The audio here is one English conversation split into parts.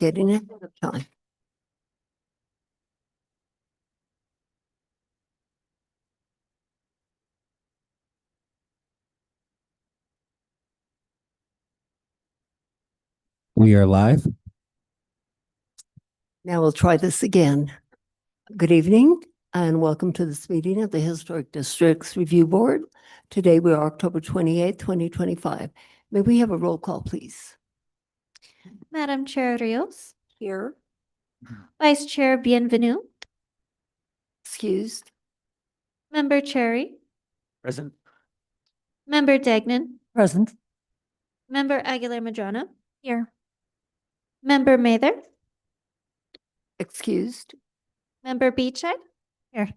getting ahead of time. We are live. Now we'll try this again. Good evening and welcome to this meeting of the Historic Districts Review Board. Today we are October 28th, 2025. May we have a roll call, please? Madam Chair Rios, Here. Vice Chair Bienvenu, Excused. Member Cherry, Present. Member Degnan, Present. Member Aguilar Madrano, here. Member Mather, Excused. Member Beechhead, here.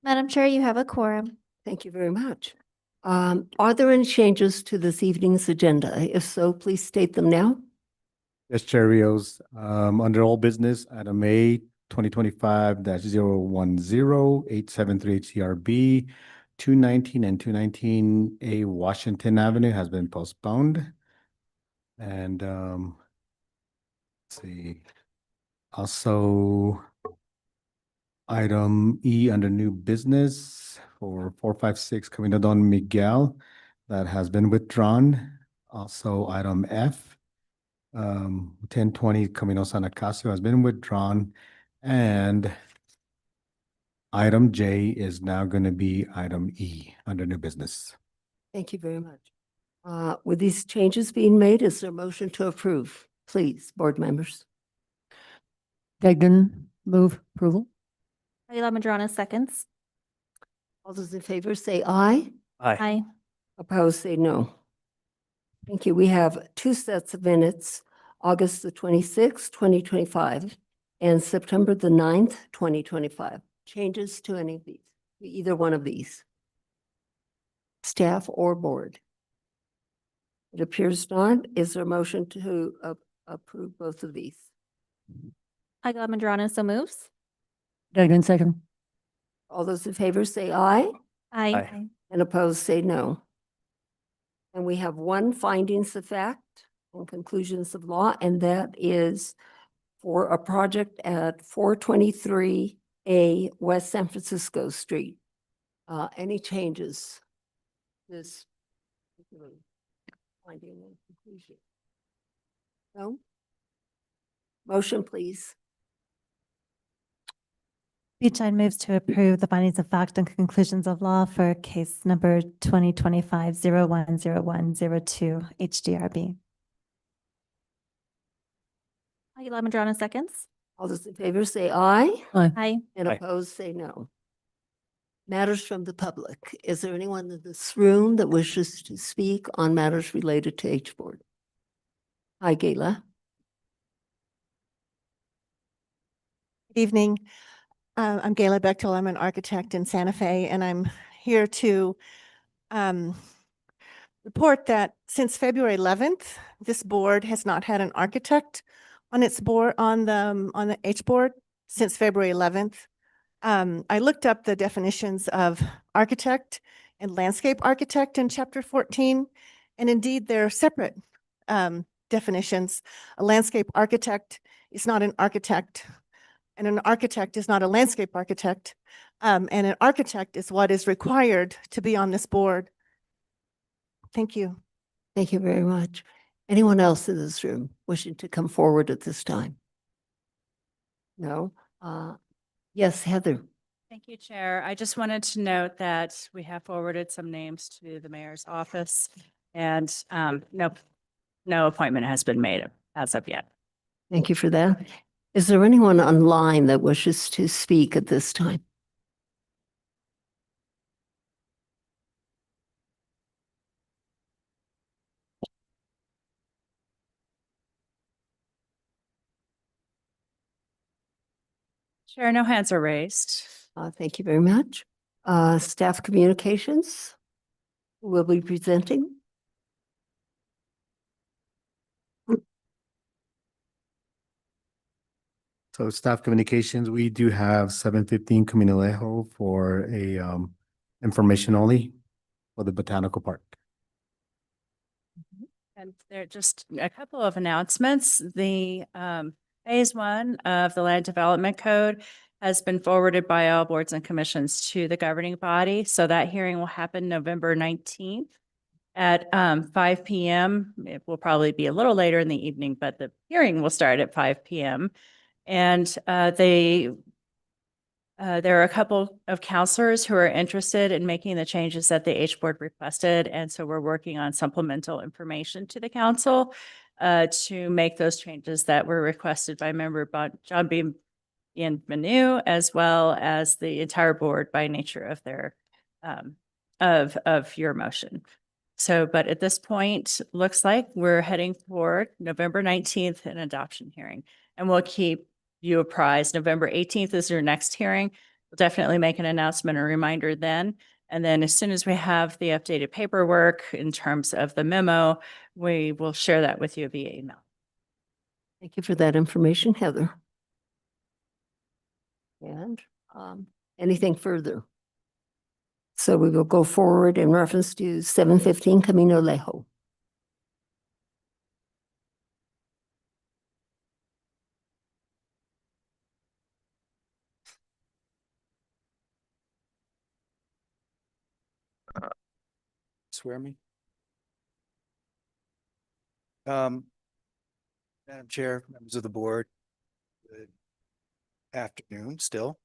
Madam Chair, you have a quorum. Thank you very much. Are there any changes to this evening's agenda? If so, please state them now. Yes, Chair Rios. Under all business, item A, 2025-010-873 HCRB, 219 and 219A Washington Avenue has been postponed. And let's see. Also, item E under new business for 456 Camino Don Miguel that has been withdrawn. Also, item F, 1020 Camino San Acacio has been withdrawn. And item J is now going to be item E under new business. Thank you very much. With these changes being made, is there a motion to approve? Please, board members. Degnan, move approval. Aguilar Madrano seconds. All those in favor say aye. Aye. Opposed, say no. Thank you. We have two sets of minutes, August the 26th, 2025, and September the 9th, 2025. Changes to any of these, either one of these? Staff or board? It appears not. Is there a motion to approve both of these? Aguilar Madrano so moves. Degnan, second. All those in favor say aye, Aye. and opposed say no. And we have one findings of fact and conclusions of law, and that is for a project at 423A West San Francisco Street. Any changes? This particular finding and conclusion? No? Motion, please. Beechhead moves to approve the findings of fact and conclusions of law for case number 2025-010102 HDRB. Aguilar Madrano seconds. All those in favor say aye, Aye. and Aye. opposed say no. Matters from the public. Is there anyone in this room that wishes to speak on matters related to H Board? Hi, Gayla. Good evening. I'm Gayla Bechtel. I'm an architect in Santa Fe, and I'm here to report that since February 11th, this board has not had an architect on its board, on the H board since February 11th. I looked up the definitions of architect and landscape architect in chapter 14, and indeed they're separate definitions. A landscape architect is not an architect, and an architect is not a landscape architect. And an architect is what is required to be on this board. Thank you. Thank you very much. Anyone else in this room wishing to come forward at this time? No? Yes, Heather. Thank you, Chair. I just wanted to note that we have forwarded some names to the mayor's office and no appointment has been made as of yet. Thank you for that. Is there anyone online that wishes to speak at this time? Chair, no hands are raised. Thank you very much. Staff communications will be presenting. So staff communications, we do have 715 Camino Alejo for a information only for the Botanical Park. And there are just a couple of announcements. The phase one of the Land Development Code has been forwarded by all boards and commissions to the governing body. So that hearing will happen November 19th at 5 PM. It will probably be a little later in the evening, but the hearing will start at 5 PM. And there are a couple of counselors who are interested in making the changes that the H board requested. And so we're working on supplemental information to the council to make those changes that were requested by member John B. and Manu, as well as the entire board by nature of their of your motion. So, but at this point, looks like we're heading for November 19th, an adoption hearing, and we'll keep you apprised. November 18th is your next hearing. We'll definitely make an announcement or reminder then. And then as soon as we have the updated paperwork in terms of the memo, we will share that with you via email. Thank you for that information, Heather. And anything further? So we will go forward in reference to 715 Camino Lejo. Swear me. Madam Chair, members of the board, good afternoon still.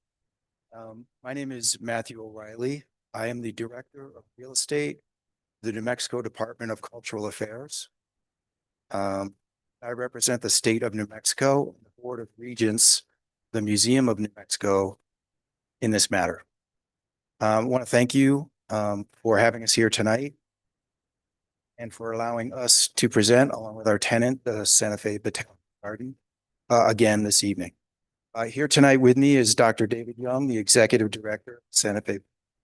My name is Matthew O'Reilly. I am the Director of Real Estate, the New Mexico Department of Cultural Affairs. I represent the state of New Mexico, the Board of Regents, the Museum of New Mexico in this matter. I want to thank you for having us here tonight and for allowing us to present along with our tenant, the Santa Fe Botanical Garden, again this evening. Here tonight with me is Dr. David Young, the Executive Director of Santa Fe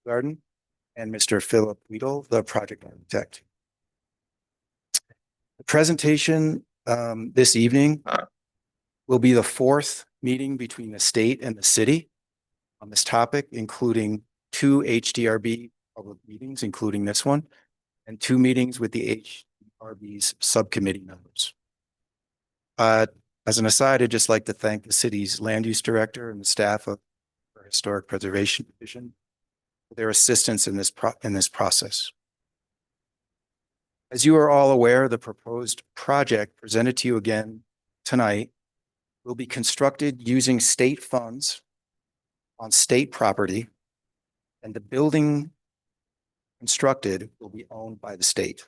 Garden, and Mr. Philip Weedle, the project architect. The presentation this evening will be the fourth meeting between the state and the city on this topic, including 2 HDRB public meetings, including this one, and 2 meetings with the HDRB's subcommittee members. As an aside, I'd just like to thank the city's land use director and the staff of our historic preservation division for their assistance in this process. As you are all aware, the proposed project presented to you again tonight will be constructed using state funds on state property, and the building constructed will be owned by the state.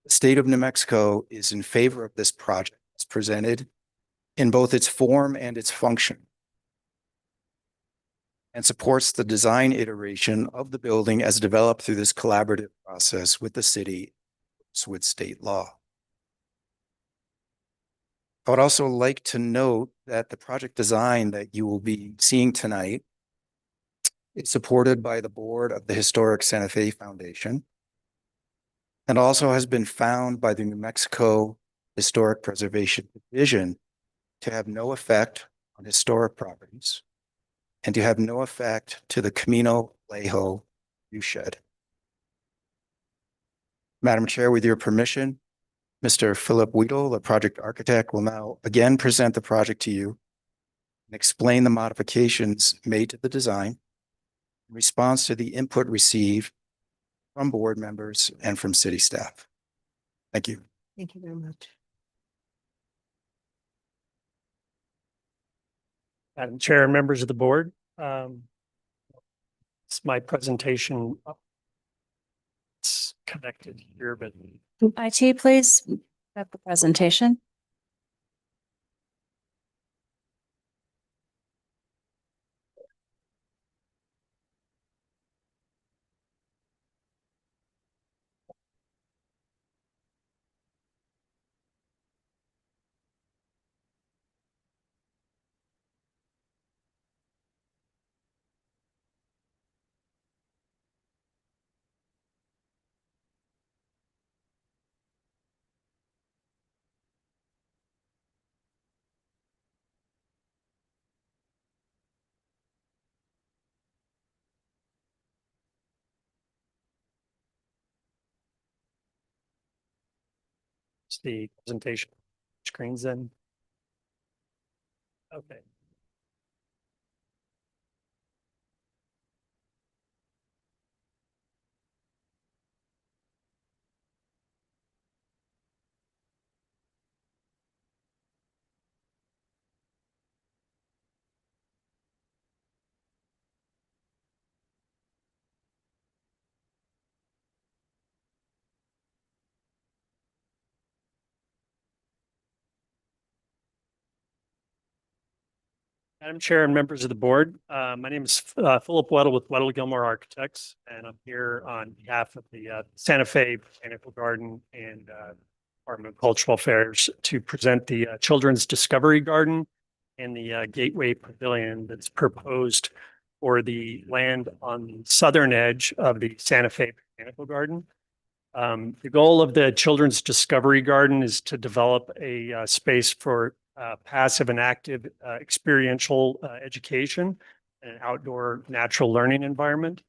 The state of New Mexico is in favor of this project as presented in both its form and its function, and supports the design iteration of the building as developed through this collaborative process with the city, with state law. I would also like to note that the project design that you will be seeing tonight is supported by the board of the Historic Santa Fe Foundation, and also has been found by the New Mexico Historic Preservation Division to have no effect on historic properties and to have no effect to the Camino Lejo viewshed. Madam Chair, with your permission, Mr. Philip Weedle, the project architect, will now again present the project to you and explain the modifications made to the design in response to the input received from board members and from city staff. Thank you. Thank you very much. Madam Chair, members of the board, it's my presentation. It's connected here, but IT, please, have the presentation. It's the presentation screens then. Okay. Madam Chair and members of the board, my name is Philip Weddle with Weddle Gilmore Architects, and I'm here on behalf of the Santa Fe Botanical Garden and Department of Cultural Affairs to present the Children's Discovery Garden and the Gateway Pavilion that's proposed for the land on the southern edge of the Santa Fe Botanical Garden. The goal of the Children's Discovery Garden is to develop a space for passive and active experiential education and an outdoor natural learning environment.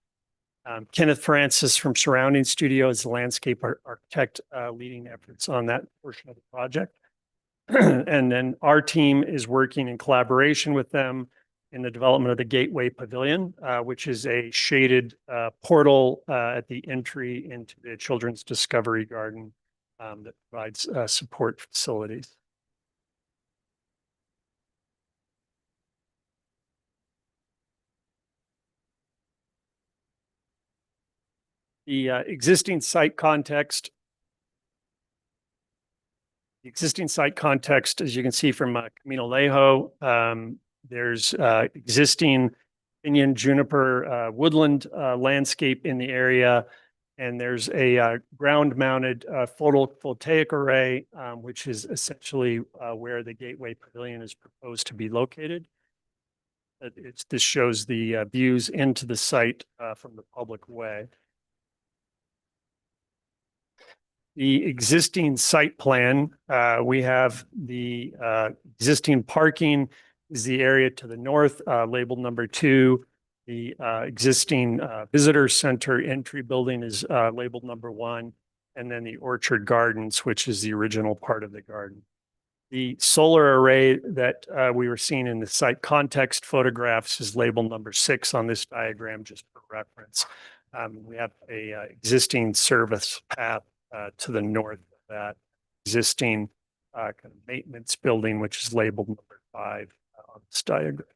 Kenneth Francis from Surrounding Studio is the landscape architect leading efforts on that portion of the project. And then our team is working in collaboration with them in the development of the Gateway Pavilion, which is a shaded portal at the entry into the Children's Discovery Garden that provides support facilities. The existing site context. The existing site context, as you can see from Camino Lejo, there's existing pinyon juniper woodland landscape in the area, and there's a ground-mounted photovoltaic array, which is essentially where the Gateway Pavilion is proposed to be located. This shows the views into the site from the public way. The existing site plan, we have the existing parking is the area to the north, labeled number 2. The existing visitor center entry building is labeled number 1. And then the orchard gardens, which is the original part of the garden. The solar array that we were seeing in the site context photographs is labeled number 6 on this diagram, just for reference. We have a existing service path to the north of that existing kind of maintenance building, which is labeled number 5 on this diagram.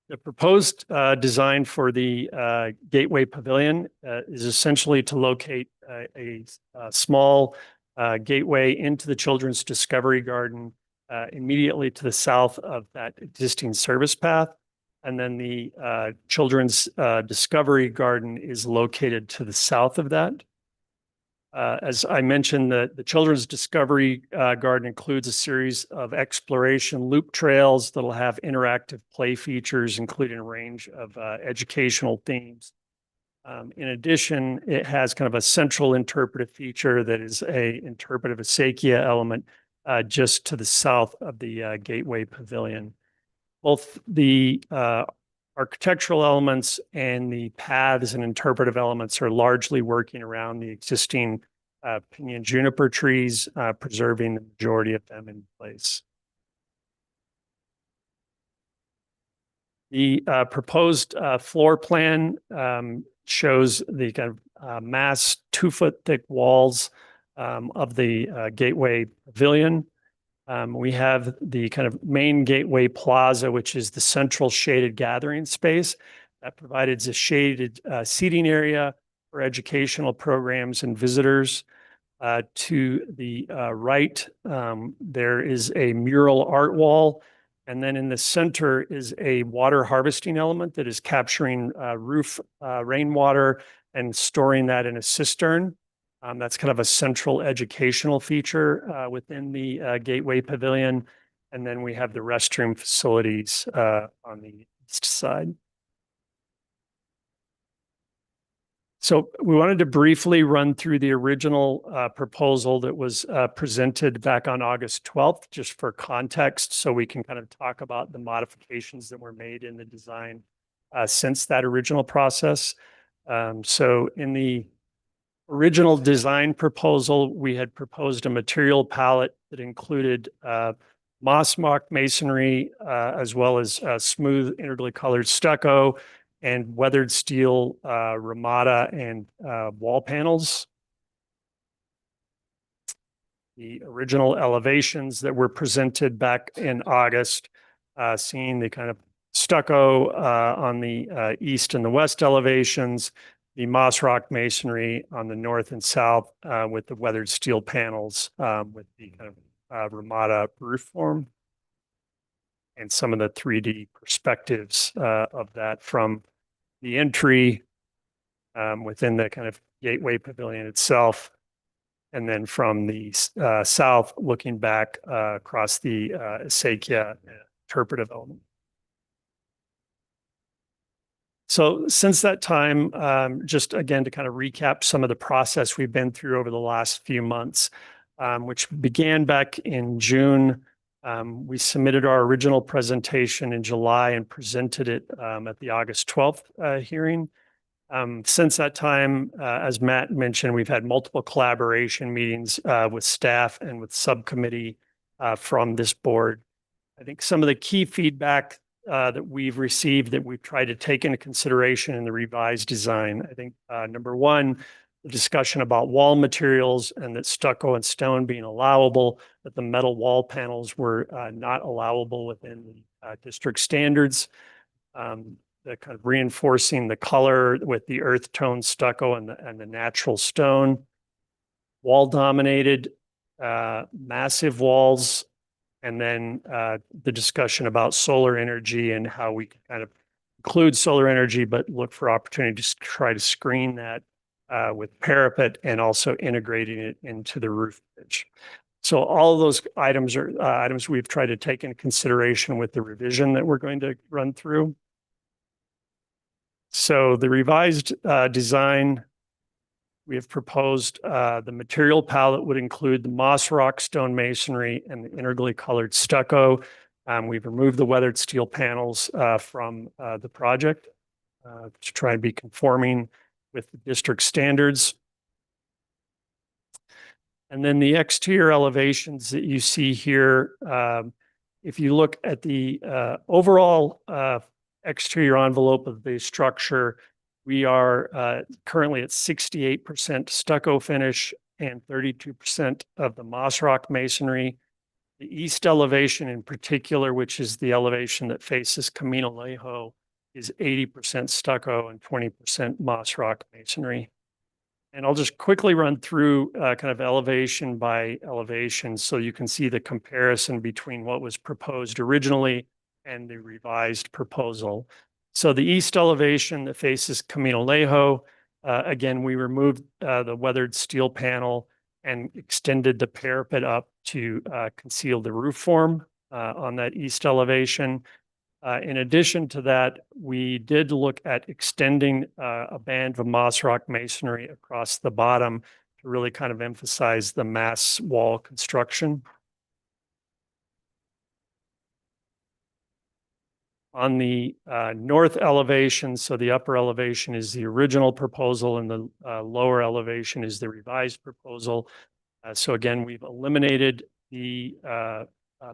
The proposed design for the Gateway Pavilion is essentially to locate a small gateway into the Children's Discovery Garden immediately to the south of that existing service path. And then the Children's Discovery Garden is located to the south of that. As I mentioned, the Children's Discovery Garden includes a series of exploration loop trails that'll have interactive play features, including a range of educational themes. In addition, it has kind of a central interpretive feature that is a interpretive acequia element just to the south of the Gateway Pavilion. Both the architectural elements and the paths and interpretive elements are largely working around the existing pinyon juniper trees, preserving the majority of them in place. The proposed floor plan shows the kind of mass 2-foot thick walls of the Gateway Pavilion. We have the kind of main gateway plaza, which is the central shaded gathering space that provides a shaded seating area for educational programs and visitors. To the right, there is a mural art wall. And then in the center is a water harvesting element that is capturing roof rainwater and storing that in a cistern. That's kind of a central educational feature within the Gateway Pavilion. And then we have the restroom facilities on the east side. So we wanted to briefly run through the original proposal that was presented back on August 12th, just for context, so we can kind of talk about the modifications that were made in the design since that original process. So in the original design proposal, we had proposed a material palette that included moss rock masonry, as well as smooth integrally colored stucco and weathered steel Ramada and wall panels. The original elevations that were presented back in August, seeing the kind of stucco on the east and the west elevations, the moss rock masonry on the north and south with the weathered steel panels with the kind of Ramada roof form, and some of the 3D perspectives of that from the entry within the kind of gateway pavilion itself, and then from the south looking back across the Acequia interpretive element. So since that time, just again to kind of recap some of the process we've been through over the last few months, which began back in June. We submitted our original presentation in July and presented it at the August 12th hearing. Since that time, as Matt mentioned, we've had multiple collaboration meetings with staff and with subcommittee from this board. I think some of the key feedback that we've received that we've tried to take into consideration in the revised design. I think number one, the discussion about wall materials and that stucco and stone being allowable, but the metal wall panels were not allowable within the district standards. The kind of reinforcing the color with the earth tone stucco and the natural stone. Wall dominated, massive walls, and then the discussion about solar energy and how we can kind of include solar energy, but look for opportunities to try to screen that with parapet and also integrating it into the roof pitch. So all of those items are items we've tried to take into consideration with the revision that we're going to run through. So the revised design, we have proposed the material palette would include the moss rock stone masonry and the integrally colored stucco. We've removed the weathered steel panels from the project to try and be conforming with the district standards. And then the exterior elevations that you see here, if you look at the overall exterior envelope of the structure, we are currently at 68% stucco finish and 32% of the moss rock masonry. The east elevation in particular, which is the elevation that faces Camino Lejo, is 80% stucco and 20% moss rock masonry. And I'll just quickly run through kind of elevation by elevation so you can see the comparison between what was proposed originally and the revised proposal. So the east elevation that faces Camino Lejo, again, we removed the weathered steel panel and extended the parapet up to conceal the roof form on that east elevation. In addition to that, we did look at extending a band of moss rock masonry across the bottom to really kind of emphasize the mass wall construction. On the north elevation, so the upper elevation is the original proposal and the lower elevation is the revised proposal. So again, we've eliminated the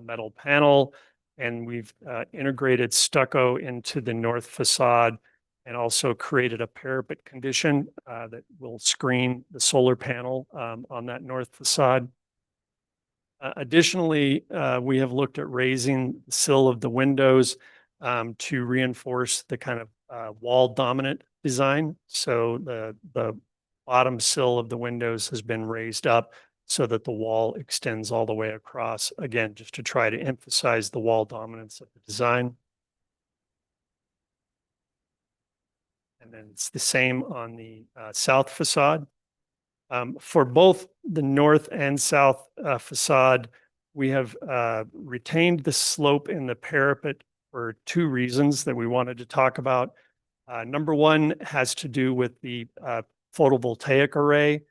metal panel and we've integrated stucco into the north facade and also created a parapet condition that will screen the solar panel on that north facade. Additionally, we have looked at raising the sill of the windows to reinforce the kind of wall dominant design. So the bottom sill of the windows has been raised up so that the wall extends all the way across, again, just to try to emphasize the wall dominance of the design. And then it's the same on the south facade. For both the north and south facade, we have retained the slope in the parapet for two reasons that we wanted to talk about. Number one has to do with the photovoltaic array.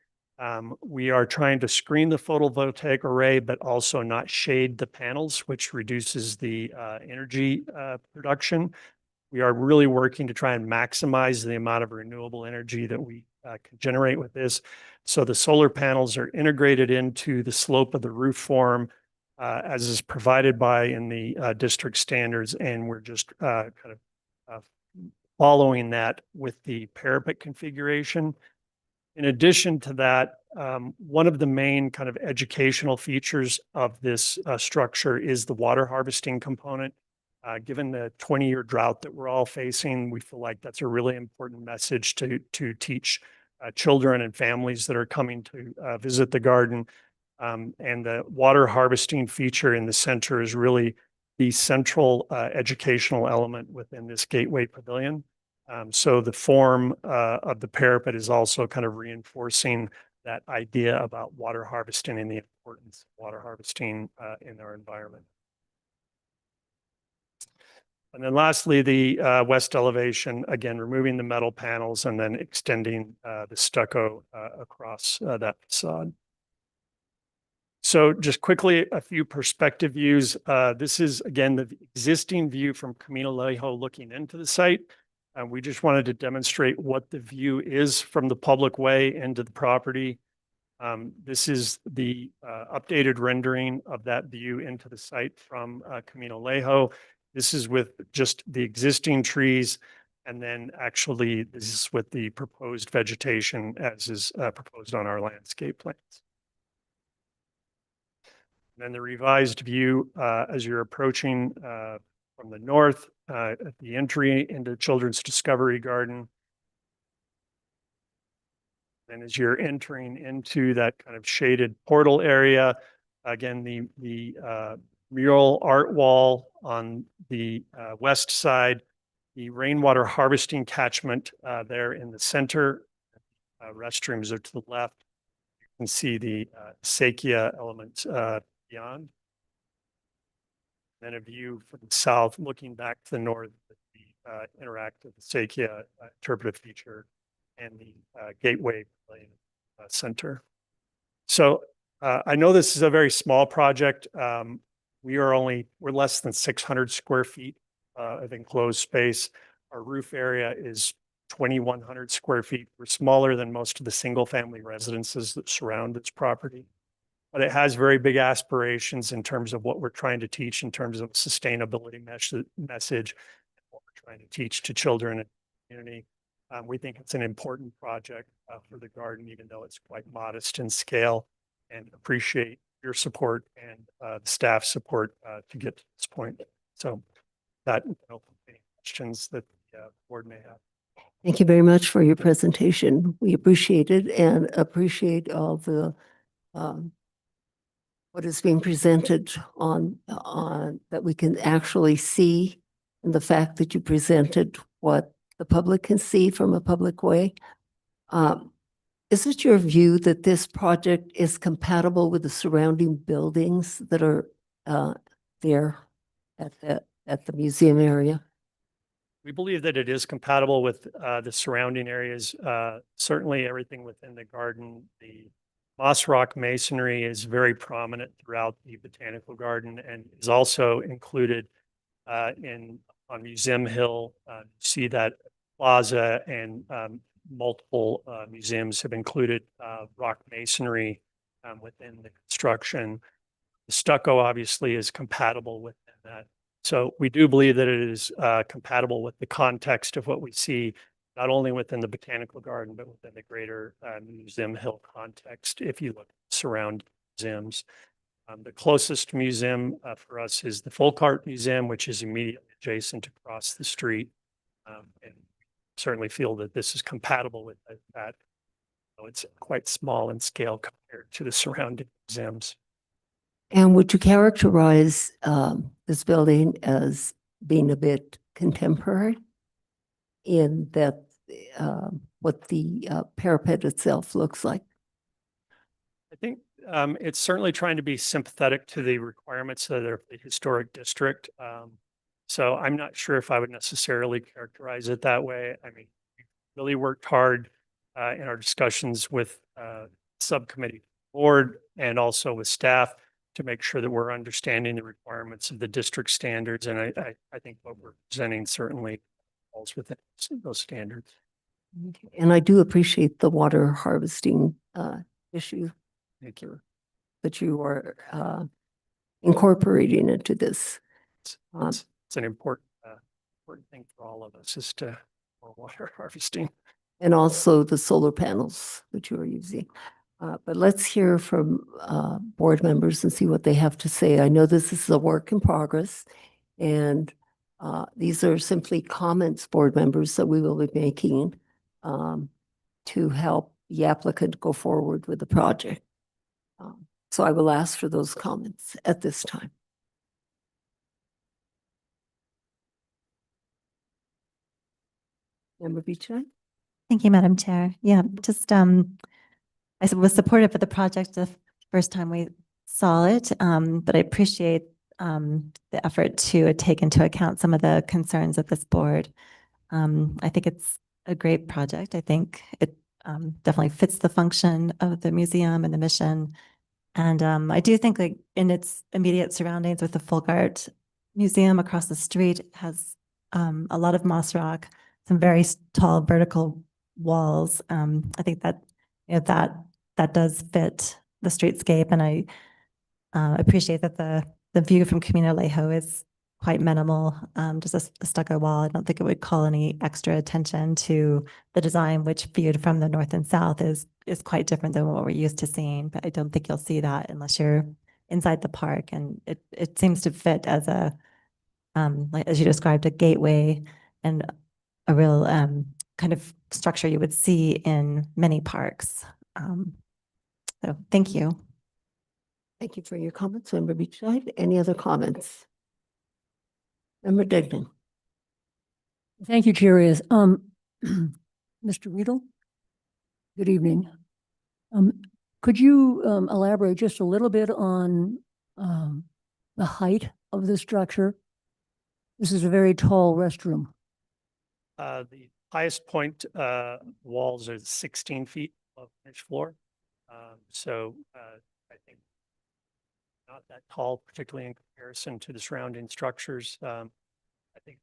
We are trying to screen the photovoltaic array, but also not shade the panels, which reduces the energy production. We are really working to try and maximize the amount of renewable energy that we can generate with this. So the solar panels are integrated into the slope of the roof form as is provided by in the district standards, and we're just kind of following that with the parapet configuration. In addition to that, one of the main kind of educational features of this structure is the water harvesting component. Given the 20-year drought that we're all facing, we feel like that's a really important message to teach children and families that are coming to visit the garden. And the water harvesting feature in the center is really the central educational element within this Gateway Pavilion. So the form of the parapet is also kind of reinforcing that idea about water harvesting and the importance of water harvesting in our environment. And then lastly, the west elevation, again, removing the metal panels and then extending the stucco across that facade. So just quickly, a few perspective views. This is, again, the existing view from Camino Lejo looking into the site. We just wanted to demonstrate what the view is from the public way into the property. This is the updated rendering of that view into the site from Camino Lejo. This is with just the existing trees, and then actually this is with the proposed vegetation as is proposed on our landscape plans. And then the revised view as you're approaching from the north at the entry into Children's Discovery Garden. And as you're entering into that kind of shaded portal area, again, the mural art wall on the west side, the rainwater harvesting catchment there in the center, restrooms are to the left. You can see the Sakia element beyond. Then a view from the south looking back to the north, the interactive Sakia interpretive feature and the Gateway Center. So I know this is a very small project. We're less than 600 square feet of enclosed space. Our roof area is 2,100 square feet. We're smaller than most of the single family residences that surround this property. But it has very big aspirations in terms of what we're trying to teach in terms of sustainability message, and what we're trying to teach to children and community. We think it's an important project for the garden, even though it's quite modest in scale, and appreciate your support and the staff support to get to this point. So that, any questions that the board may have. Thank you very much for your presentation. We appreciate it and appreciate all the what is being presented on that we can actually see, and the fact that you presented what the public can see from a public way. Is it your view that this project is compatible with the surrounding buildings that are there at the museum area? We believe that it is compatible with the surrounding areas. Certainly everything within the garden, the moss rock masonry is very prominent throughout the botanical garden and is also included on Museum Hill. See that plaza and multiple museums have included rock masonry within the construction. The stucco obviously is compatible with that. So we do believe that it is compatible with the context of what we see, not only within the botanical garden, but within the greater Museum Hill context, if you look at surrounding museums. The closest museum for us is the Folkart Museum, which is immediately adjacent across the street. And certainly feel that this is compatible with that. So it's quite small in scale compared to the surrounding museums. And would you characterize this building as being a bit contemporary in that what the parapet itself looks like? I think it's certainly trying to be sympathetic to the requirements of the historic district. So I'm not sure if I would necessarily characterize it that way. I mean, we really worked hard in our discussions with subcommittee board and also with staff to make sure that we're understanding the requirements of the district standards. And I think what we're presenting certainly falls within those standards. And I do appreciate the water harvesting issue. Thank you. That you are incorporating into this. It's an important thing for all of us is to, for water harvesting. And also the solar panels that you are using. But let's hear from board members and see what they have to say. I know this is a work in progress, and these are simply comments, board members, that we will be making to help the applicant go forward with the project. So I will ask for those comments at this time. Member Beechey? Thank you, Madam Chair. Yeah, just, was supportive of the project the first time we saw it, but I appreciate the effort to take into account some of the concerns of this board. I think it's a great project. I think it definitely fits the function of the museum and the mission. And I do think like in its immediate surroundings with the Fulgart Museum across the street has a lot of moss rock, some very tall vertical walls. I think that, you know, that does fit the streetscape, and I appreciate that the view from Camino Alejo is quite minimal, just a stucco wall. I don't think it would call any extra attention to the design, which viewed from the north and south is quite different than what we're used to seeing. But I don't think you'll see that unless you're inside the park, and it seems to fit as a like as you described, a gateway and a real kind of structure you would see in many parks. So thank you. Thank you for your comments, Member Beechey. Any other comments? Member Degnan? Thank you, Chair. Mr. Riedel? Good evening. Could you elaborate just a little bit on the height of the structure? This is a very tall restroom. The highest point walls are 16 feet above finished floor. So I think not that tall, particularly in comparison to the surrounding structures. I think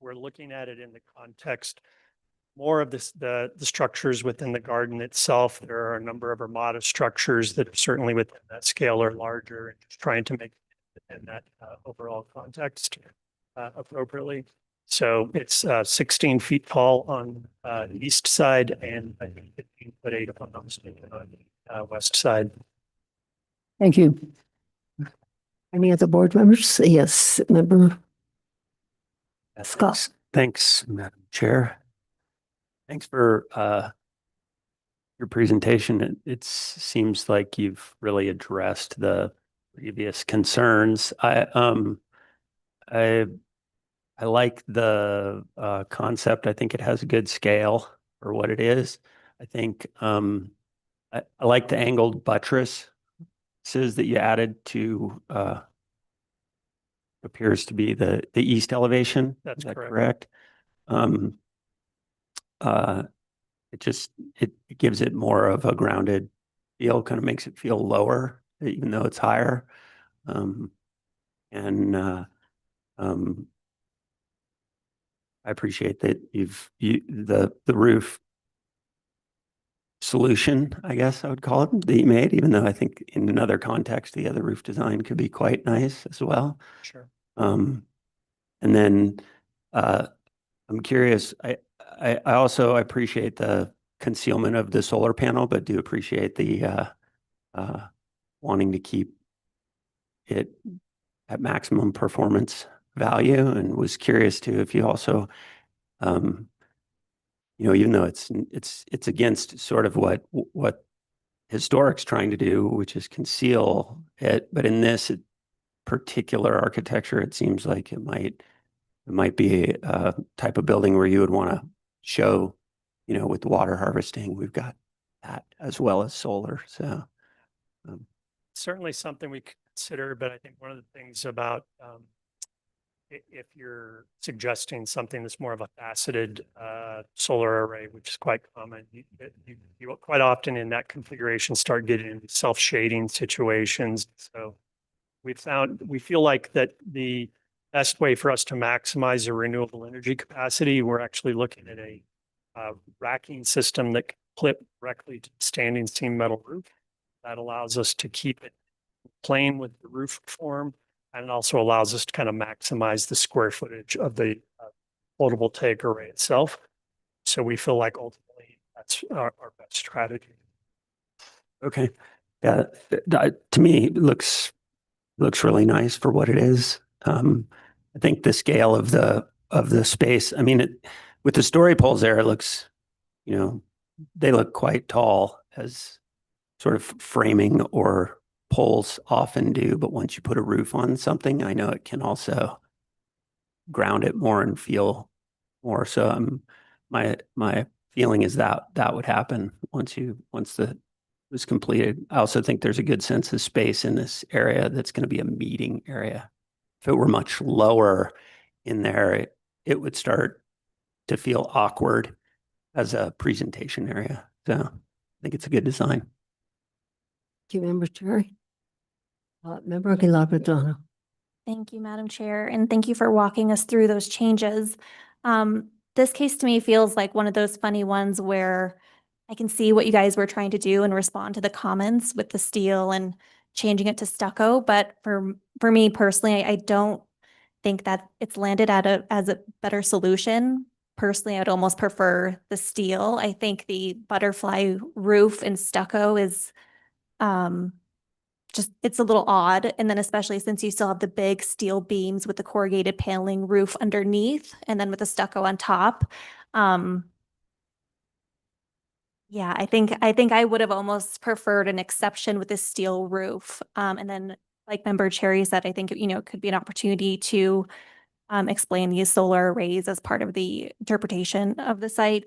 we're looking at it in the context more of the structures within the garden itself. There are a number of Armada structures that certainly within that scale are larger, and just trying to make it in that overall context appropriately. So it's 16 feet tall on the east side, and I think 15'8" if I'm not mistaken on the west side. Thank you. Any other board members? Yes, Member Scott. Thanks, Madam Chair. Thanks for your presentation. It seems like you've really addressed the previous concerns. I like the concept. I think it has a good scale for what it is. I think I like the angled buttresses that you added to appears to be the east elevation. That's Is that correct. It gives it more of a grounded feel, kind of makes it feel lower, even though it's higher. I appreciate that the roof solution, I guess I would call it, that you made, even though I think in another context, the other roof design could be quite nice as well. Sure. And then I'm curious, I also appreciate the concealment of the solar panel, but do appreciate the wanting to keep it at maximum performance value, and was curious too if you also, even though it's against sort of what Historic's trying to do, which is conceal it, but in this particular architecture, it seems like it might be a type of building where you would want to show, with water harvesting, we've got that as well as solar. So Certainly something we could consider, but I think one of the things about if you're suggesting something that's more of a faceted solar array, which is quite common, you quite often in that configuration start getting into self-shading situations. So we feel like that the best way for us to maximize the renewable energy capacity, we're actually looking at a racking system that can clip directly to the standing seam metal roof. That allows us to keep it plain with the roof form, and it also allows us to kind of maximize the square footage of the photovoltaic array itself. So we feel like ultimately that's our best strategy. Okay. Yeah, to me, it looks really nice for what it is. I think the scale of the space, I mean, with the story poles there, it looks, they look quite tall as sort of framing or poles often do. But once you put a roof on something, I know it can also ground it more and feel more. So my feeling is that would happen once the was completed. I also think there's a good sense of space in this area that's going to be a meeting area. If it were much lower in there, it would start to feel awkward as a presentation area. So I think it's a good design. Thank you, Member Cherry. Member Aguilar-Padrón. Thank you, Madam Chair, and thank you for walking us through those changes. This case to me feels like one of those funny ones where I can see what you guys were trying to do and respond to the comments with the steel and changing it to stucco. But for me personally, I don't think that it's landed as a better solution. Personally, I'd almost prefer the steel. I think the butterfly roof and stucco is it's a little odd. And then especially since you still have the big steel beams with the corrugated paneling roof underneath and then with the stucco on top. Yeah, I think I would have almost preferred an exception with this steel roof. And then like Member Cherry said, I think, it could be an opportunity to explain these solar arrays as part of the interpretation of the site.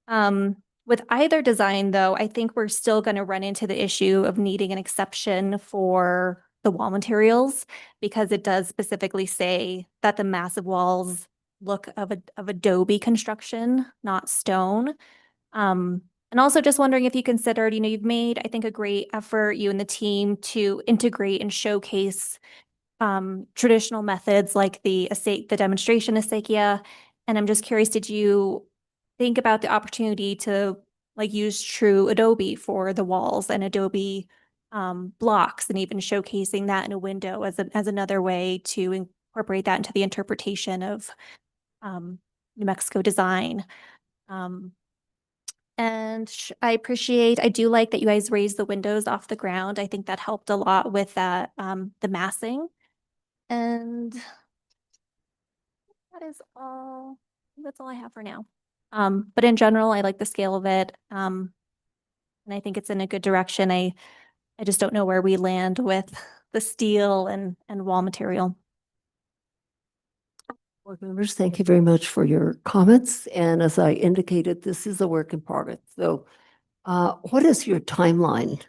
With either design, though, I think we're still going to run into the issue of needing an exception for the wall materials because it does specifically say that the massive walls look of adobe construction, not stone. And also just wondering if you considered, you've made, I think, a great effort, you and the team, to integrate and showcase traditional methods like the demonstration acequia. And I'm just curious, did you think about the opportunity to use true adobe for the walls and adobe blocks, and even showcasing that in a window as another way to incorporate that into the interpretation of New Mexico design? And I do like that you guys raised the windows off the ground. I think that helped a lot with that, the massing. And that's all I have for now. But in general, I like the scale of it. And I think it's in a good direction. I just don't know where we land with the steel and wall material. Board members, thank you very much for your comments. And as I indicated, this is a work in progress. So what is your timeline?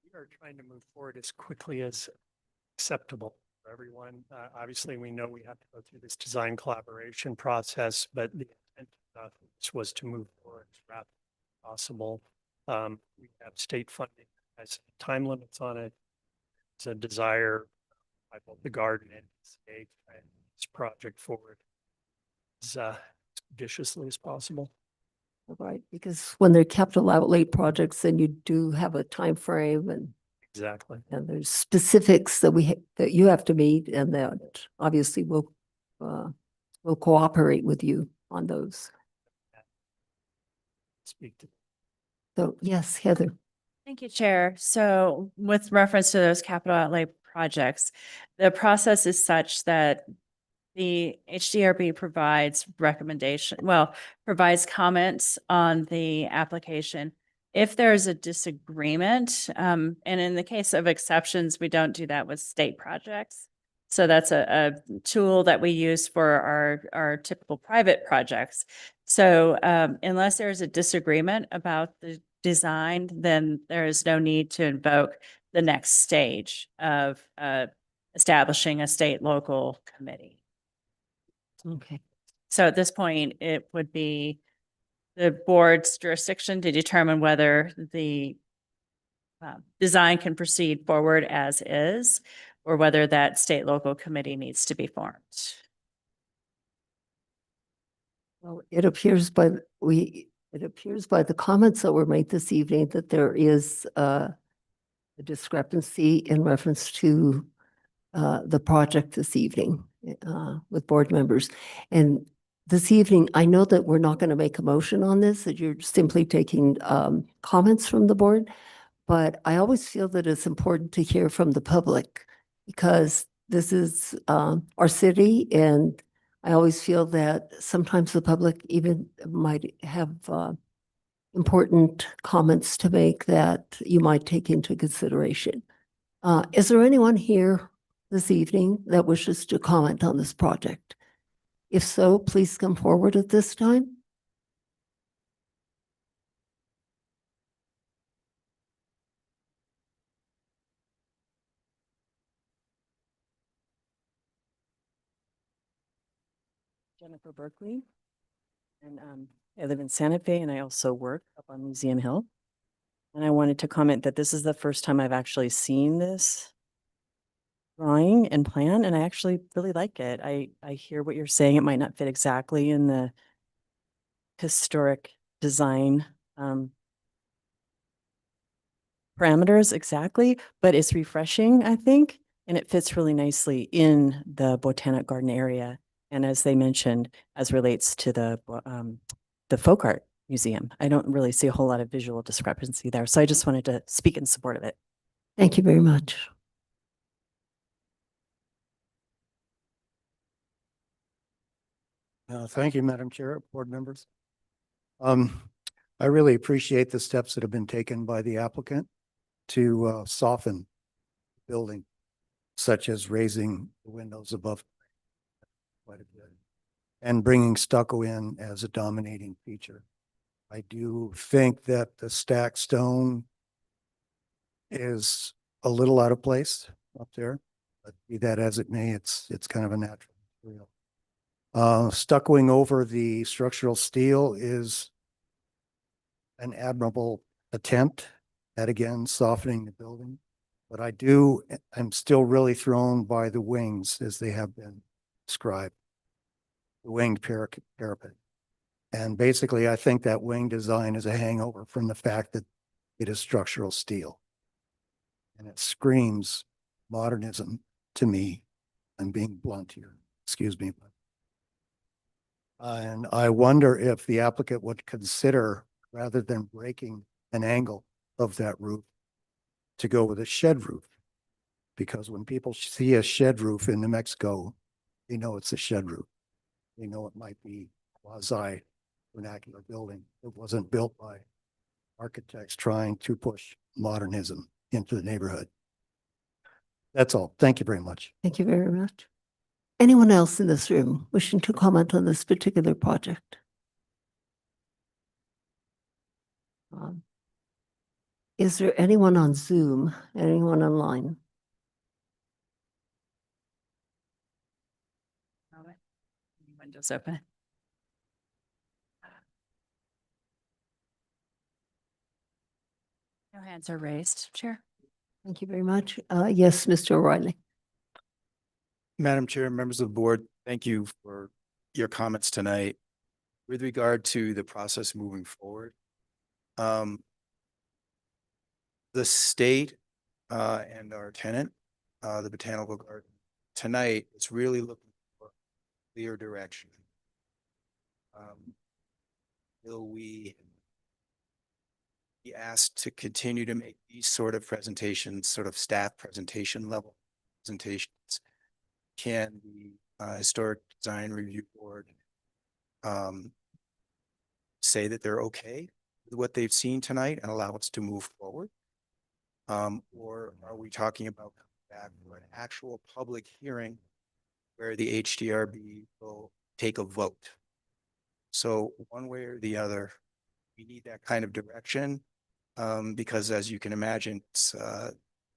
We are trying to move forward as quickly as acceptable for everyone. Obviously, we know we have to go through this design collaboration process, but the intent of this was to move forward as rapidly as possible. We have state funding that has time limits on it. It's a desire by both the garden and the state and this project forward as expeditiously as possible. Right, because when they're capital outlay projects, then you do have a time frame, and Exactly. there's specifics that that you have to meet, and that obviously will cooperate with you on those. Speak to. So yes, Heather. Thank you, Chair. So with reference to those capital outlay projects, the process is such that the HDRB provides provides comments on the application. If there's a disagreement, and in the case of exceptions, we don't do that with state projects. So that's a tool that we use for our typical private projects. So unless there's a disagreement about the design, then there is no need to invoke the next stage of establishing a state local committee. Okay. So at this point, it would be the board's jurisdiction to determine whether the design can proceed forward as is, or whether that state local committee needs to be formed. Well, it appears it appears by the comments that were made this evening that there is a discrepancy in reference to the project this evening with board members. And this evening, I know that we're not going to make a motion on this, that you're simply taking comments from the board. But I always feel that it's important to hear from the public because this is our city, and I always feel that sometimes the public even might have important comments to make that you might take into consideration. Is there anyone here this evening that wishes to comment on this project? If so, please come forward at this time. Jennifer Berkeley, and I live in Santa Fe, and I also work up on Museum Hill. And I wanted to comment that this is the first time I've actually seen this drawing and plan, and I actually really like it. I hear what you're saying. It might not fit exactly in the historic design parameters exactly, but it's refreshing, I think, and it fits really nicely in the Botanic Garden area. And as they mentioned, as relates to the folk art museum, I don't really see a whole lot of visual discrepancy there. So I just wanted to speak in support of it. Thank you very much. Thank you, Madam Chair, board members. I really appreciate the steps that have been taken by the applicant to soften the building, such as raising the windows above quite a bit and bringing stucco in as a dominating feature. I do think that the stacked stone is a little out of place up there, but be that as it may, it's kind of a natural material. Stuccoing over the structural steel is an admirable attempt at, again, softening the building. But I'm still really thrown by the wings as they have been described, the winged parapet. And basically, I think that wing design is a hangover from the fact that it is structural steel. And it screams modernism to me. I'm being blunt here, excuse me. And I wonder if the applicant would consider, rather than breaking an angle of that roof, to go with a shed roof. Because when people see a shed roof in New Mexico, they know it's a shed roof. They know it might be quasi vernacular building. It wasn't built by architects trying to push modernism into the neighborhood. That's all. Thank you very much. Thank you very much. Anyone else in this room wishing to comment on this particular project? Is there anyone on Zoom? Anyone online? Windows open. No hands are raised, Chair. Thank you very much. Yes, Mr. O'Reilly. Madam Chair, members of the board, thank you for your comments tonight. With regard to the process moving forward, the state and our tenant, the Botanical Garden, tonight is really looking for clear direction. Will we be asked to continue to make these sort of presentations, sort of staff presentation level presentations? Can the Historic Design Review Board say that they're okay with what they've seen tonight and allow us to move forward? Or are we talking about coming back for an actual public hearing where the HDRB will take a vote? So one way or the other, we need that kind of direction because, as you can imagine, it's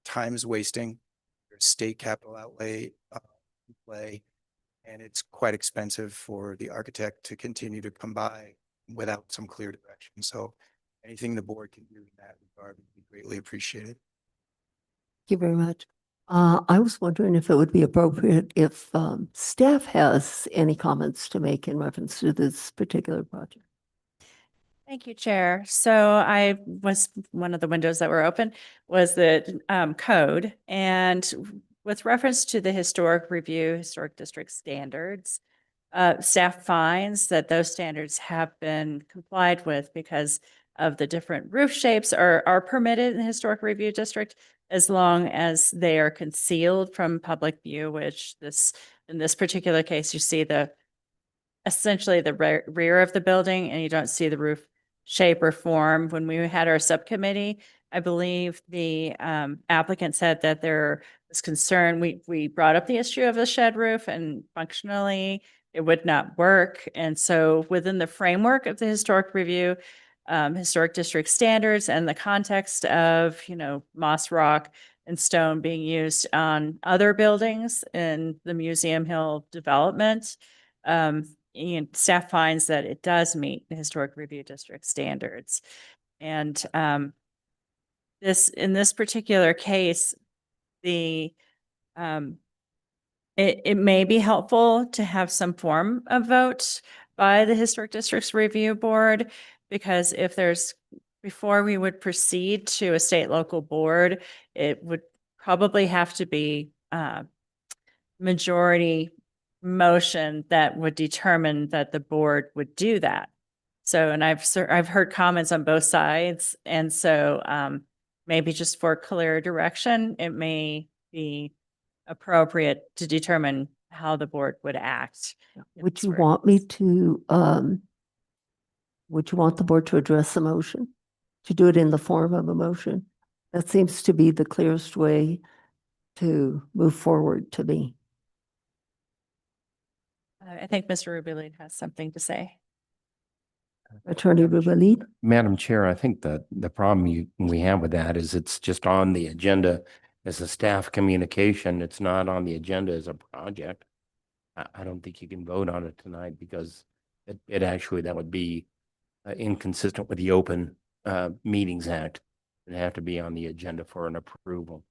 time is wasting. There's state capital outlay in play, and it's quite expensive for the architect to continue to come by without some clear direction. So anything the board can do in that regard would be greatly appreciated. Thank you very much. I was wondering if it would be appropriate if staff has any comments to make in reference to this particular project. Thank you, Chair. So I was, one of the windows that were open was the code. And with reference to the historic review, historic district standards, staff finds that those standards have been complied with because of the different roof shapes are permitted in the historic review district as long as they are concealed from public view, which in this particular case, you see essentially the rear of the building and you don't see the roof shape or form. When we had our subcommittee, I believe the applicant said that there was concern. We brought up the issue of the shed roof and functionally it would not work. And so within the framework of the historic review, historic district standards and the context of, moss rock and stone being used on other buildings in the Museum Hill development, and staff finds that it does meet the historic review district standards. And in this particular case, it may be helpful to have some form of vote by the Historic Districts Review Board, because before we would proceed to a state local board, it would probably have to be majority motion that would determine that the board would do that. So, and I've heard comments on both sides. And so maybe just for clear direction, it may be appropriate to determine how the board would act. Would you want me to, would you want the board to address the motion? To do it in the form of a motion? That seems to be the clearest way to move forward to me. I think Mr. Rubenstein has something to say. Attorney Rubenstein? Madam Chair, I think that the problem we have with that is it's just on the agenda as a staff communication. It's not on the agenda as a project. I don't think you can vote on it tonight because it actually, that would be inconsistent with the Open Meetings Act. It'd have to be on the agenda for an approval.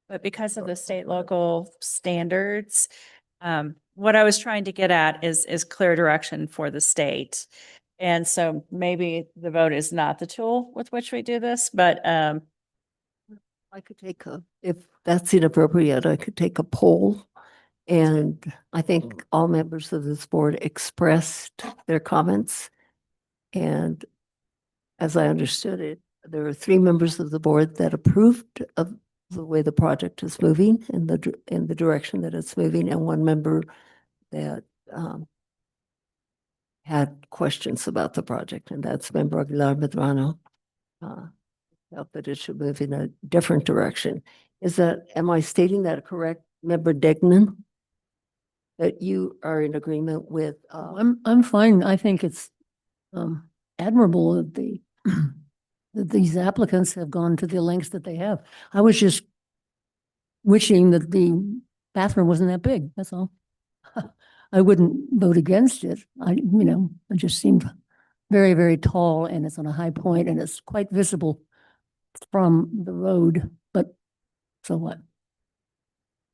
But because of the state local standards, what I was trying to get at is clear direction for the state. And so maybe the vote is not the tool with which we do this, but I could take if that's inappropriate, I could take a poll. And I think all members of this board expressed their comments. And as I understood it, there are 3 members of the board that approved of the way the project is moving and the direction that it's moving, and 1 member that had questions about the project, and that's Member Aguilar Medrano. Felt that it should move in a different direction. Am I stating that correct, Member Degnan? That you are in agreement with? I'm fine. I think it's admirable that that these applicants have gone to the lengths that they have. I was just wishing that the bathroom wasn't that big. That's all. I wouldn't vote against it. It just seemed very, very tall, and it's on a high point and it's quite visible from the road, but so what?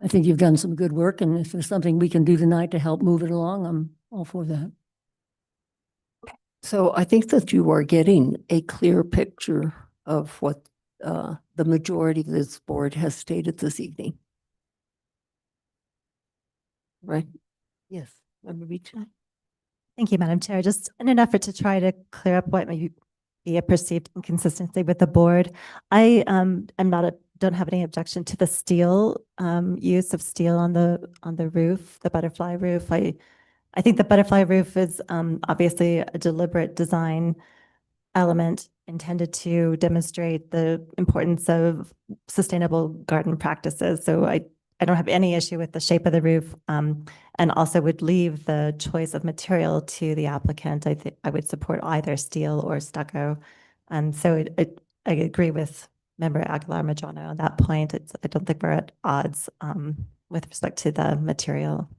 I think you've done some good work, and if there's something we can do tonight to help move it along, I'm all for that. So I think that you are getting a clear picture of what the majority of this board has stated this evening. Right? Yes, Member Beecham. Thank you, Madam Chair. Just in an effort to try to clear up what may be a perceived inconsistency with the board, I don't have any objection to the steel use of steel on the roof, the butterfly roof. I think the butterfly roof is obviously a deliberate design element intended to demonstrate the importance of sustainable garden practices. So I don't have any issue with the shape of the roof, and also would leave the choice of material to the applicant. I would support either steel or stucco. And so I agree with Member Aguilar Medrano on that point. I don't think we're at odds with respect to the material.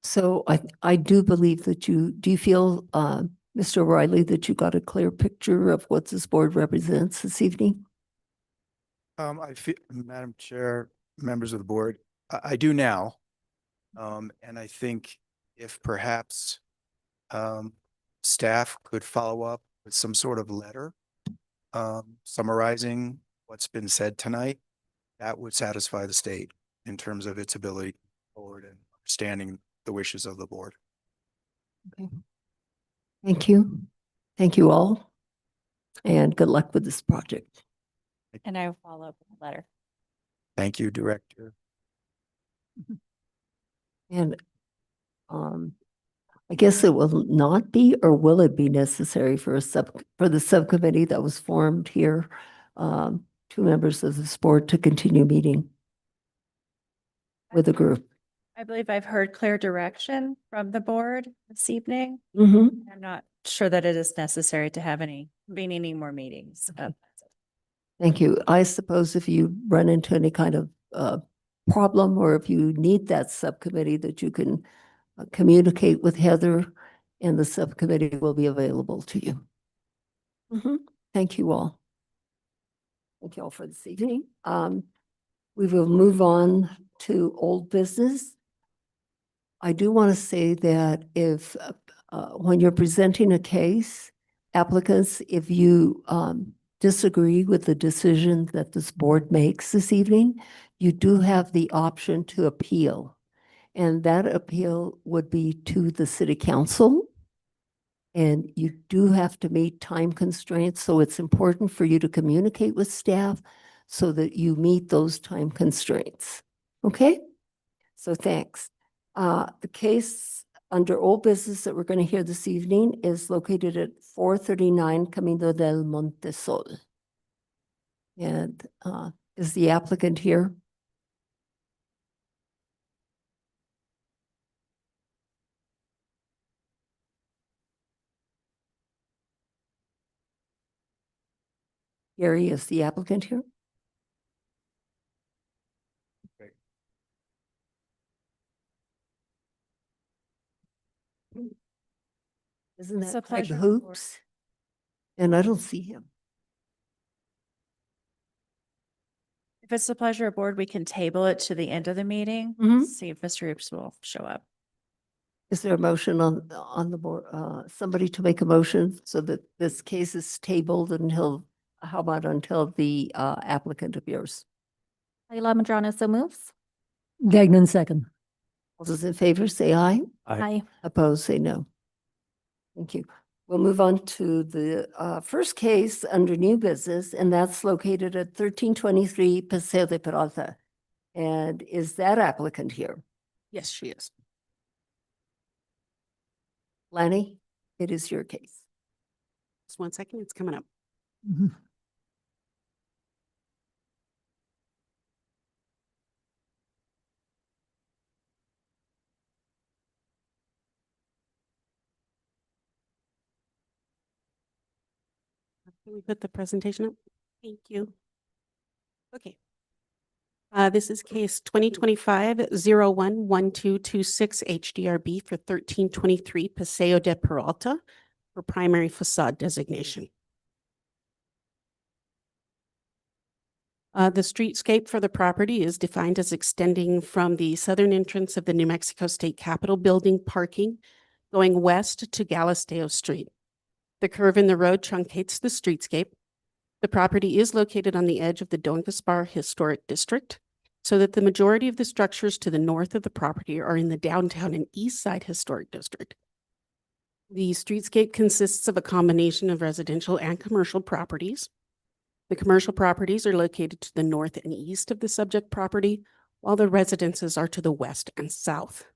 So I do believe that do you feel Mr. O'Reilly, that you got a clear picture of what this board represents this evening? I feel, Madam Chair, members of the board, I do now. And I think if perhaps staff could follow up with some sort of letter summarizing what's been said tonight, that would satisfy the state in terms of its ability to move forward and understanding the wishes of the board. Okay. Thank you. Thank you all. And good luck with this project. And I will follow up with a letter. Thank you, Director. And I guess it will not be, or will it be necessary for the subcommittee that was formed here, 2 members of this board to continue meeting with the group? I believe I've heard clear direction from the board this evening. Mm-hmm. I'm not sure that it is necessary to have any more meetings. Thank you. I suppose if you run into any kind of problem, or if you need that subcommittee, that you can communicate with Heather, and the subcommittee will be available to you. Thank you all. Thank you all for this evening. We will move on to old business. I do want to say that if when you're presenting a case, applicants, if you disagree with the decision that this board makes this evening, you do have the option to appeal. And that appeal would be to the city council. And you do have to meet time constraints, so it's important for you to communicate with staff so that you meet those time constraints. Okay? So thanks. The case under old business that we're going to hear this evening is located at 439 Camino del Montesol. And is the applicant here? Gary, is the applicant here? Okay. Isn't It's that a Craig pleasure, Hoops? And I don't see him. If it's the pleasure of board, we can table it to the end of the meeting. Mhm. See if Mr. Oops will show up. Is there a motion on the board, somebody to make a motion so that this case is tabled until, how about until the applicant appears? Leila Madrano so moves. Gagnon second. All those in favor, say aye. Aye. Opposed, say no. Thank you. We'll move on to the first case under new business, and that's located at 1323 Paseo de Peralta. And is that applicant here? Yes, she is. Lanny, it is your case. Just 1 second, it's coming up. Mhm. Can we put the presentation up? Thank you. Okay. This is case 2025-01-1226 HDRB for 1323 Paseo de Peralta for primary facade designation. The streetscape for the property is defined as extending from the southern entrance of the New Mexico State Capitol building parking going west to Galisteo Street. The curve in the road truncates the streetscape. The property is located on the edge of the Don Gaspar Historic District, so that the majority of the structures to the north of the property are in the downtown and east side historic district. The streetscape consists of a combination of residential and commercial properties. The commercial properties are located to the north and east of the subject property, while the residences are to the west and south.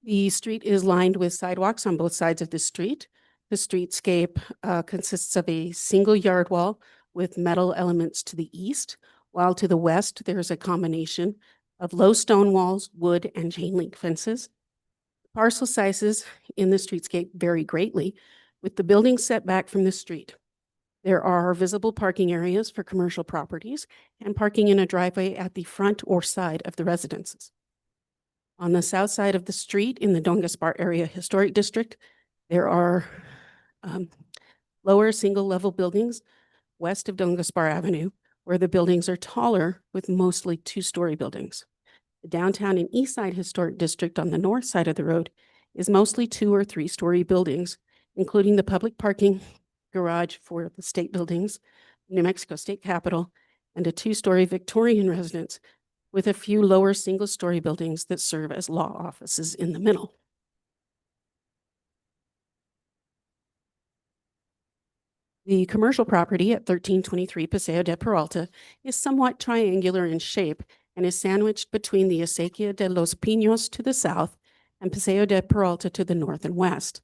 The street is lined with sidewalks on both sides of the street. The streetscape consists of a single yard wall with metal elements to the east, while to the west, there is a combination of low stone walls, wood, and chain link fences. Parcel sizes in the streetscape vary greatly, with the building set back from the street. There are visible parking areas for commercial properties and parking in a driveway at the front or side of the residences. On the south side of the street in the Don Gaspar Area Historic District, there are lower single-level buildings west of Don Gaspar Avenue, where the buildings are taller with mostly two-story buildings. The downtown and east side historic district on the north side of the road is mostly 2 or 3-story buildings, including the public parking garage for the state buildings, New Mexico State Capitol, and a 2-story Victorian residence with a few lower single-story buildings that serve as law offices in the middle. The commercial property at 1323 Paseo de Peralta is somewhat triangular in shape and is sandwiched between the Acequia de los Pinos to the south and Paseo de Peralta to the north and west.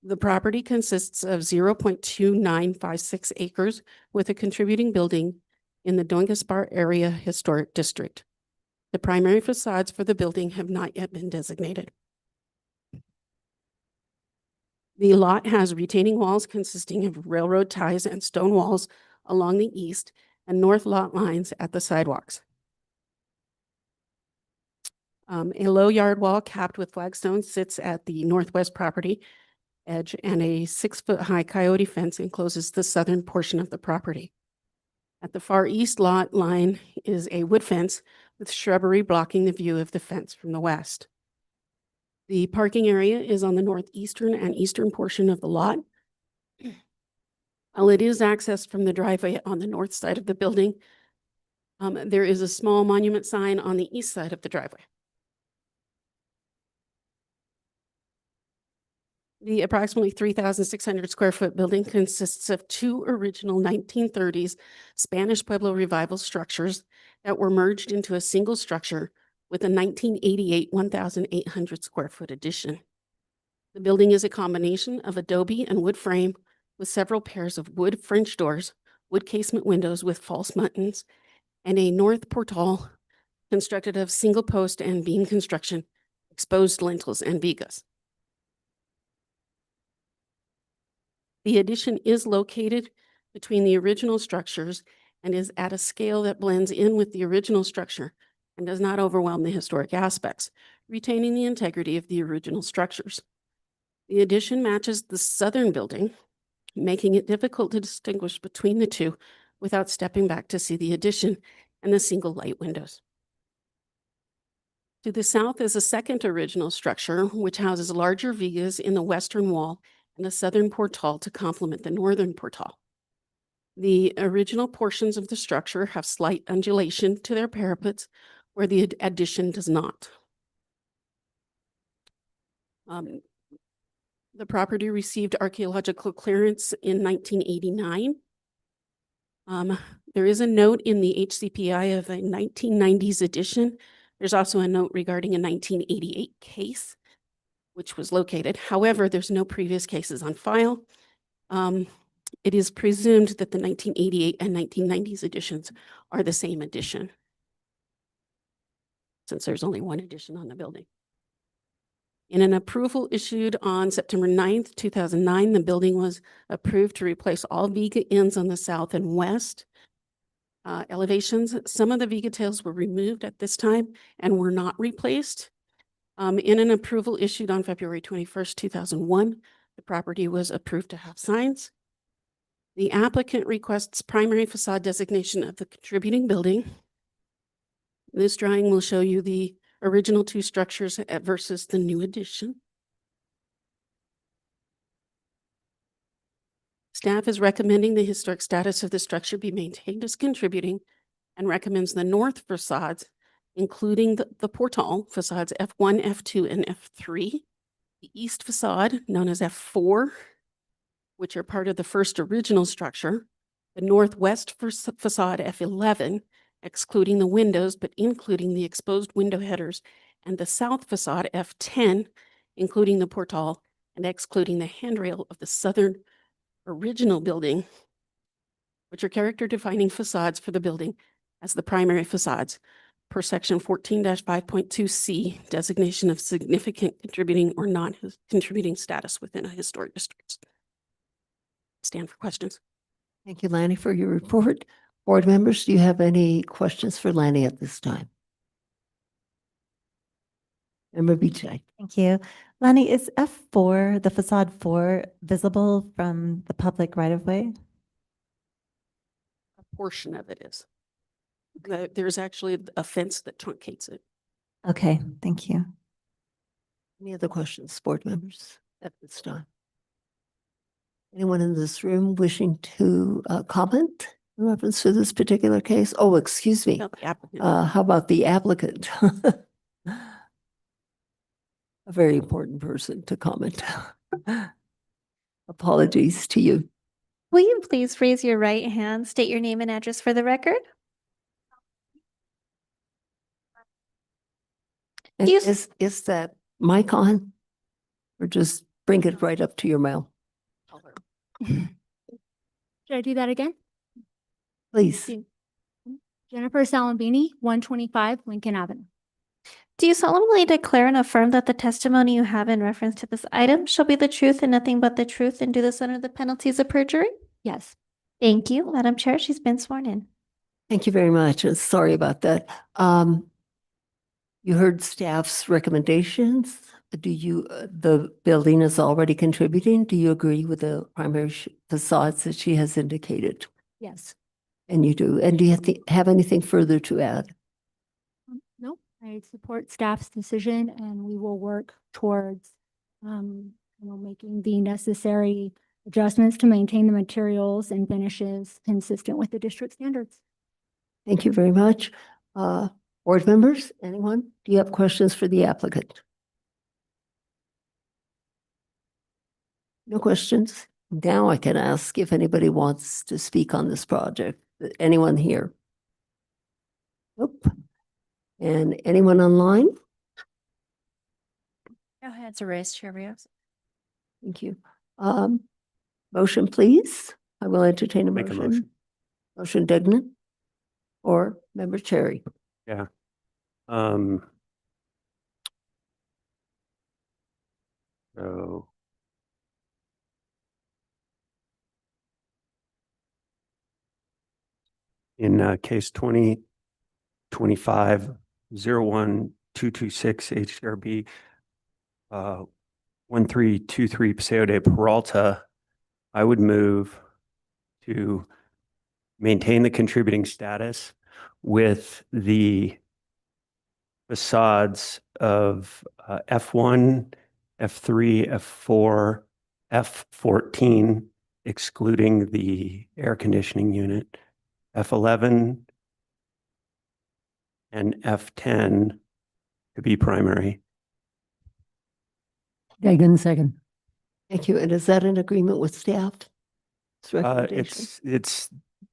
The property consists of 0.2956 acres with a contributing building in the Don Gaspar Area Historic District. The primary facades for the building have not yet been designated. The lot has retaining walls consisting of railroad ties and stone walls along the east and north lot lines at the sidewalks. A low yard wall capped with flagstones sits at the northwest property edge, and a 6-foot-high coyote fence encloses the southern portion of the property. At the far east lot line is a wood fence with shrubbery blocking the view of the fence from the west. The parking area is on the northeastern and eastern portion of the lot. While it is accessed from the driveway on the north side of the building, there is a small monument sign on the east side of the driveway. The approximately 3,600 square foot building consists of 2 original 1930s Spanish Pueblo Revival structures that were merged into a single structure with a 1988 1,800 square foot addition. The building is a combination of adobe and wood frame with several pairs of wood French doors, wood casement windows with false muntins, and a north portal constructed of single post and beam construction, exposed lintels and vigas. The addition is located between the original structures and is at a scale that blends in with the original structure and does not overwhelm the historic aspects, retaining the integrity of the original structures. The addition matches the southern building, making it difficult to distinguish between the two without stepping back to see the addition and the single light windows. To the south is a second original structure, which houses larger vigas in the western wall and a southern portal to complement the northern portal. The original portions of the structure have slight undulation to their parapets, where the addition does not. The property received archaeological clearance in 1989. There is a note in the HCPI of a 1990s addition. There's also a note regarding a 1988 case, which was located. However, there's no previous cases on file. It is presumed that the 1988 and 1990s additions are the same addition, since there's only one addition on the building. In an approval issued on September 9th, 2009, the building was approved to replace all Viga ends on the south and west elevations. Some of the Viga tails were removed at this time and were not replaced. In an approval issued on February 21st, 2001, the property was approved to have signs. The applicant requests primary facade designation of the contributing building. This drawing will show you the original 2 structures versus the new addition. Staff is recommending the historic status of the structure be maintained as contributing and recommends the north facades, including the portal facades F1, F2, and F3. The east facade, known as F4, which are part of the first original structure. The northwest facade F11, excluding the windows, but including the exposed window headers, and the south facade F10, including the portal and excluding the handrail of the southern original building, which are character defining facades for the building as the primary facades per section 14-5.2C, designation of significant contributing or non-contributing status within a historic district. Stand for questions. Thank you, Lanny, for your report. Board members, do you have any questions for Lanny at this time? Member Beechey. Thank you. Lani, is F4, the facade 4, visible from the public right of way? A portion of it is. There's actually a fence that truncates it. Okay, thank you. Any other questions, board members, at this time? Anyone in this room wishing to comment in reference to this particular case? Oh, excuse me. No, the applicant. How about the applicant? A very important person to comment. Apologies to you. Will you please raise your right hand, state your name and address for the record? And You- is that mic on? Or just bring it right up to your mouth, Should I do that again? please? Jennifer Salambini, 125 Lincoln Avenue. Do you solemnly declare and affirm that the testimony you have in reference to this item shall be the truth and nothing but the truth, and do this under the penalties of perjury? Yes. Thank you, Madam Chair. She's been sworn in. Thank you very much. And sorry about that. You heard staff's recommendations. Do you, the building is already contributing. Do you agree with the primary facades that she has indicated? Yes. And you do. And do you have anything further to add? No, I support staff's decision and we will work towards, making the necessary adjustments to maintain the materials and finishes consistent with the district standards. Thank you very much. Board members, anyone? Do you have questions for the applicant? No questions? Now I can ask if anybody wants to speak on this project. Anyone here? Nope. And anyone online? No hands are raised, Chair Rios. Thank you. Motion, please. I will entertain a Make a motion. motion. Motion Degnan or Member Cherry. Yeah. So in case 2025-01-226 HRB 1323 Paseo de Peralta, I would move to maintain the contributing status with the facades of F1, F3, F4, F14, excluding the air conditioning unit, F11, and F10 to be primary. Dagan, second. Thank you. And is that in agreement with staff? Recommendation? It's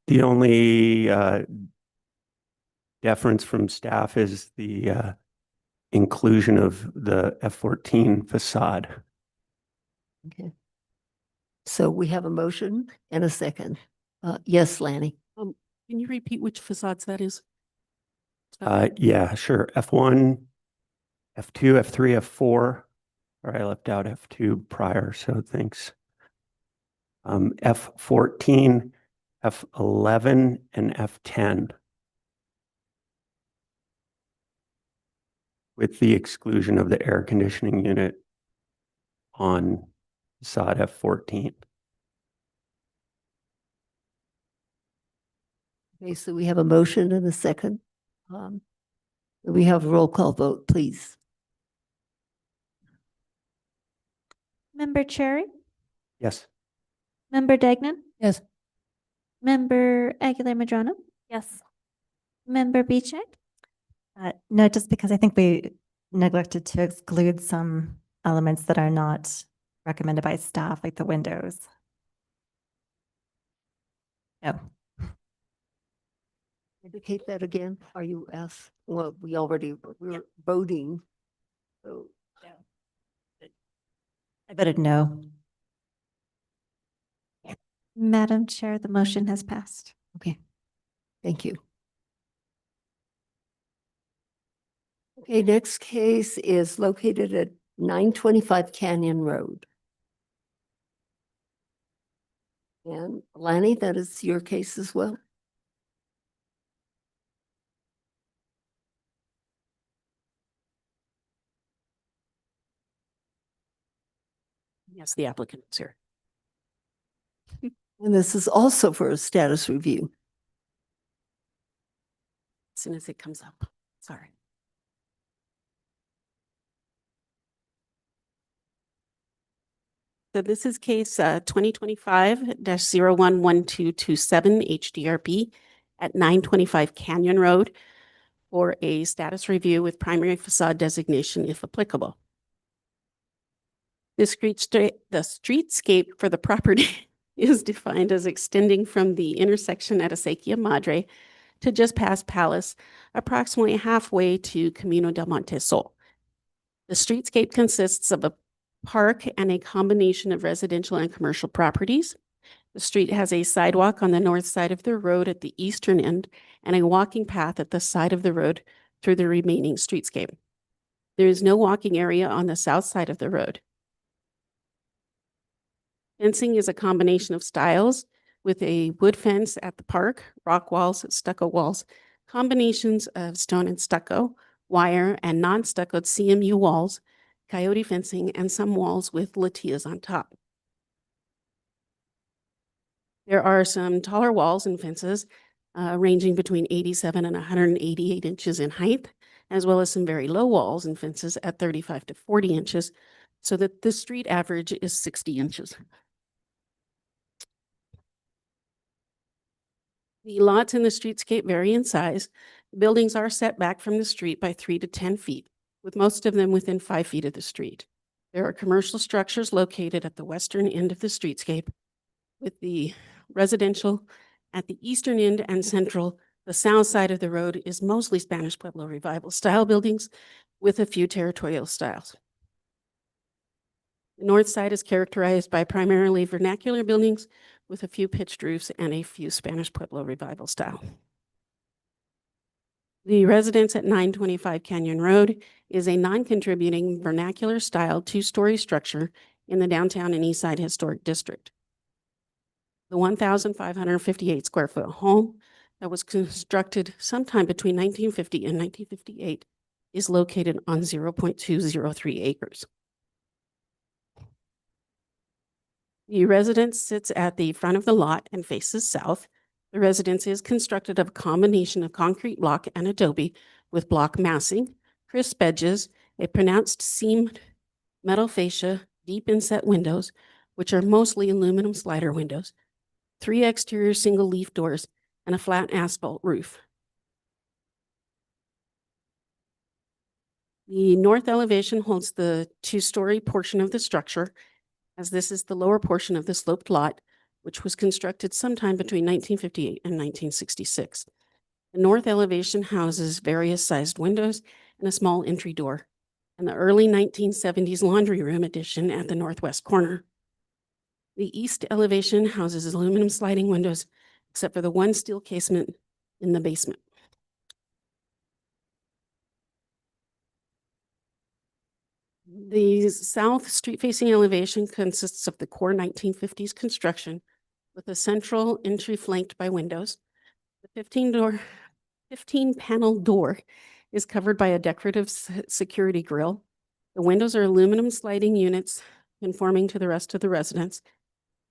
the only deference from staff is the inclusion of the F14 facade. Okay. So we have a motion and a second. Yes, Lanny. Can you repeat which facades that is? Yeah, sure. F1, F2, F3, F4. Or I left out F2 prior, so thanks. F14, F11, and F10. With the exclusion of the air conditioning unit on facade F14. Okay, so we have a motion and a second. We have a roll call vote, please. Member Cherry? Yes. Member Degnan? Yes. Member Aguilar Madrano? Yes. Member Beechek? No, just because I think we neglected to exclude some elements that are not recommended by staff, like the windows. No. Indicate that again. Are you asked? Well, we were voting. So I voted no. Madam Chair, the motion has passed. okay. Thank you. Okay, next case is located at 925 Canyon Road. And Lanny, that is your case as well. Yes, the applicant is here. And this is also for a status review. As soon as it comes up, sorry. So this is case 2025-011227 HDRB at 925 Canyon Road for a status review with primary facade designation if applicable. The streetscape for the property is defined as extending from the intersection at Acequia Madre to just past Palace, approximately halfway to Camino del Monte Sol. The streetscape consists of a park and a combination of residential and commercial properties. The street has a sidewalk on the north side of the road at the eastern end and a walking path at the side of the road through the remaining streetscape. There is no walking area on the south side of the road. Fencing is a combination of styles with a wood fence at the park, rock walls, stucco walls, combinations of stone and stucco, wire and non-stuccoed CMU walls, coyote fencing, and some walls with latias on top. There are some taller walls and fences ranging between 87 and 188 inches in height, as well as some very low walls and fences at 35 to 40 inches, so that the street average is 60 inches. The lots in the streetscape vary in size. Buildings are set back from the street by 3 to 10 feet, with most of them within 5 feet of the street. There are commercial structures located at the western end of the streetscape, with the residential at the eastern end and central. The south side of the road is mostly Spanish Pueblo Revival style buildings with a few territorial styles. The north side is characterized by primarily vernacular buildings with a few pitched roofs and a few Spanish Pueblo Revival style. The residence at 925 Canyon Road is a non-contributing vernacular style two-story structure in the downtown and east side historic district. The 1,558 square foot home that was constructed sometime between 1950 and 1958 is located on 0.203 acres. The residence sits at the front of the lot and faces south. The residence is constructed of a combination of concrete block and adobe with block massing, crisp edges, a pronounced seamed metal fascia, deep inset windows, which are mostly aluminum slider windows, 3 exterior single leaf doors, and a flat asphalt roof. The north elevation holds the two-story portion of the structure, as this is the lower portion of the sloped lot, which was constructed sometime between 1958 and 1966. The north elevation houses various sized windows and a small entry door, and the early 1970s laundry room addition at the northwest corner. The east elevation houses aluminum sliding windows, except for the one steel casement in the basement. The south street-facing elevation consists of the core 1950s construction with a central entry flanked by windows. The 15-panel door is covered by a decorative security grille. The windows are aluminum sliding units conforming to the rest of the residence.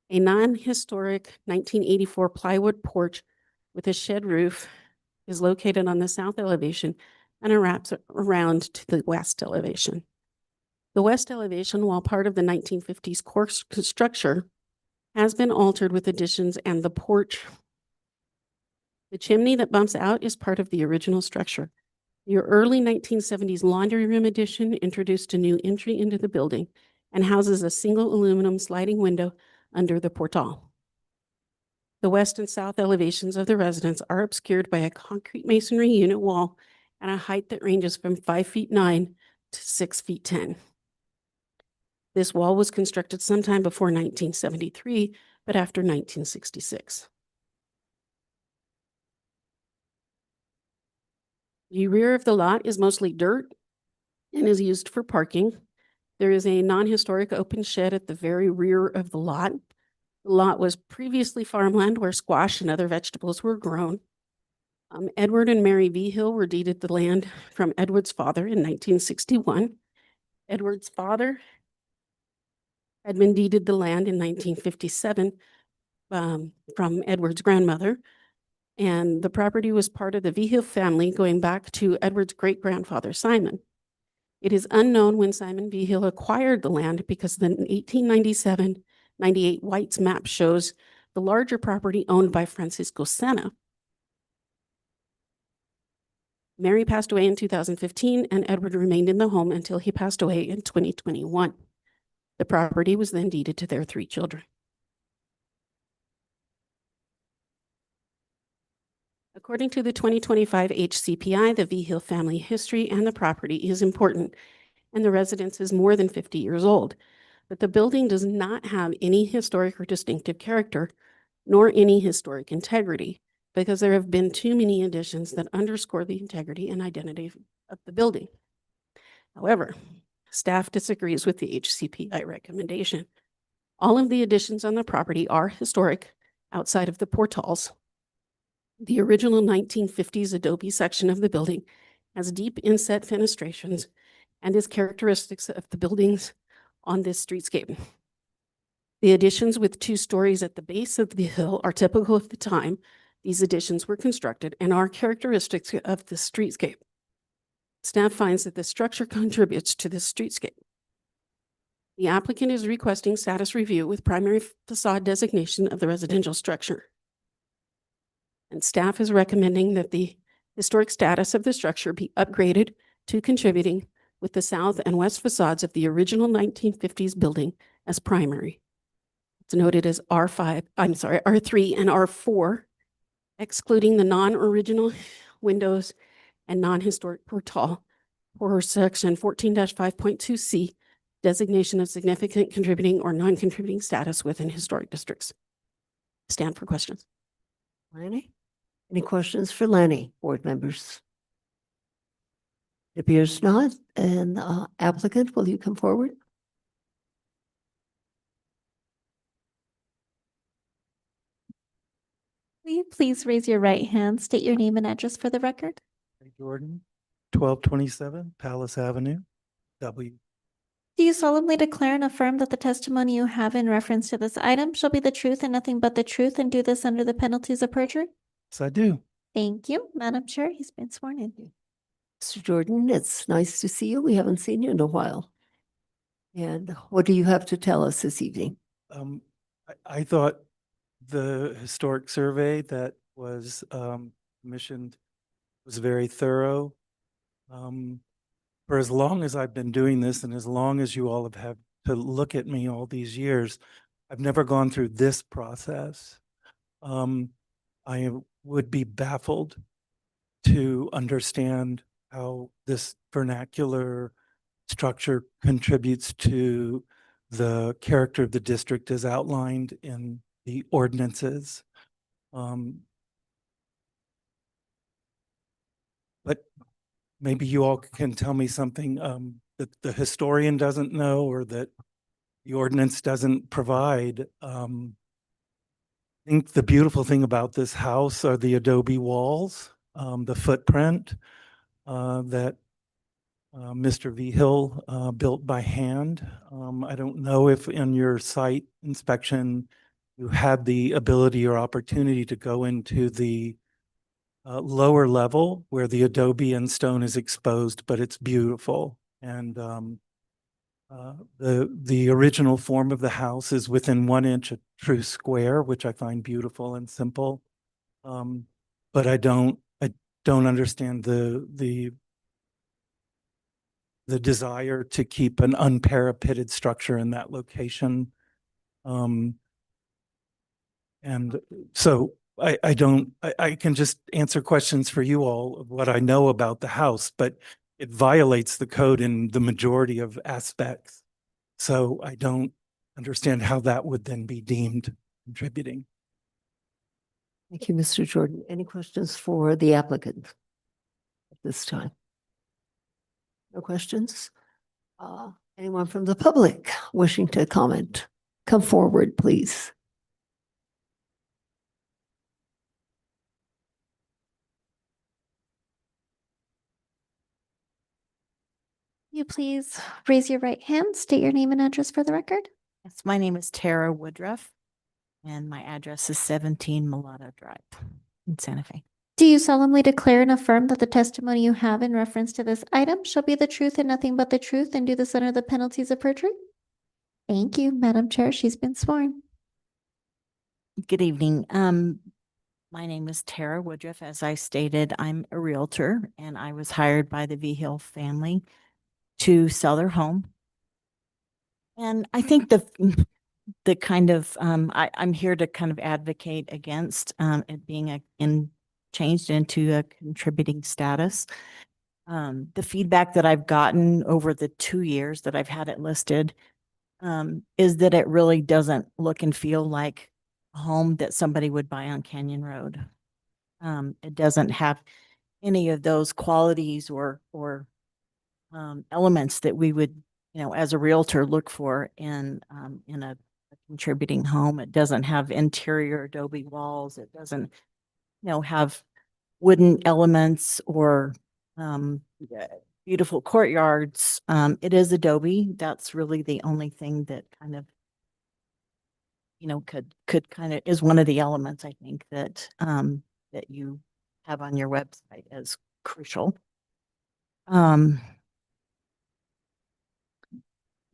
A non-historic 1984 plywood porch with a shed roof is located on the south elevation and it wraps around to the west elevation. The west elevation, while part of the 1950s core structure, has been altered with additions and the porch. The chimney that bumps out is part of the original structure. Your early 1970s laundry room addition introduced a new entry into the building and houses a single aluminum sliding window under the portal. The west and south elevations of the residence are obscured by a concrete masonry unit wall at a height that ranges from 5'9" to 6'10". This wall was constructed sometime before 1973, but after 1966. The rear of the lot is mostly dirt and is used for parking. There is a non-historic open shed at the very rear of the lot. The lot was previously farmland where squash and other vegetables were grown. Edward and Mary V. Hill were deeded the land from Edward's father in 1961. Edward's father had been deeded the land in 1957 from Edward's grandmother. And the property was part of the Vigil family going back to Edward's great-grandfather, Simon. It is unknown when Simon Vigil acquired the land because the 1897-98 White's map shows the larger property owned by Francisco Sena. Mary passed away in 2015 and Edward remained in the home until he passed away in 2021. The property was then deeded to their 3 children. According to the 2025 HCPI, the Vigil family history and the property is important, and the residence is more than 50 years old. But the building does not have any historic or distinctive character, nor any historic integrity, because there have been too many additions that underscore the integrity and identity of the building. However, staff disagrees with the HCPI recommendation. All of the additions on the property are historic outside of the portals. The original 1950s adobe section of the building has deep inset fenestrations and is characteristics of the buildings on this streetscape. The additions with 2 stories at the base of the hill are typical of the time these additions were constructed and are characteristics of the streetscape. Staff finds that the structure contributes to this streetscape. The applicant is requesting status review with primary facade designation of the residential structure. And staff is recommending that the historic status of the structure be upgraded to contributing with the south and west facades of the original 1950s building as primary. It's noted as R3 and R4, excluding the non-original windows and non-historic portal for section 14-5.2C, designation of significant contributing or non-contributing status within historic districts. Stand for questions. Lanny? Any questions for Lanny, board members? It appears not. And applicant, will you come forward? Will you please raise your right hand, state your name and address for the record? Ray Jordan, 1227 Palace Avenue, W. Do you solemnly declare and affirm that the testimony you have in reference to this item shall be the truth and nothing but the truth, and do this under the penalties of perjury? Yes, I do. Thank you. Madam Chair, he's been sworn in. Mr. Jordan, it's nice to see you. We haven't seen you in a while. And what do you have to tell us this evening? I thought the historic survey that was commissioned was very thorough. For as long as I've been doing this and as long as you all have had to look at me all these years, I've never gone through this process. I would be baffled to understand how this vernacular structure contributes to the character of the district as outlined in the ordinances. But maybe you all can tell me something that the historian doesn't know or that the ordinance doesn't provide. I think the beautiful thing about this house are the adobe walls, the footprint that Mr. Vigil built by hand. I don't know if in your site inspection you had the ability or opportunity to go into the lower level where the adobe and stone is exposed, but it's beautiful. And the original form of the house is within 1 inch a true square, which I find beautiful and simple. But I don't understand the desire to keep an unparapeted structure in that location. And so I can just answer questions for you all of what I know about the house, but it violates the code in the majority of aspects. So I don't understand how that would then be deemed contributing. Thank you, Mr. Jordan. Any questions for the applicant at this time? No questions? Anyone from the public wishing to comment? Come forward, please. You please raise your right hand, state your name and address for the record. Yes, my name is Tara Woodruff, and my address is 17 Mulatto Drive in Santa Fe. Do you solemnly declare and affirm that the testimony you have in reference to this item shall be the truth and nothing but the truth, and do this under the penalties of perjury? Thank you, Madam Chair. She's been sworn. Good evening. My name is Tara Woodruff. As I stated, I'm a realtor, and I was hired by the V Hill family to sell their home. And I think the kind of I'm here to kind of advocate against it being changed into a contributing status. The feedback that I've gotten over the 2 years that I've had it listed is that it really doesn't look and feel like a home that somebody would buy on Canyon Road. It doesn't have any of those qualities or elements that we would, as a realtor, look for in a contributing home. It doesn't have interior adobe walls. It doesn't, have wooden elements or beautiful courtyards. It is adobe. That's really the only thing that kind of, could kind of is one of the elements I think that that you have on your website as crucial.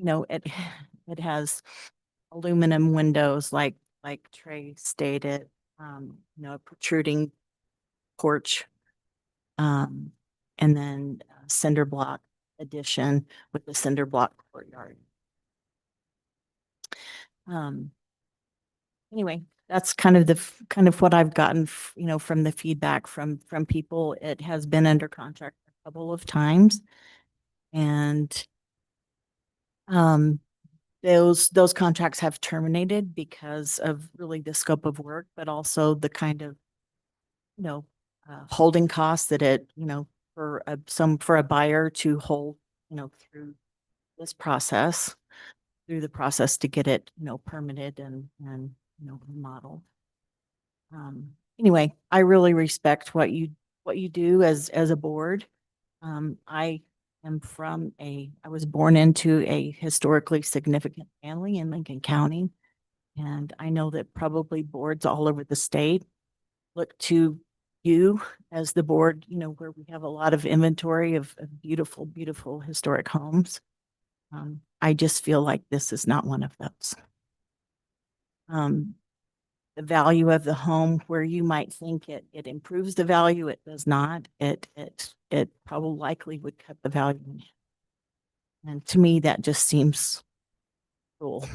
It has aluminum windows like Trey stated, a protruding porch, and then cinder block addition with the cinder block courtyard. Anyway, that's kind of what I've gotten, from the feedback from people. It has been under contract a couple of times, and those contracts have terminated because of really the scope of work, but also the kind of, holding costs that it, for a buyer to hold, through this process, through the process to get it, permitted and remodeled. Anyway, I really respect what you do as a board. I was born into a historically significant family in Lincoln County. And I know that probably boards all over the state look to you as the board, where we have a lot of inventory of beautiful, beautiful historic homes. I just feel like this is not one of those. The value of the home, where you might think it improves the value, it does not. It probably likely would cut the value in half. And to me, that just seems cruel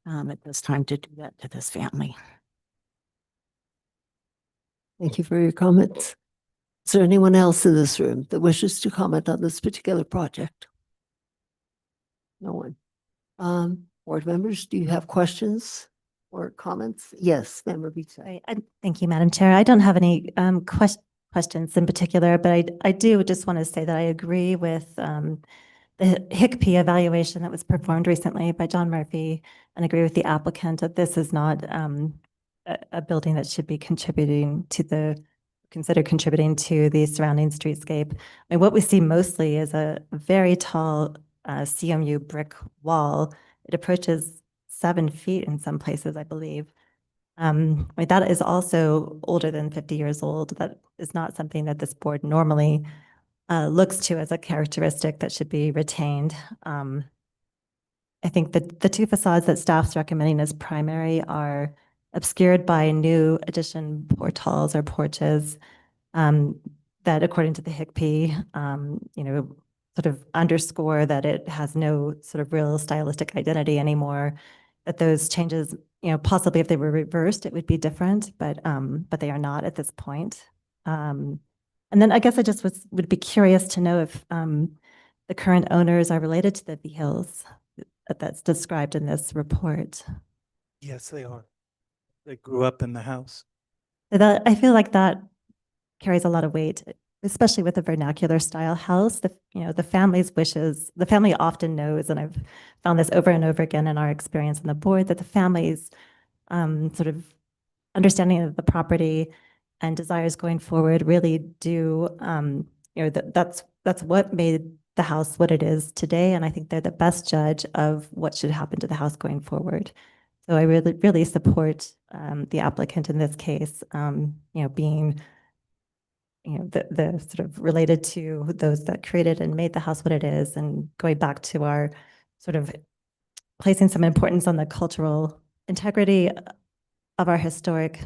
at this time to do that to this family. Thank you for your comments. Is there anyone else in this room that wishes to comment on this particular project? No one. Board members, do you have questions or comments? Yes, Member Beach. Thank you, Madam Chair. I don't have any questions in particular, but I do just want to say that I agree with the HICP evaluation that was performed recently by John Murphy, and agree with the applicant that this is not a building that should be considered contributing to the surrounding streetscape. I mean, what we see mostly is a very tall CMU brick wall. It approaches 7 feet in some places, I believe. I mean, that is also older than 50 years old. That is not something that this board normally looks to as a characteristic that should be retained. I think that the 2 facades that staff's recommending as primary are obscured by new addition portals or porches that, according to the HICP, sort of underscore that it has no sort of real stylistic identity anymore. That those changes, possibly if they were reversed, it would be different, but they are not at this point. And then I guess I just would be curious to know if the current owners are related to the V Hills that's described in this report. Yes, they are. They grew up in the house. So I feel like that carries a lot of weight, especially with a vernacular style house. The family's wishes, the family often knows, and I've found this over and over again in our experience on the board, that the family's sort of understanding of the property and desires going forward really do, that's what made the house what it is today, and I think they're the best judge of what should happen to the house going forward. So I really support the applicant in this case, being the sort of related to those that created and made the house what it is, and going back to our sort of placing some importance on the cultural integrity of our historic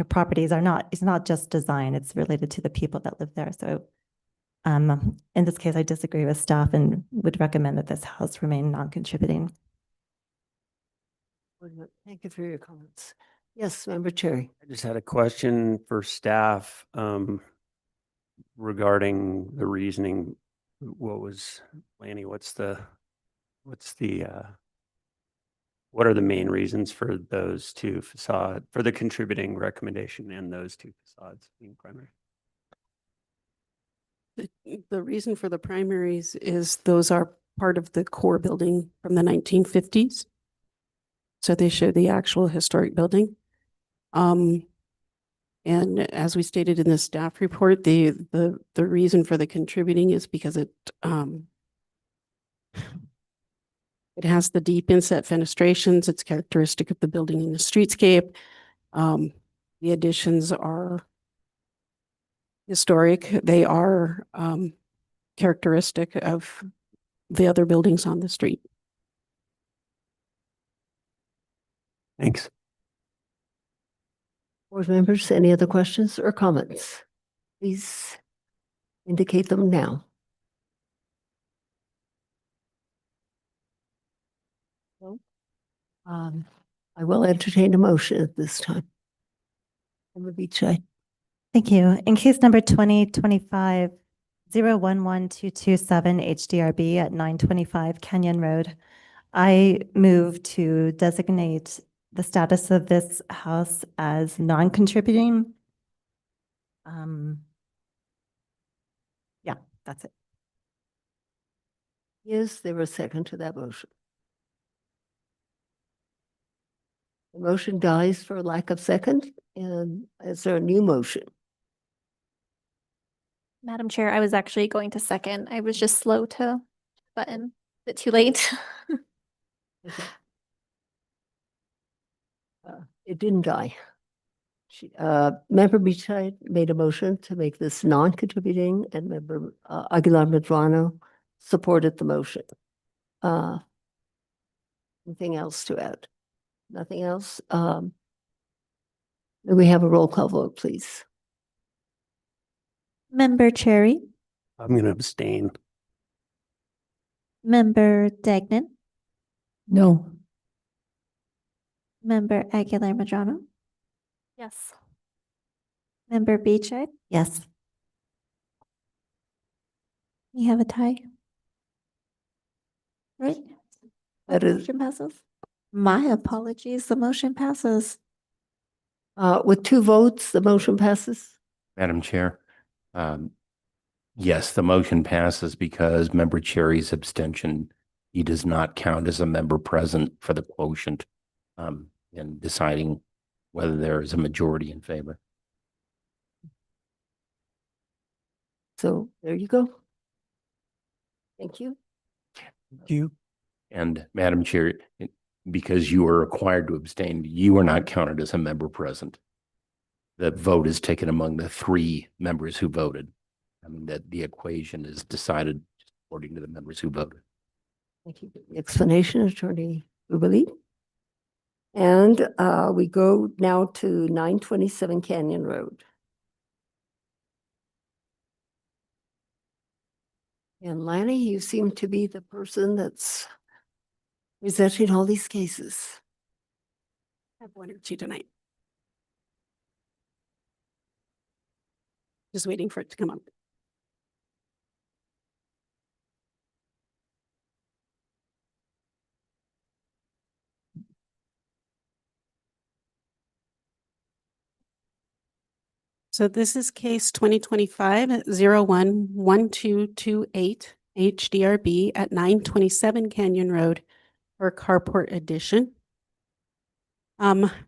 properties it's not just design, it's related to the people that live there. So in this case, I disagree with staff and would recommend that this house remain non-contributing. Thank you for your comments. Yes, Member Cherry. I just had a question for staff regarding the reasoning. Lanny, what are the main reasons for those two facades, for the contributing recommendation and those two facades being primary? The reason for the primaries is those are part of the core building from the 1950s. So they show the actual historic building. And as we stated in the staff report, the reason for the contributing is because it has the deep inset fenestrations. It's characteristic of the building in the streetscape. The additions are historic. They are characteristic of the other buildings on the street. Thanks. Board members, any other questions or comments? Please indicate them now. I will entertain a motion at this time. Member Beachai. Thank you. In case number 2025-011227 HDRB at 925 Canyon Road, I move to designate the status of this house as non-contributing. Yeah, that's it. Is there a second to that motion? The motion dies for lack of second, and is there a new motion? Madam Chair, I was actually going to second. I was just slow to button. Is it too late? It didn't die. Member Beachai made a motion to make this non-contributing, and Member Aguilar Medrano supported the motion. Anything else to add? Nothing else? May we have a roll call vote, please? Member Cherry, I'm going to abstain. Member Dagnan, No. Member Aguilar Medrano, Yes. Member Beachai. Yes. You have a tie. Right? That is, Motion passes. My apologies, the motion passes. with 2 votes, the motion passes. Madam Chair, yes, the motion passes because Member Cherry's abstention, he does not count as a member present for the quotient in deciding whether there is a majority in favor. So there you go. Thank you. Thank you. And Madam Chair, because you are required to abstain, you are not counted as a member present. The vote is taken among the 3 members who voted. I mean, that the equation is decided according to the members who voted. Thank you for the explanation, Attorney Ubali. And we go now to 927 Canyon Road. And Lanny, you seem to be the person that's presenting all these cases. I have 1 or 2 tonight. Just waiting for it to come up. So this is case 2025-011228 HDRB at 927 Canyon Road for carport addition.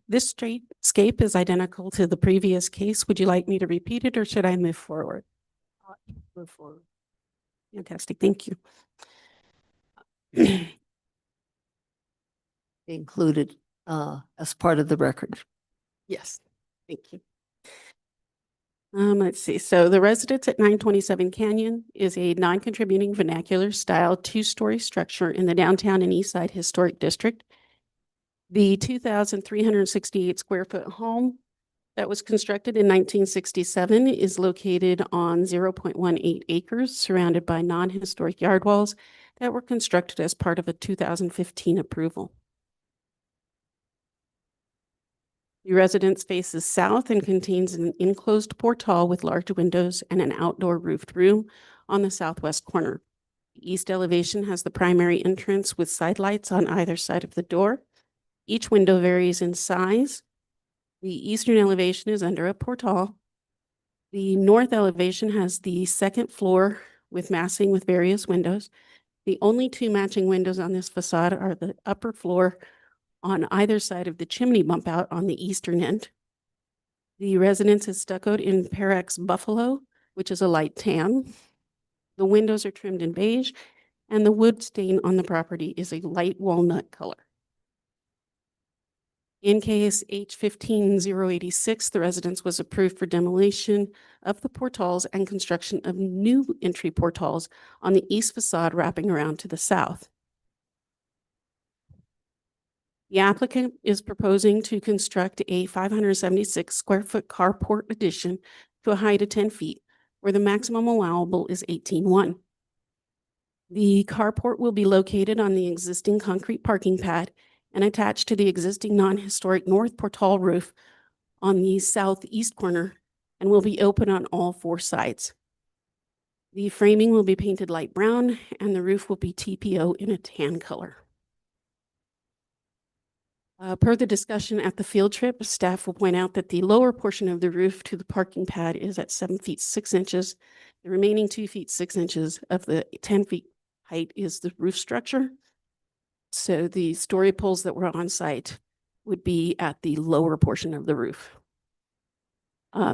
This streetscape is identical to the previous case. Would you like me to repeat it or should I move forward? Move forward. Fantastic, thank you. Included as part of the record. Yes, thank you. Let's see, so the residence at 927 Canyon is a non-contributing vernacular style two-story structure in the downtown and east side historic district. The 2,368 square foot home that was constructed in 1967 is located on 0.18 acres, surrounded by non-historic yard walls that were constructed as part of a 2015 approval. The residence faces south and contains an enclosed portal with large windows and an outdoor roofed room on the southwest corner. The east elevation has the primary entrance with side lights on either side of the door. Each window varies in size. The eastern elevation is under a portal. The north elevation has the second floor with massing with various windows. The only two matching windows on this facade are the upper floor on either side of the chimney bump out on the eastern end. The residence is stuccoed in Parex Buffalo, which is a light tan. The windows are trimmed in beige, and the wood stain on the property is a light walnut color. In case H15086, the residence was approved for demolition of the portals and construction of new entry portals on the east facade wrapping around to the south. The applicant is proposing to construct a 576 square foot carport addition to a height of 10 feet, where the maximum allowable is 18.1. The carport will be located on the existing concrete parking pad and attached to the existing non-historic north portal roof on the southeast corner and will be open on all four sides. The framing will be painted light brown and the roof will be TPO in a tan color. Per the discussion at the field trip, staff will point out that the lower portion of the roof to the parking pad is at 7 feet 6 inches. The remaining 2 feet 6 inches of the 10 feet height is the roof structure. So the story poles that were on site would be at the lower portion of the roof.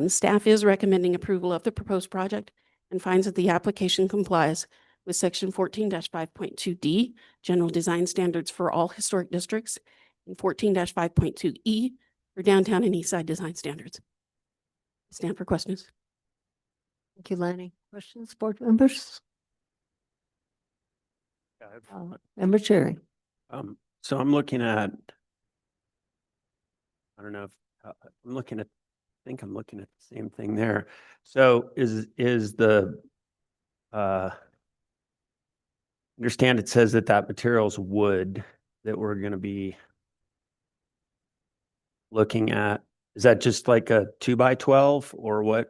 Staff is recommending approval of the proposed project and finds that the application complies with section 14-5.2D, general design standards for all historic districts, and 14-5.2E for downtown and east side design standards. Stand for questions. Thank you, Lanny. Questions, board members? Member Cherry. So I'm looking at, I don't know if, I'm looking at, I think I'm looking at the same thing there. So is the, understand it says that material's wood that we're going to be looking at. Is that just like a 2x12 or what?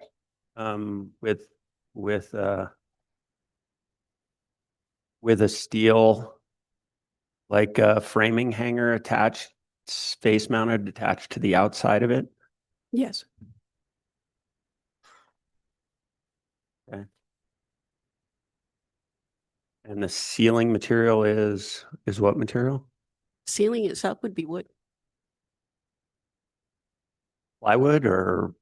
With a steel, like a framing hanger attached, face mounted, attached to the outside of it? Yes. Okay. And the ceiling material is what material? Ceiling itself would be wood. Plywood or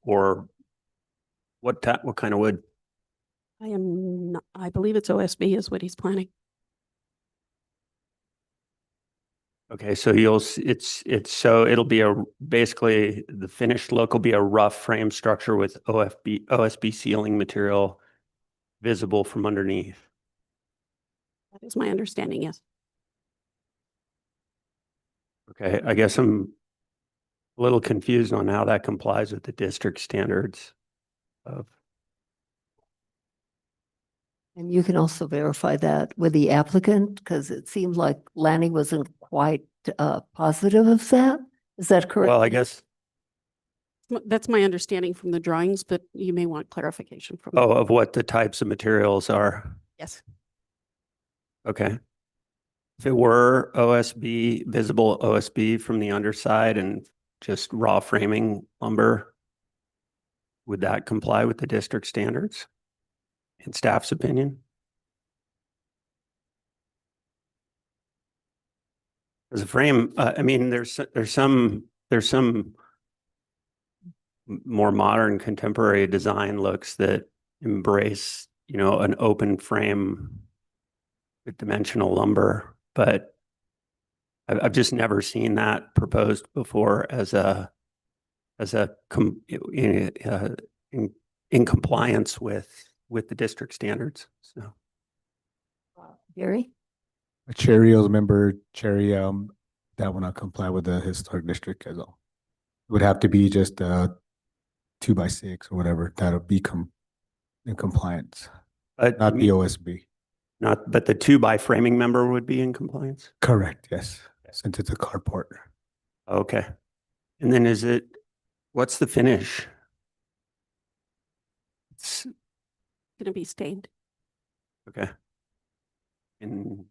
what kind of wood? I believe it's OSB is what he's planning. Okay, so so it'll be basically the finished look will be a rough frame structure with OSB ceiling material visible from underneath. That is my understanding, yes. Okay, I guess I'm a little confused on how that complies with the district standards of. And you can also verify that with the applicant, because it seemed like Lanny wasn't quite positive of that. Is that correct? Well, I guess. That's my understanding from the drawings, but you may want clarification from. Oh, of what the types of materials are. Yes. Okay. If it were OSB, visible OSB from the underside and just raw framing lumber, would that comply with the district standards in staff's opinion? As a frame, I mean, there's some more modern contemporary design looks that embrace an open frame with dimensional lumber, but I've just never seen that proposed before as in compliance with the district standards. So Gary? Cherry, I remember Cherry, that will not comply with the historic district as well. It would have to be just 2x6 or whatever. That'll be in compliance, but not the OSB. but the 2x framing member would be in compliance. Correct. Yes. Since it's a carport. Okay. And then what's the finish? It's Gonna be stained. okay. And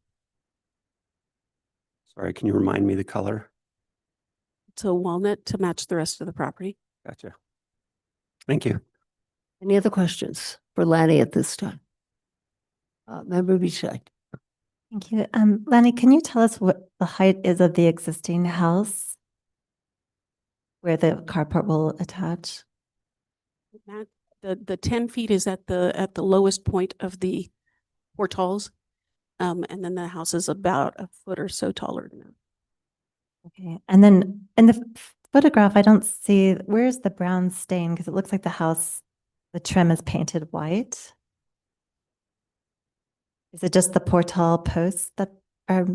sorry, can you remind me the color? It's a walnut to match the rest of the property. Gotcha. Thank you. Any other questions for Lanny at this time? Member Bichette? Thank you. Lanny, can you tell us what the height is of the existing house where the carport will attach? Matt, the 10 feet is at the lowest point of the portals. And then the house is about a foot or so taller than that. Okay. And then in the photograph, I don't see, where's the brown stain? Because it looks like the house, the trim is painted white. Is it just the portal posts that are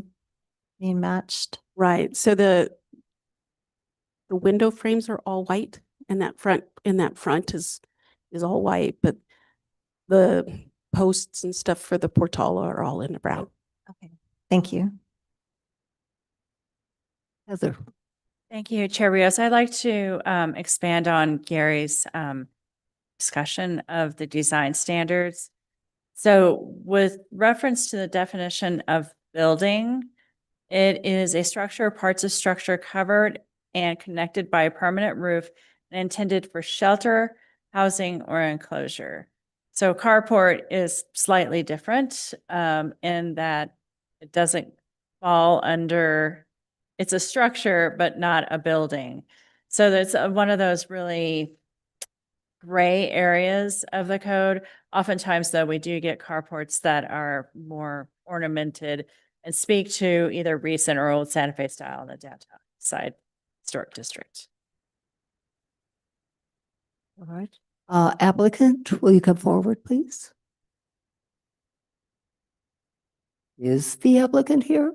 being matched? Right. So the window frames are all white, and that front is all white, but the posts and stuff for the portala are all in the brown. Okay. Thank you. Heather? Thank you, Chair Rios. I'd like to expand on Gary's discussion of the design standards. So with reference to the definition of building, it is a structure or parts of structure covered and connected by a permanent roof and intended for shelter, housing, or enclosure. So carport is slightly different in that it doesn't fall under, it's a structure, but not a building. So that's one of those really gray areas of the code. Oftentimes, though, we do get carports that are more ornamented and speak to either recent or old Santa Fe style in the downtown side historic district. All right. Applicant, will you come forward, please? Is the applicant here?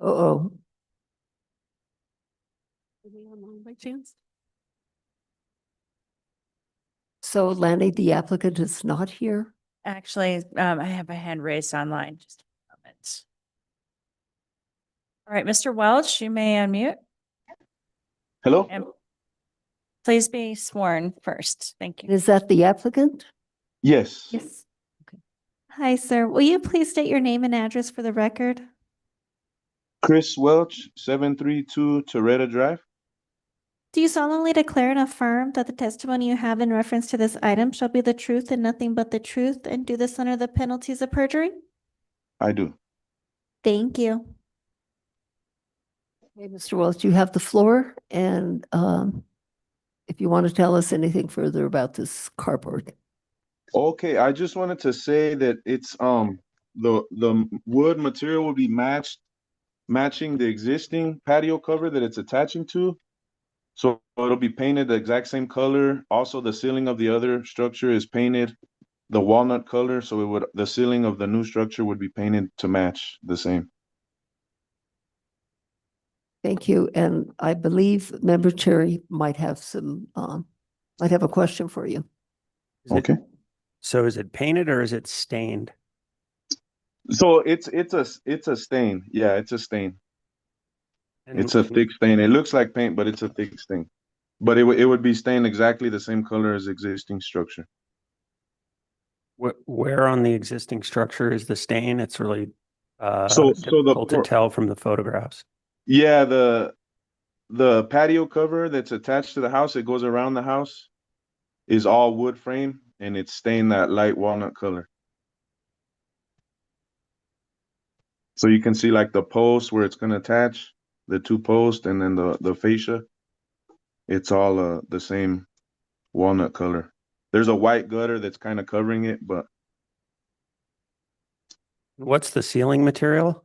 Uh-oh. Are we online by chance? So Lanny, the applicant is not here? Actually, I have a hand raised online. Just a moment. All right, Mr. Welch, you may unmute. Hello? And please be sworn first. Thank you. Is that the applicant? Yes. Yes. Hi, sir. Will you please state your name and address for the record? Chris Welch, 732 Toretta Drive. Do you solemnly declare and affirm that the testimony you have in reference to this item shall be the truth and nothing but the truth, and do this under the penalties of perjury? I do. Thank you. Okay, Mr. Welch, you have the floor, and if you want to tell us anything further about this carport. Okay, I just wanted to say that it's the wood material will be matching the existing patio cover that it's attaching to. So it'll be painted the exact same color. Also, the ceiling of the other structure is painted the walnut color, so the ceiling of the new structure would be painted to match the same. Thank you, and I believe Member Cherry might have a question for you. Okay. So is it painted or is it stained? So it's a stain. Yeah, it's a stain. And It's a thick stain. It looks like paint, but it's a thick stain. But it would be stained exactly the same color as existing structure. Where on the existing structure is the stain? It's really difficult to tell from the photographs. Yeah, the patio cover that's attached to the house, it goes around the house, is all wood frame, and it's stained that light walnut color. So you can see like the post where it's gonna attach, the two posts, and then the fascia. It's all the same walnut color. there's a white gutter that's kind of covering it, but What's the ceiling material?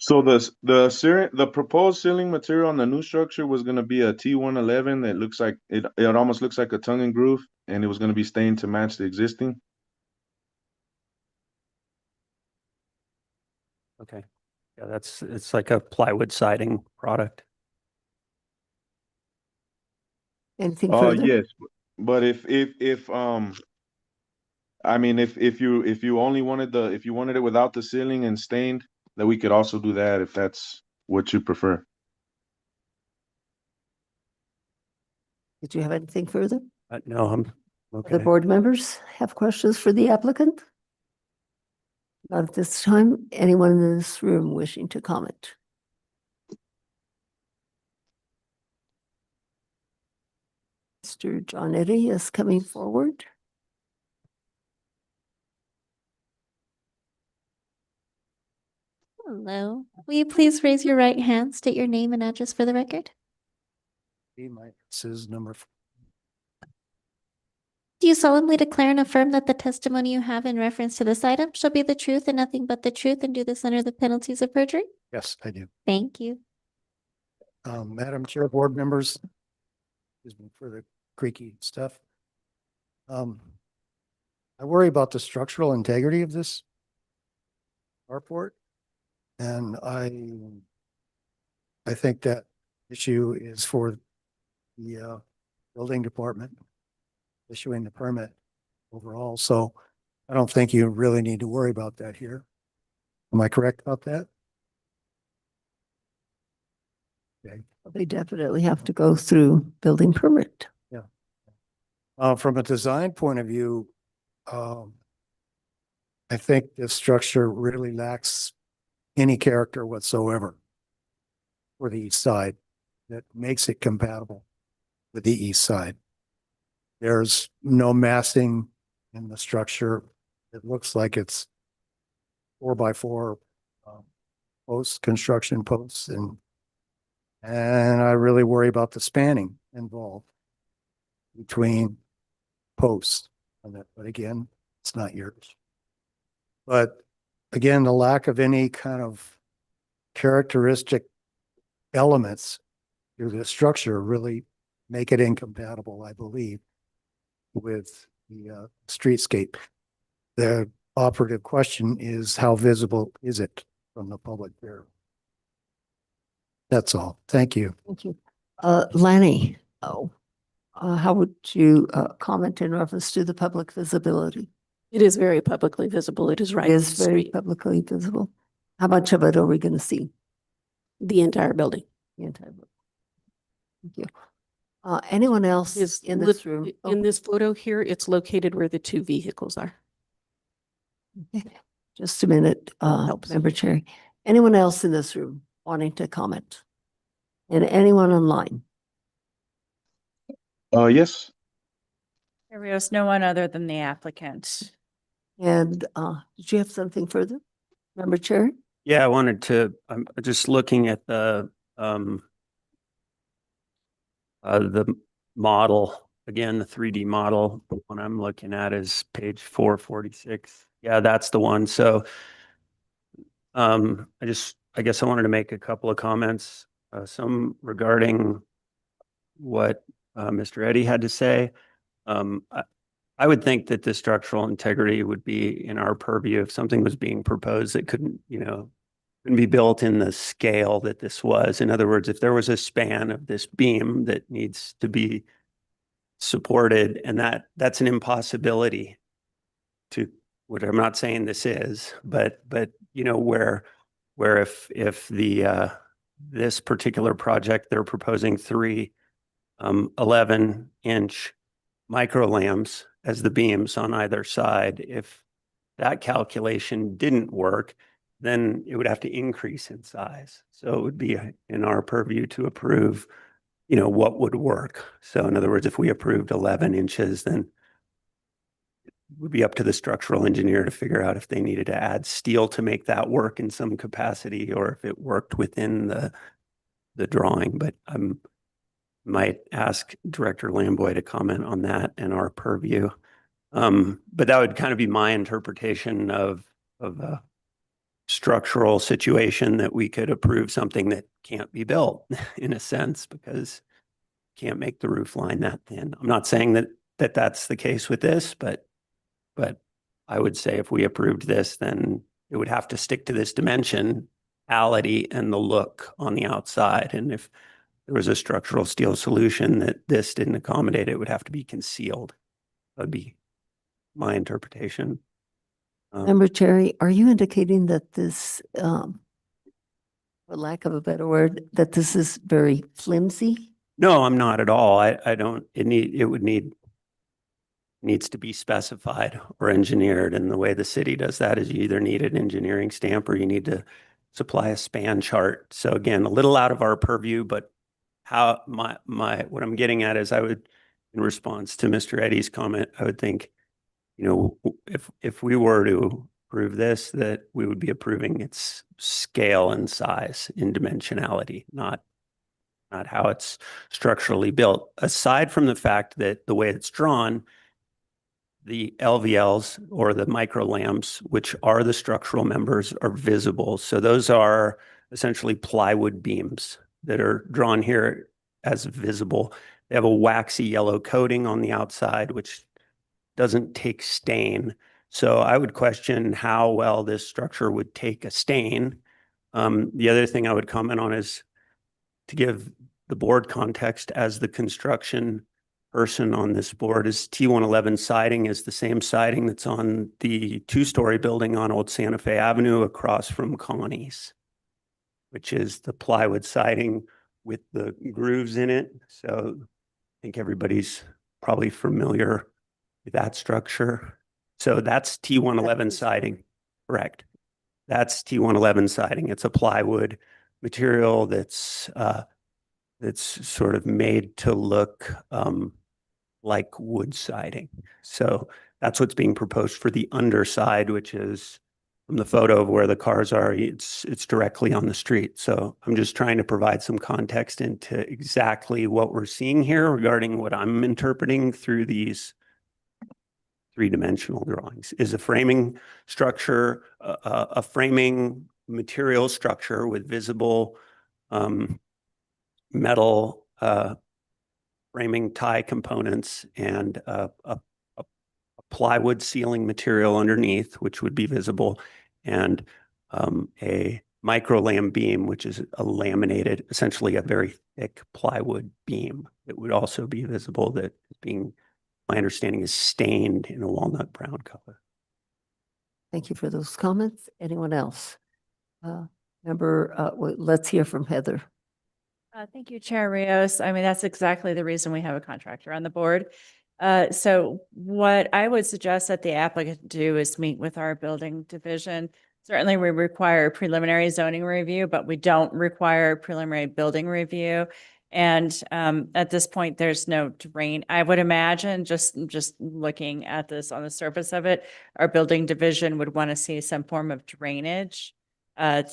so the proposed ceiling material on the new structure was gonna be a T111 that looks like it almost looks like a tongue and groove, and it was gonna be stained to match the existing. Okay. Yeah, it's like a plywood siding product. Anything further? Yes, but if I mean if you only wanted if you wanted it without the ceiling and stained, then we could also do that if that's what you prefer. Did you have anything further? No, I'm okay. The board members have questions for the applicant? Not at this time. Anyone in this room wishing to comment? Mr. John Eddy is coming forward. Hello. Will you please raise your right hand, state your name and address for the record? This is number 4. Do you solemnly declare and affirm that the testimony you have in reference to this item shall be the truth and nothing but the truth, and do this under the penalties of perjury? Yes, I do. Thank you. Madam Chair, board members, excuse me for the creaky stuff. I worry about the structural integrity of this carport, and I think that issue is for the building department issuing the permit overall. So I don't think you really need to worry about that here. Am I correct about that? Okay. They definitely have to go through building permit. Yeah. From a design point of view, I think this structure really lacks any character whatsoever for the east side that makes it compatible with the east side. There's no massing in the structure. It looks like it's 4x4 posts, construction posts, and I really worry about the spanning involved between posts on that. But again, it's not yours. But again, the lack of any kind of characteristic elements to the structure really make it incompatible, I believe, with the streetscape. The operative question is, how visible is it from the public there? That's all. Thank you. Thank you. Lanny, how would you comment in reference to the public visibility? It is very publicly visible. It is right. It on is the very street. publicly visible. How much of it are we going to see? The entire building. The entire building. Thank you. Anyone else Is in this room? In this photo here, it's located where the two vehicles are. Okay. Just a minute, Member Cherry. Anyone else in this room wanting to comment? And anyone online? Yes. Rios, no one other than the applicant. And did you have something further? Member Cherry? Yeah, I wanted to, I'm just looking at the model, again, the 3D model. The one I'm looking at is page 446. Yeah, that's the one. So I guess I wanted to make a couple of comments, some regarding what Mr. Eddy had to say. I would think that the structural integrity would be in our purview if something was being proposed that couldn't be built in the scale that this was. In other words, if there was a span of this beam that needs to be supported, and that's an impossibility to, what I'm not saying this is, but where if the this particular project, they're proposing 3 11-inch micro lambs as the beams on either side. If that calculation didn't work, then it would have to increase in size. So it would be in our purview to approve, what would work. So in other words, if we approved 11 inches, then it would be up to the structural engineer to figure out if they needed to add steel to make that work in some capacity, or if it worked within the drawing. But might ask Director Lamboy to comment on that and our purview. But that would kind of be my interpretation of a structural situation, that we could approve something that can't be built in a sense, because can't make the roof line that thin. I'm not saying that that's the case with this, but I would say if we approved this, then it would have to stick to this dimensionality and the look on the outside. And if there was a structural steel solution that this didn't accommodate, it would have to be concealed. That would be my interpretation. Member Cherry, are you indicating that this, for lack of a better word, that this is very flimsy? No, I'm not at all. I don't, needs to be specified or engineered. And the way the city does that is you either need an engineering stamp or you need to supply a span chart. So again, a little out of our purview, but how what I'm getting at is, I would, in response to Mr. Eddy's comment, I would think, you know, if we were to approve this, that we would be approving its scale and size in dimensionality, not how it's structurally built. Aside from the fact that the way it's drawn, the LVLs or the micro lamps, which are the structural members, are visible. So those are essentially plywood beams that are drawn here as visible. They have a waxy yellow coating on the outside, which doesn't take stain. So I would question how well this structure would take a stain. The other thing I would comment on is, to give the board context, as the construction person on this board, is T111 siding is the same siding that's on the 2-story building on Old Santa Fe Avenue across from Connie's, which is the plywood siding with the grooves in it. So I think everybody's probably familiar with that structure. So that's T111 siding, correct? That's T111 siding. It's a plywood material that's sort of made to look like wood siding. So that's what's being proposed for the underside, which is from the photo of where the cars are, it's directly on the street. So I'm just trying to provide some context into exactly what we're seeing here regarding what I'm interpreting through these three-dimensional drawings. Is a framing structure, a framing material structure with visible metal framing tie components and a plywood ceiling material underneath, which would be visible, and a micro-lam beam, which is a laminated, essentially a very thick plywood beam that would also be visible, that is being, my understanding, is stained in a walnut brown color. Thank you for those comments. Anyone else? Let's hear from Heather. Thank you, Chair Rios. I mean, that's exactly the reason we have a contractor on the board. So what I would suggest that the applicant do is meet with our building division. Certainly, we require a preliminary zoning review, but we don't require preliminary building review. And at this point, there's no drain. I would imagine, just looking at this on the surface of it, our building division would want to see some form of drainage.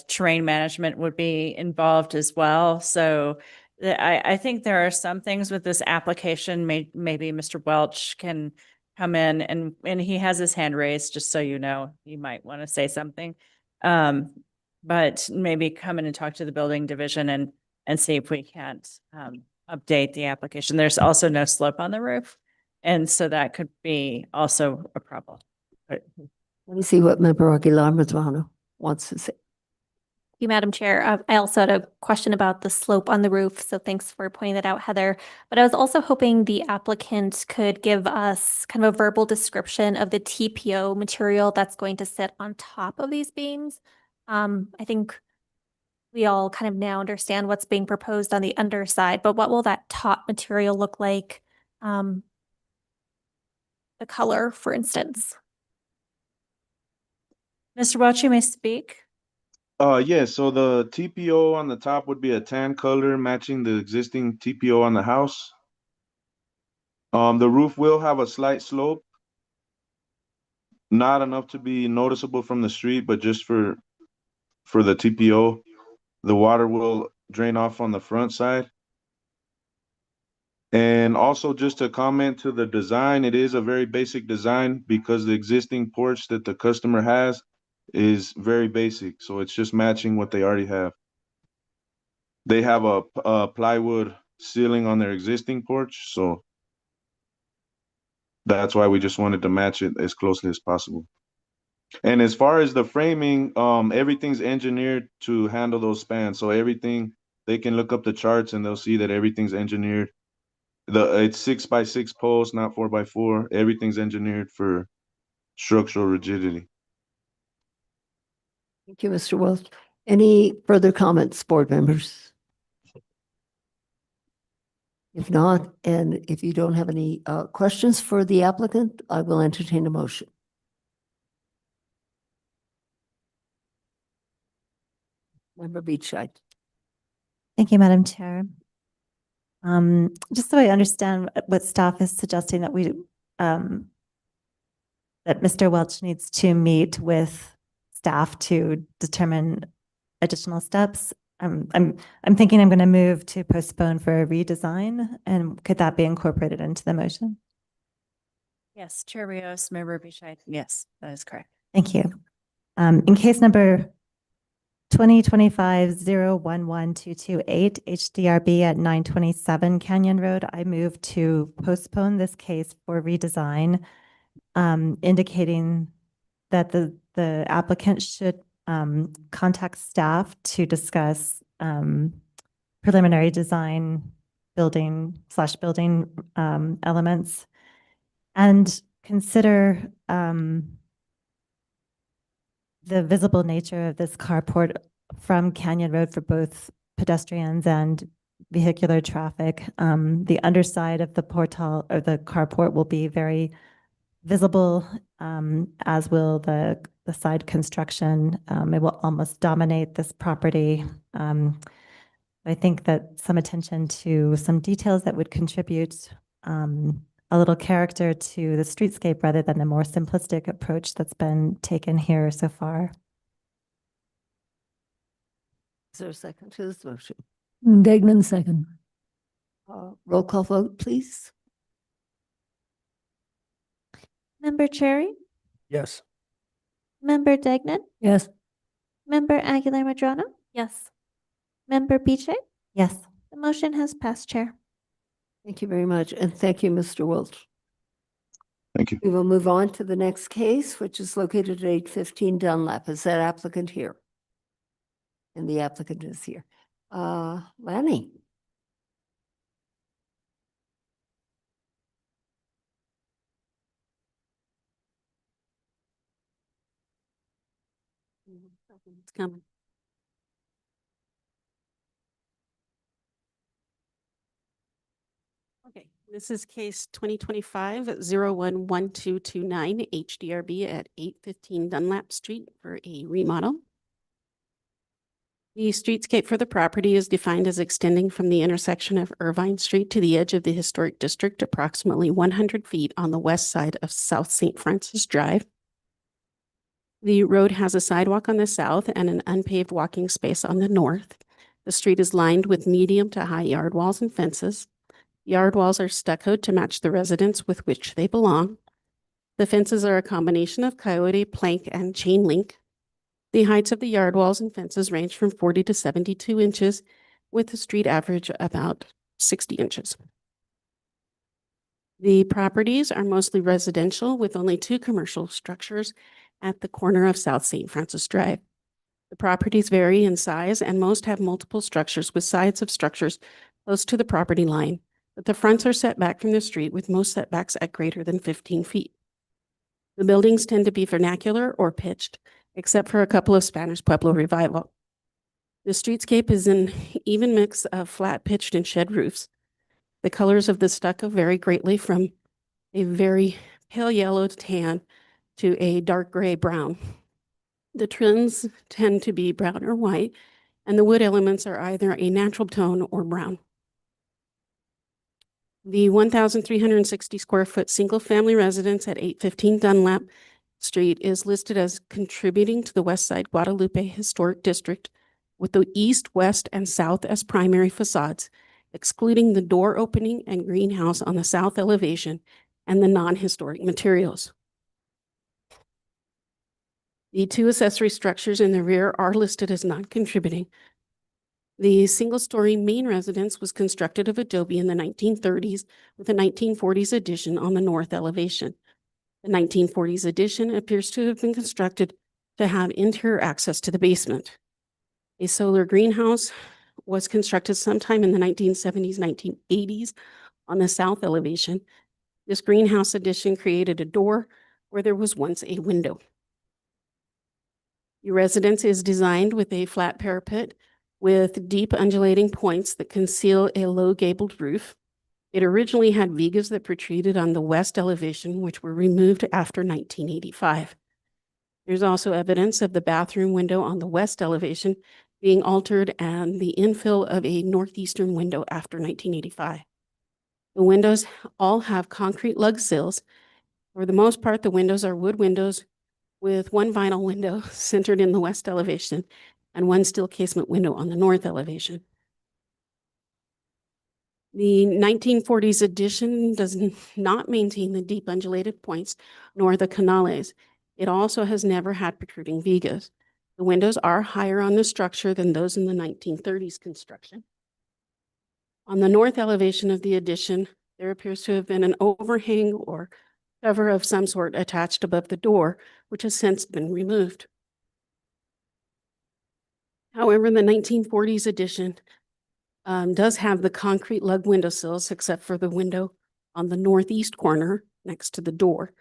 Terrain management would be involved as well. So I think there are some things with this application. Maybe Mr. Welch can come in, and he has his hand raised, just so you know, he might want to say something. But maybe come in and talk to the building division and see if we can't update the application. There's also no slope on the roof, and so that could be also a problem. Let me see what Member Aguilar Madrano wants to say. You, Madam Chair. I also had a question about the slope on the roof, so thanks for pointing that out, Heather. But I was also hoping the applicant could give us kind of a verbal description of the TPO material that's going to sit on top of these beams. I think we all kind of now understand what's being proposed on the underside, but what will that top material look like? The color, for instance. Mr. Welch, you may speak. Yeah, so the TPO on the top would be a tan color matching the existing TPO on the house. The roof will have a slight slope, not enough to be noticeable from the street, but just for the TPO. The water will drain off on the front side. And also just to comment to the design, it is a very basic design because the existing porch that the customer has is very basic. So it's just matching what they already have. They have a plywood ceiling on their existing porch, so that's why we just wanted to match it as closely as possible. And as far as the framing, everything's engineered to handle those spans. So everything, they can look up the charts and they'll see that everything's engineered. It's 6x6 posts, not 4x4. Everything's engineered for structural rigidity. Thank you, Mr. Welch. Any further comments, board members? If not, and if you don't have any questions for the applicant, I will entertain a motion. Member Beachside. Thank you, Madam Chair. Just so I understand what staff is suggesting that that Mr. Welch needs to meet with staff to determine additional steps. I'm thinking I'm going to move to postpone for a redesign, and could that be incorporated into the motion? Yes, Chair Rios, Member Bescheid. Yes, that is correct. Thank you. In case number 2025-011-228 HDRB at 927 Canyon Road, I move to postpone this case for redesign, indicating that the applicant should contact staff to discuss preliminary design building elements and consider the visible nature of this carport from Canyon Road for both pedestrians and vehicular traffic. The underside of the portal or the carport will be very visible, as will the side construction. It will almost dominate this property. I think that some attention to some details that would contribute a little character to the streetscape rather than the more simplistic approach that's been taken here so far. Is there a second to this motion? Degnan, second. Roll call vote, please. Member Cherry, Yes. Member Degnan, Yes. Member Aguilar Madrano, Yes. Member Beachay. Yes. The motion has passed, Chair. Thank you very much, and thank you, Mr. Welch. Thank you. We will move on to the next case, which is located at 815 Dunlap. Is that applicant here? And the applicant is here. Lanny. It's coming. Okay, this is case 2025-011229 HDRB at 815 Dunlap Street for a remodel. The streetscape for the property is defined as extending from the intersection of Irvine Street to the edge of the historic district, approximately 100 feet on the west side of South St. Francis Drive. The road has a sidewalk on the south and an unpaved walking space on the north. The street is lined with medium to high yard walls and fences. Yard walls are stuccoed to match the residence with which they belong. The fences are a combination of coyote, plank, and chain link. The heights of the yard walls and fences range from 40 to 72 inches, with the street average about 60 inches. The properties are mostly residential with only 2 commercial structures at the corner of South St. Francis Drive. The properties vary in size and most have multiple structures with sides of structures close to the property line, but the fronts are set back from the street with most setbacks at greater than 15 feet. The buildings tend to be vernacular or pitched, except for a couple of Spanish Pueblo revival. The streetscape is an even mix of flat pitched and shed roofs. The colors of the stucco vary greatly from a very pale yellow tan to a dark gray brown. The trims tend to be brown or white, and the wood elements are either a natural tone or brown. The 1,360 square foot single family residence at 815 Dunlap Street is listed as contributing to the West Side Guadalupe Historic District with the east, west, and south as primary facades excluding the door opening and greenhouse on the south elevation and the non-historic materials. The two accessory structures in the rear are listed as non-contributing. The single-story main residence was constructed of adobe in the 1930s with a 1940s addition on the north elevation. The 1940s addition appears to have been constructed to have interior access to the basement. A solar greenhouse was constructed sometime in the 1970s, 1980s on the south elevation. This greenhouse addition created a door where there was once a window. Your residence is designed with a flat parapet with deep undulating points that conceal a low gabled roof. It originally had vigas that protruded on the west elevation, which were removed after 1985. There's also evidence of the bathroom window on the west elevation being altered and the infill of a northeastern window after 1985. The windows all have concrete lug sills. For the most part, the windows are wood windows with one vinyl window centered in the west elevation and one steel casement window on the north elevation. The 1940s addition does not maintain the deep undulated points nor the canales. It also has never had protruding vigas. The windows are higher on the structure than those in the 1930s construction. On the north elevation of the addition, there appears to have been an overhang or cover of some sort attached above the door, which has since been removed. However, the 1940s addition does have the concrete lug windowsills, except for the window on the northeast corner next to the door.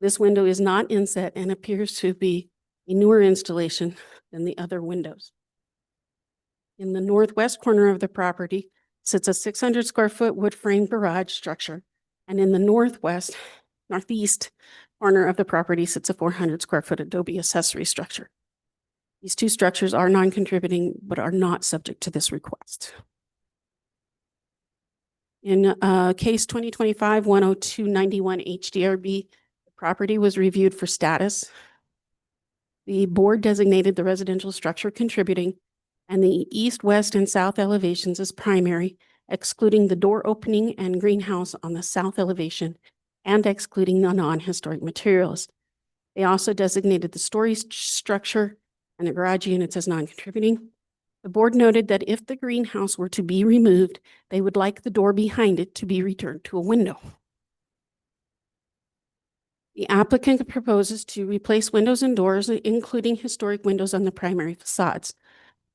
This window is not inset and appears to be a newer installation than the other windows. In the northwest corner of the property sits a 600 square foot wood frame garage structure, and in the northeast corner of the property sits a 400 square foot adobe accessory structure. These two structures are non-contributing but are not subject to this request. In case 2025-10291 HDRB, the property was reviewed for status. The board designated the residential structure contributing and the east, west, and south elevations as primary, excluding the door opening and greenhouse on the south elevation and excluding the non-historic materials. They also designated the story structure and the garage units as non-contributing. The board noted that if the greenhouse were to be removed, they would like the door behind it to be returned to a window. The applicant proposes to replace windows and doors, including historic windows on the primary facades.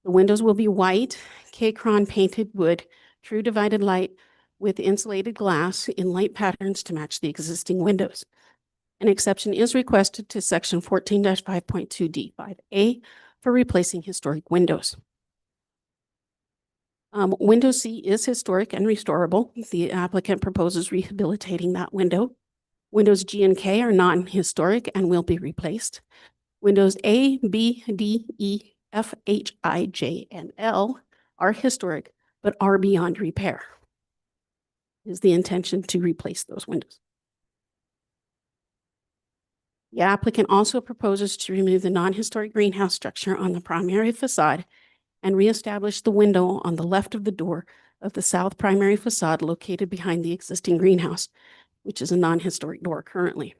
The windows will be white, K-Cron painted wood, true divided light with insulated glass in light patterns to match the existing windows. An exception is requested to section 14-5.2 D5A for replacing historic windows. Window C is historic and restorable. The applicant proposes rehabilitating that window. Windows G and K are non-historic and will be replaced. Windows A, B, D, E, F, H, I, J, and L are historic, but are beyond repair. It is the intention to replace those windows. The applicant also proposes to remove the non-historic greenhouse structure on the primary facade and reestablish the window on the left of the door of the south primary facade located behind the existing greenhouse, which is a non-historic door currently.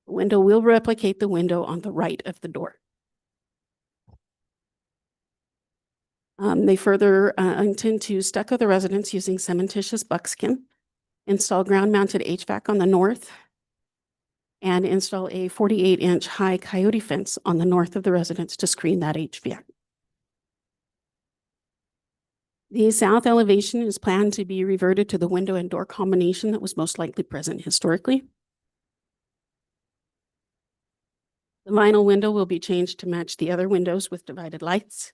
The window will replicate the window on the right of the door. They further intend to stucco the residence using cementitious buckskin, install ground-mounted HVAC on the north, and install a 48-inch high coyote fence on the north of the residence to screen that HVAC. The south elevation is planned to be reverted to the window and door combination that was most likely present historically. The vinyl window will be changed to match the other windows with divided lights.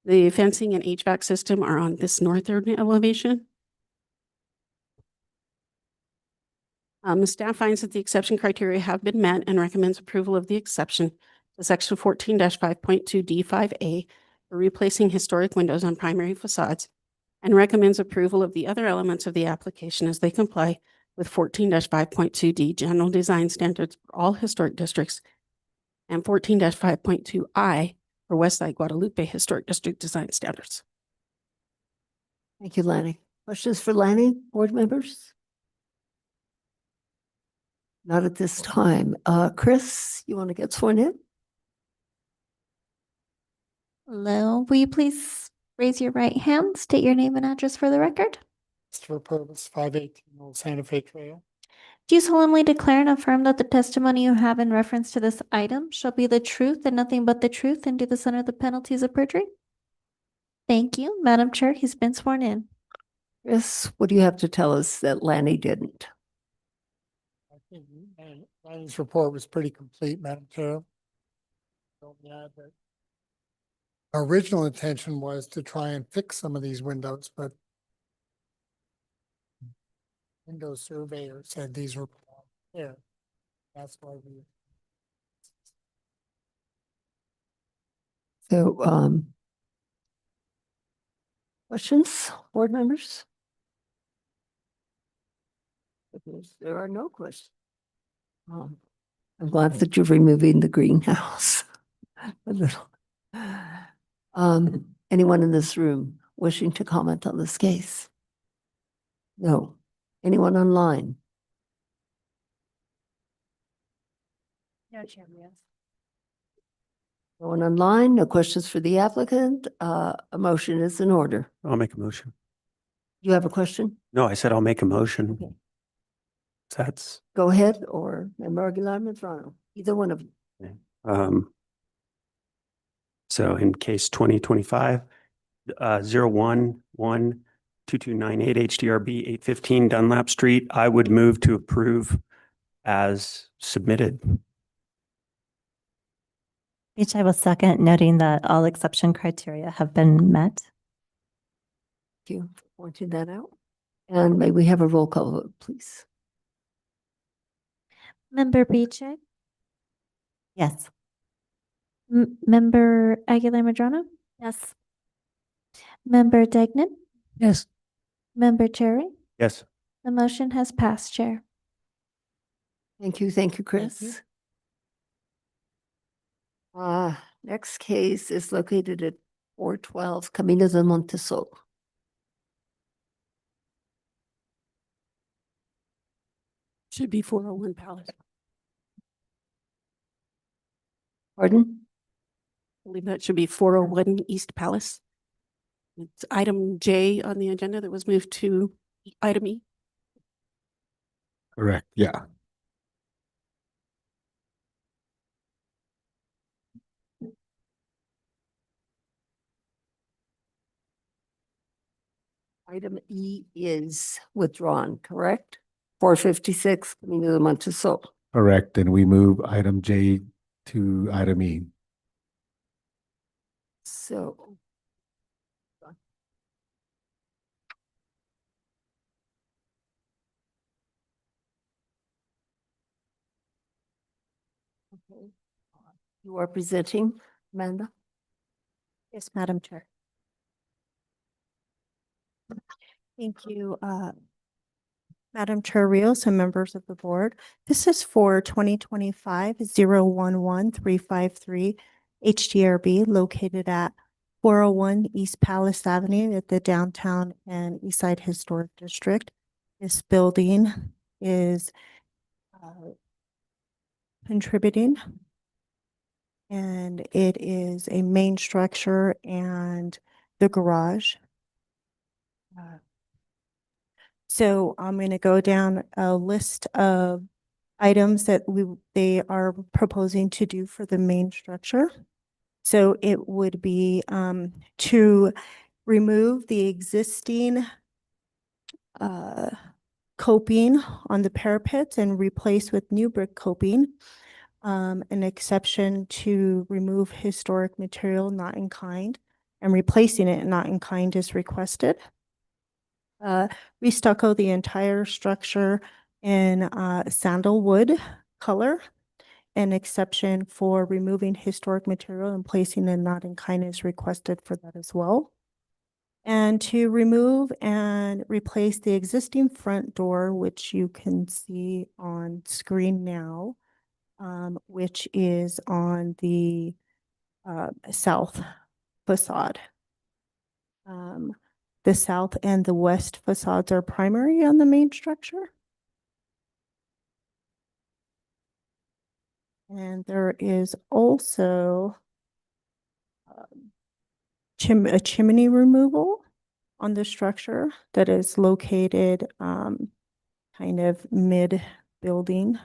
The fencing and HVAC system are on this northern elevation. The staff finds that the exception criteria have been met and recommends approval of the exception to section 14-5.2 D5A for replacing historic windows on primary facades and recommends approval of the other elements of the application as they comply with 14-5.2 D general design standards for all historic districts and 14-5.2 I for Westside Guadalupe Historic District design standards. Thank you, Lanny. Questions for Lanny, board members? Not at this time. Chris, you want to get sworn in? Hello, will you please raise your right hand, state your name and address for the record? For purpose 518 Old Santa Fe Trail. Do you solemnly declare and affirm that the testimony you have in reference to this item shall be the truth and nothing but the truth and do this under the penalties of perjury? Thank you. Madam Chair, he's been sworn in. Chris, what do you have to tell us that Lanny didn't? I think Ryan's report was pretty complete, Madam Chair. So, yeah, but our original intention was to try and fix some of these windows, but window surveyor said these were there. That's why we. So, questions, board members? There are no questions. I'm glad that you're removing the greenhouse. A little. Anyone in this room wishing to comment on this case? No. Anyone online? No, Chair, yes. No one online? No questions for the applicant? A motion is in order. I'll make a motion. You have a question? No, I said I'll make a motion. Okay. That's, Go ahead, or Member Aguilar Medrano, either one of you. so in case 2025, 0112298 HDRB 815 Dunlap Street, I would move to approve as submitted. Each I will second, noting that all exception criteria have been met. Thank you for pointing that out. And may we have a roll call vote, please? Member Beechey, Yes. Member Aguilar Medrano, Yes. Member Degnan, Yes. Member Cherry. Yes. The motion has passed, Chair. Thank you, Chris. Next case is located at 412 Camino de Montesol. Should be 401 Palace. Pardon? I believe that should be 401 East Palace. It's item J on the agenda that was moved to item E. Correct, yeah. Item E is withdrawn, correct? 456 Camino de Montesol. Correct, and we move item J to item E. So. Okay. You are presenting, Amanda? Yes, Madam Chair. Thank you, Madam Chair Rios and members of the board. This is for 2025-011-353 HDRB located at 401 East Palace Avenue at the Downtown and Eastside Historic District. This building is contributing, and it is a main structure and the garage. So I'm going to go down a list of items that they are proposing to do for the main structure. So it would be to remove the existing coping on the parapets and replace with new brick coping. An exception to remove historic material not in kind and replacing it not in kind is requested. Restucco the entire structure in sandalwood color. An exception for removing historic material and placing it not in kind is requested for that as well. And to remove and replace the existing front door, which you can see on screen now, which is on the south facade. The south and the west facades are primary on the main structure. And there is also a chimney removal on the structure that is located kind of mid-building.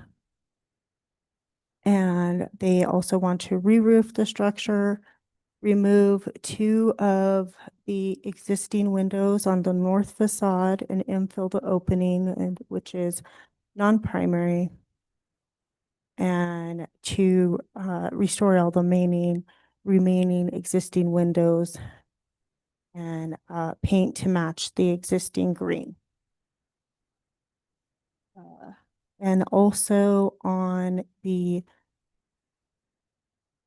And they also want to re-roof the structure, remove 2 of the existing windows on the north facade and infill the opening, which is non-primary, and to restore all the remaining existing windows and paint to match the existing green. And also on the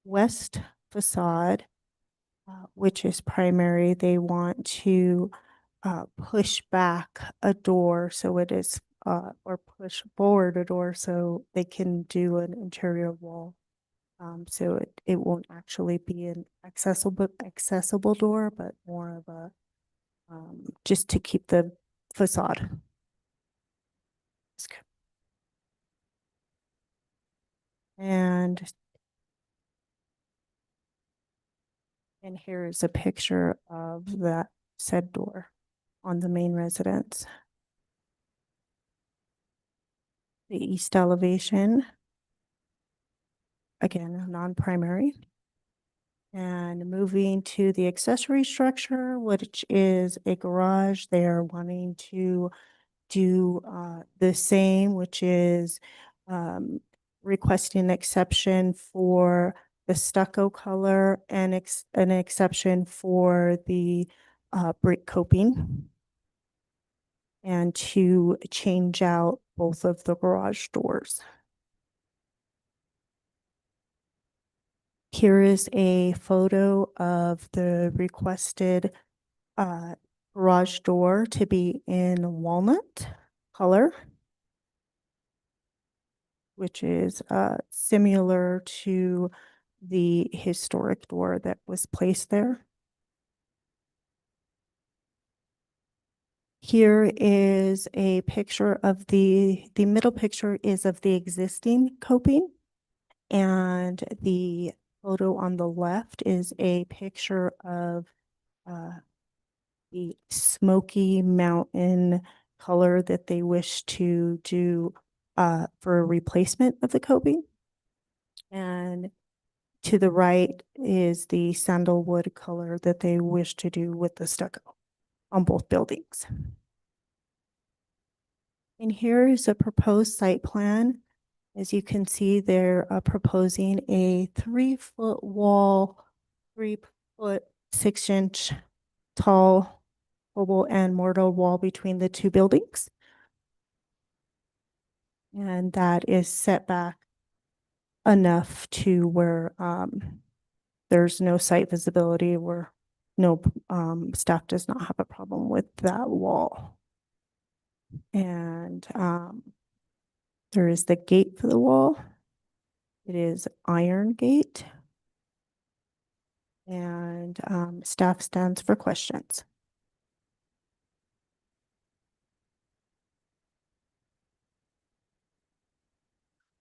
west facade, which is primary, they want to push back a door so it is, or push forward a door so they can do an interior wall. So it won't actually be an accessible door, but more of a just to keep the facade. And here is a picture of that said door on the main residence. The east elevation, again, non-primary. And moving to the accessory structure, which is a garage, they are wanting to do the same, which is requesting an exception for the stucco color and an exception for the brick coping, and to change out both of the garage doors. Here is a photo of the requested garage door to be in walnut color, which is similar to the historic door that was placed there. Here is a picture of the middle picture is of the existing coping, and the photo on the left is a picture of the Smoky Mountain color that they wish to do for a replacement of the coping. And to the right is the sandalwood color that they wish to do with the stucco on both buildings. And here is a proposed site plan. As you can see, they're proposing a 3-foot wall, 3-foot 6-inch tall oval and mortar wall between the 2 buildings. And that is set back enough to where there's no site visibility, where no staff does not have a problem with that wall. And there is the gate for the wall. It is iron gate. And staff stands for questions.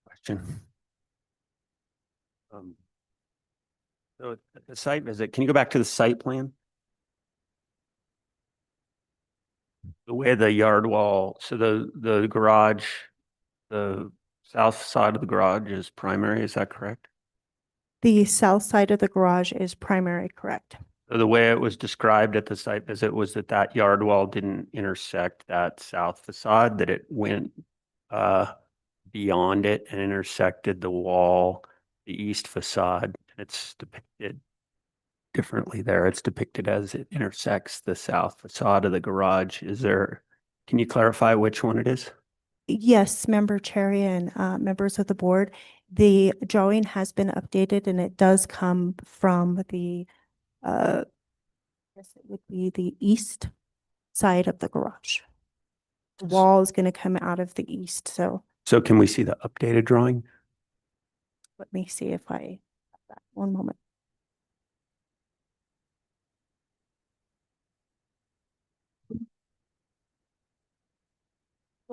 Question. So the site visit, can you go back to the site plan? The way the yard wall, so the garage, the south side of the garage is primary, is that correct? The south side of the garage is primary, correct? So the way it was described at the site visit was that that yard wall didn't intersect that south facade, that it went beyond it and intersected the wall, the east facade. It's depicted differently there. It's depicted as it intersects the south facade of the garage. Can you clarify which one it is? Yes, Member Cherry and members of the board, the drawing has been updated and it does come from the, I guess it would be the east side of the garage. The wall is going to come out of the east, so So can we see the updated drawing? let me see if I have that. One moment.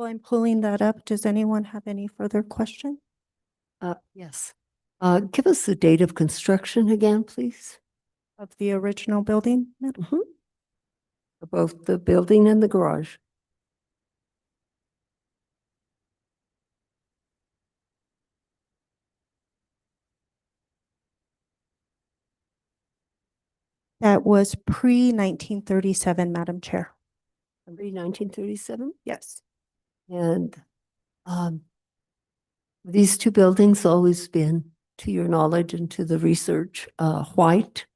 Well, I'm pulling that up. Does anyone have any further question? Yes. Give us the date of construction again, please. Of the original building? Madam? For both the building and the garage. That was pre-1937, Madam Chair. Pre-1937? Yes. And these two buildings always been, to your knowledge and to the research, white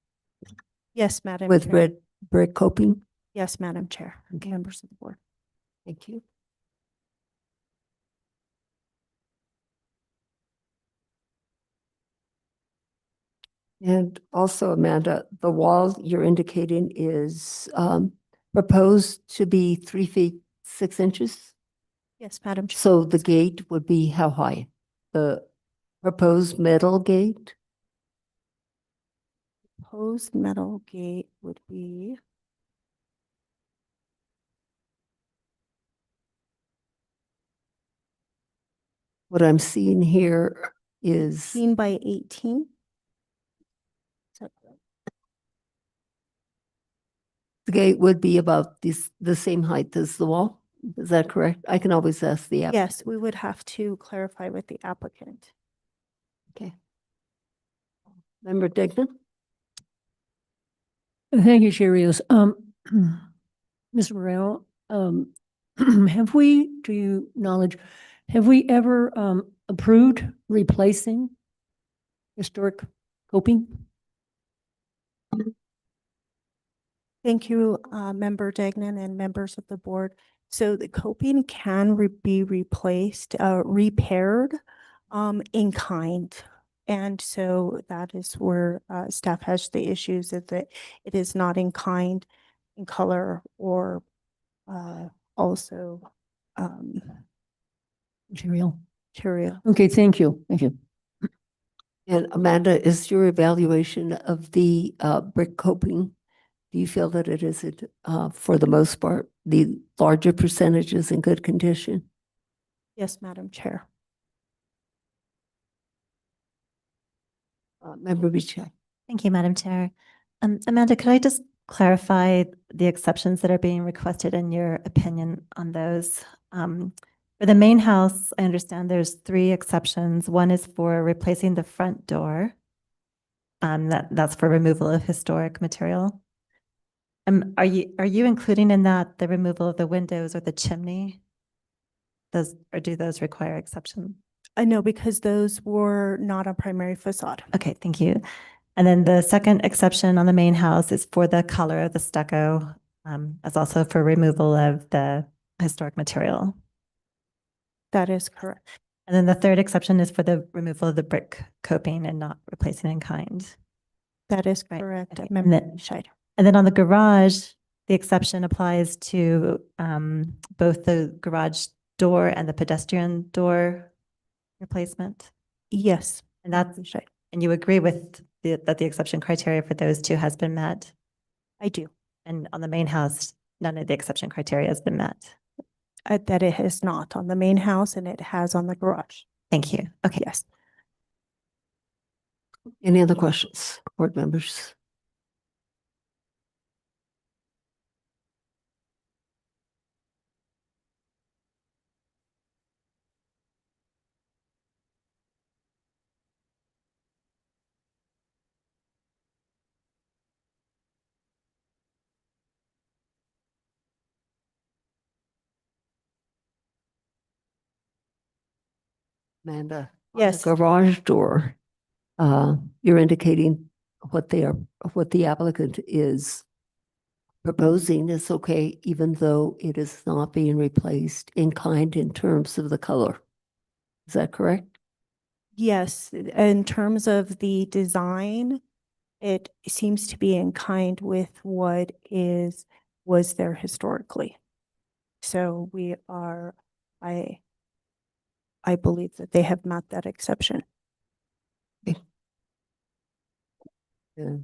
Yes, Madam with Chair. red brick coping? Yes, Madam Chair. Okay. Members of the board. Thank you. And also, Amanda, the wall you're indicating is proposed to be 3 feet 6 inches? Yes, Madam Chair. So the gate would be how high? The proposed metal gate? Proposed metal gate would be What I'm seeing here is 18 by 18. the gate would be about the same height as the wall. Is that correct? I can always ask the applicant. Yes, we would have to clarify with the applicant. Okay. Member Dignan? Thank you, Cheerios. Mr. Moreno, have we, to your knowledge, have we ever approved replacing historic coping? Thank you, Member Degnan and members of the board. So the coping can be replaced, repaired in kind. And so that is where staff has the issues is that it is not in kind, in color, or also Material. material. Okay, thank you. Thank you. And Amanda, is your evaluation of the brick coping, do you feel that it is, for the most part, the larger percentages in good condition? Yes, Madam Chair. Member Bichette? Thank you, Madam Chair. Amanda, could I just clarify the exceptions that are being requested and your opinion on those? For the main house, I understand there's 3 exceptions. One is for replacing the front door. That's for removal of historic material. Are you including in that the removal of the windows or the chimney? Or do those require exception? I know because those were not a primary facade. Okay, thank you. And then the second exception on the main house is for the color of the stucco, as also for removal of the historic material. That is correct. And then the third exception is for the removal of the brick coping and not replacing in kind. That is Right, correct, okay. Member And Schneider. And then on the garage, the exception applies to both the garage door and the pedestrian door replacement. Yes. And that's, and you agree with that the exception criteria for those 2 has been met? I do. And on the main house, none of the exception criteria has been met? That it has not on the main house and it has on the garage. Thank you. Okay. Yes. Any other questions, board members? Amanda? Yes. On the garage door, you're indicating what the applicant is proposing is okay, even though it is not being replaced in kind in terms of the color. Is that correct? Yes, in terms of the design, it seems to be in kind with what was there historically. So I believe that they have met that exception. Yeah.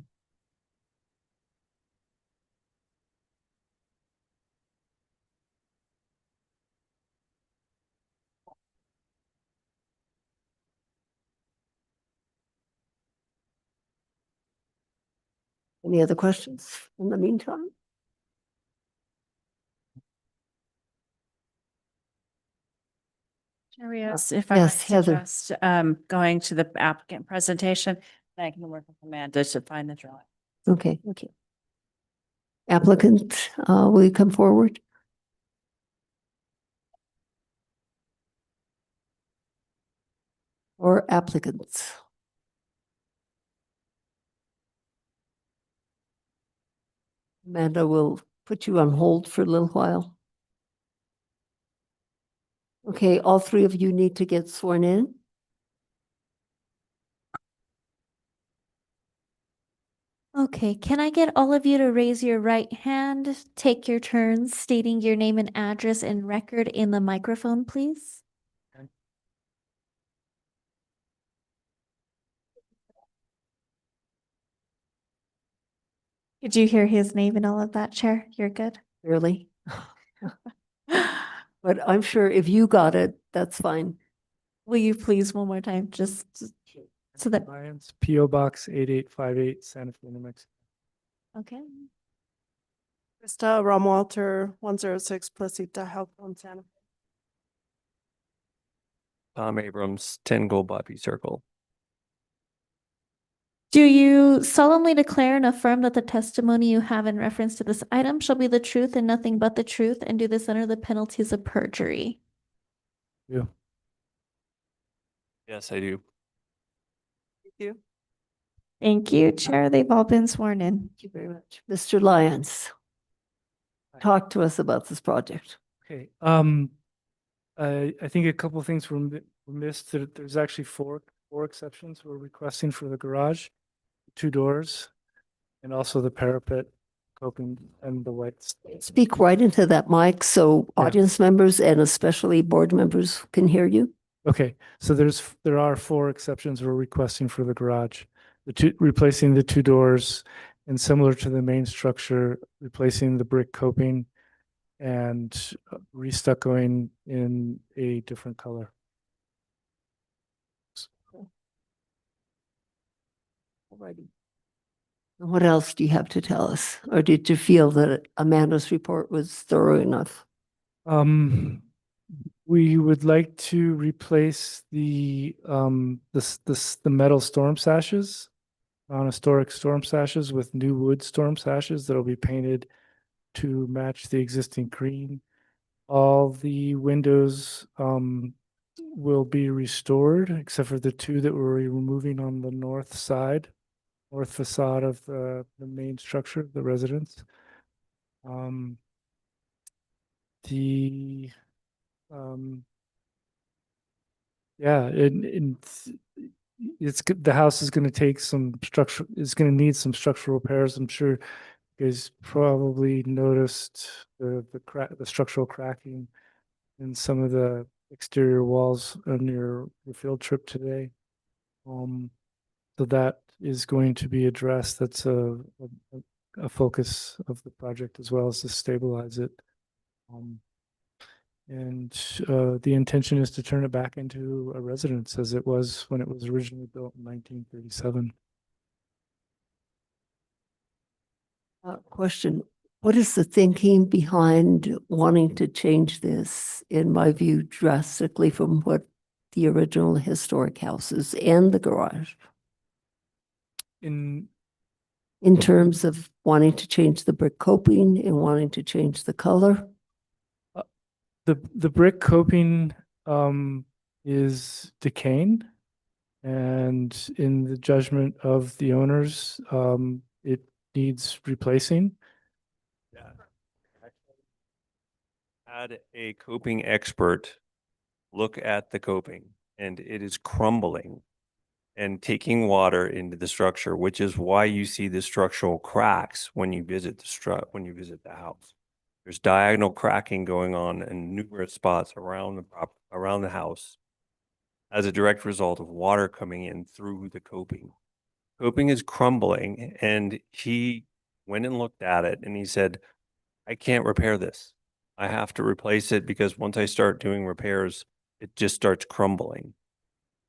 Any other questions in the meantime? Yes, if I Yes, might Heather. suggest, going to the applicant presentation, then I can work with Amanda to find the drawing. Okay, okay. Applicant, will you come forward? Or applicants? Amanda will put you on hold for a little while. Okay, all three of you need to get sworn in. Okay, can I get all of you to raise your right hand, take your turns stating your name and address and record in the microphone, please? Did you hear his name and all of that, Chair? You're good. Really? But I'm sure if you got it, that's fine. Will you please one more time, just so that, Lyons, P.O. Box 8858, Santa Fe, New Mexico. okay. Krista Ramwalter, 106 Placita Health on Santa Fe. Tom Abrams, 10 Gold Poppy Circle. Do you solemnly declare and affirm that the testimony you have in reference to this item shall be the truth and nothing but the truth, and do this under the penalties of perjury? Yeah. Yes, I do. Thank you. Thank you, Chair. They've all been sworn in. Thank you very much. Mr. Lyons, talk to us about this project. Okay, I think a couple of things were missed. There's actually four exceptions we're requesting for the garage, 2 doors, and also the parapet, coping, and the whites. Speak right into that mic so Yeah. audience members and especially board members can hear you. Okay, so there are 4 exceptions we're requesting for the garage. Replacing the 2 doors, and similar to the main structure, replacing the brick coping and restuccoing in a different color. Alrighty. What else do you have to tell us? Or did you feel that Amanda's report was thorough enough? We would like to replace the metal storm sashes, non-historic storm sashes, with new wood storm sashes that'll be painted to match the existing green. All the windows will be restored except for the 2 that we're removing on the north facade of the main structure, the residence. The house is going to take some structure, it's going to need some structural repairs. I'm sure you guys probably noticed the structural cracking in some of the exterior walls on your field trip today. So that is going to be addressed. That's a focus of the project, as well as to stabilize it. The intention is to turn it back into a residence as it was when it was originally built in 1937. Question, what is the thinking behind wanting to change this, in my view, drastically from what the original historic houses and the garage? In terms of wanting to change the brick coping and wanting to change the color? The brick coping is decaying, and in the judgment of the owners, it needs replacing. Had a coping expert look at the coping, and it is crumbling and taking water into the structure, which is why you see the structural cracks when you visit the house. There's diagonal cracking going on in numerous spots around the house as a direct result of water coming in through the coping. Coping is crumbling, and he went and looked at it and he said, I can't repair this. I have to replace it because once I start doing repairs, it just starts crumbling.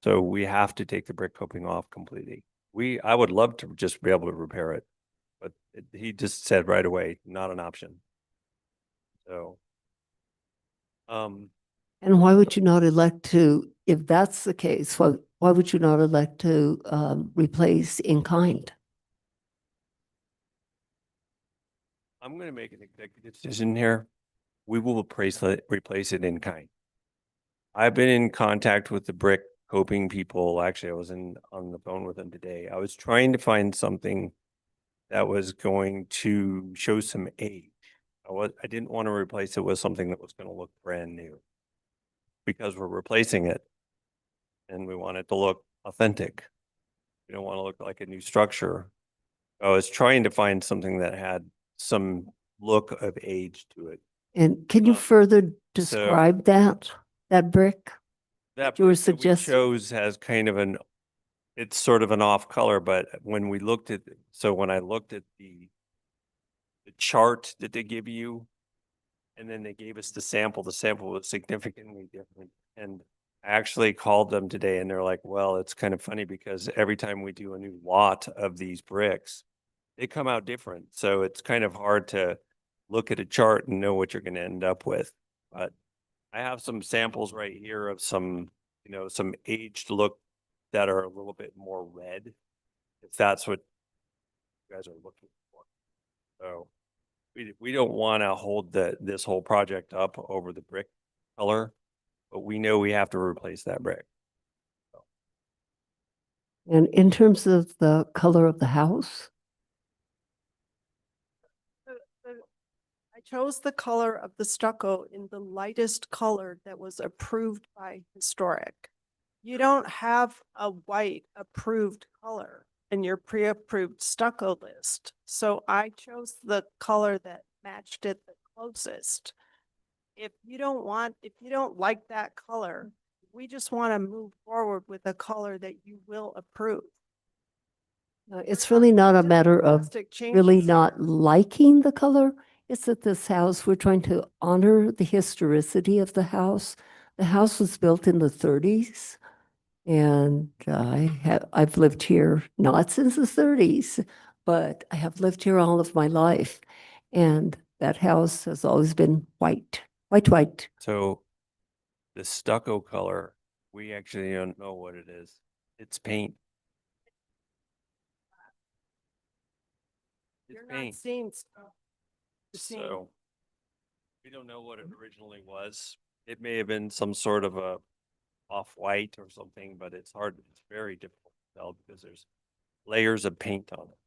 So we have to take the brick coping off completely. I would love to just be able to repair it. but he just said right away, not an option. So, And why would you not elect to, if that's the case, why would you not elect to replace in kind? I'm going to make an executive decision here. We will replace it in kind. I've been in contact with the brick coping people. Actually, I was on the phone with them today. I was trying to find something that was going to show some age. I didn't want to replace it with something that was going to look brand new, because we're replacing it and we want it to look authentic. We don't want to look like a new structure. I was trying to find something that had some look of age to it. And can you further describe that brick? That you were brick that we suggesting? chose has kind of it's sort of an off color, but when we looked at, when I looked at the chart that they give you, and then they gave us the sample was significantly different. And I actually called them today and they're like, well, it's kind of funny because every time we do a new lot of these bricks, they come out different. So it's kind of hard to look at a chart and know what you're going to end up with. But I have some samples right here of some aged look that are a little bit more red, if that's what you guys are looking for. So we don't want to hold this whole project up over the brick color, but we know we have to replace that brick. And in terms of the color of the house, I chose the color of the stucco in the lightest color that was approved by Historic. You don't have a white approved color in your pre-approved stucco list. So I chose the color that matched it the closest. If you don't like that color, we just want to move forward with a color that you will approve. it's really not a matter of drastic really changes. not liking the color. It's that this house, we're trying to honor the historicity of the house. The house was built in the 30s. And I've lived here not since the 30s, but I have lived here all of my life. And that house has always been white. So the stucco color, we actually don't know what it is. It's paint. It's You're not paint. seeing stuff. You're seeing- So we don't know what it originally was. It may have been some sort of a off-white or something, but it's very difficult to tell because there's layers of paint on it.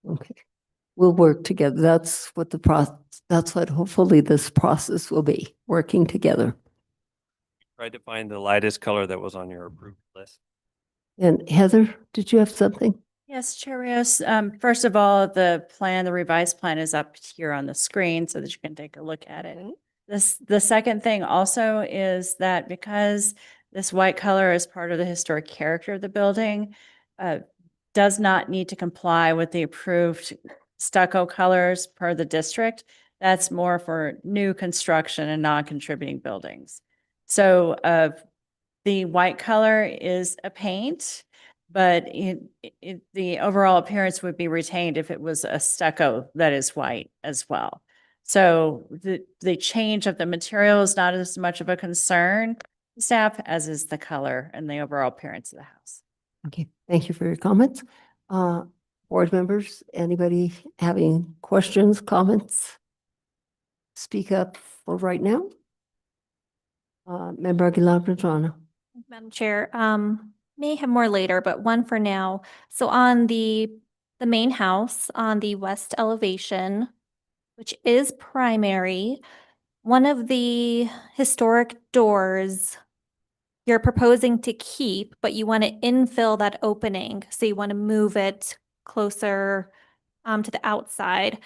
Okay. We'll work together. That's what hopefully this process will be, working together. Tried to find the lightest color that was on your approved list. And Heather, did you have something? Yes, Chair Rios. First of all, the revised plan is up here on the screen so that you can take a look at it. The second thing also is that because this white color is part of the historic character of the building, does not need to comply with the approved stucco colors per the district. That's more for new construction and non-contributing buildings. So the white color is a paint, but the overall appearance would be retained if it was a stucco that is white as well. So the change of the material is not as much of a concern to staff as is the color and the overall appearance of the house. Okay, thank you for your comments. Board members, anybody having questions, comments? Speak up for right now. Member Aguilar-Petrona. Madam Chair, may have more later, but one for now. So on the main house on the west elevation, which is primary, one of the historic doors you're proposing to keep, but you want to infill that opening. So you want to move it closer to the outside.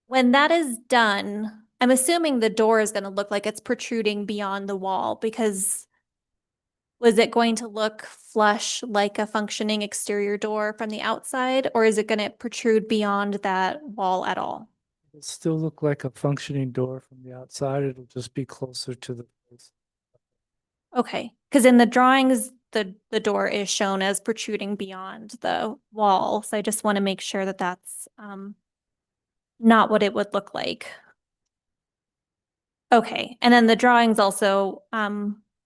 When that is done, I'm assuming the door is going to look like it's protruding beyond the wall, because was it going to look flush like a functioning exterior door from the outside, or is it going to protrude beyond that wall at all? It'll still look like a functioning door from the outside. It'll just be closer to the face. Okay, because in the drawings, the door is shown as protruding beyond the wall. So I just want to make sure that that's not what it would look like. Okay, and then the drawings also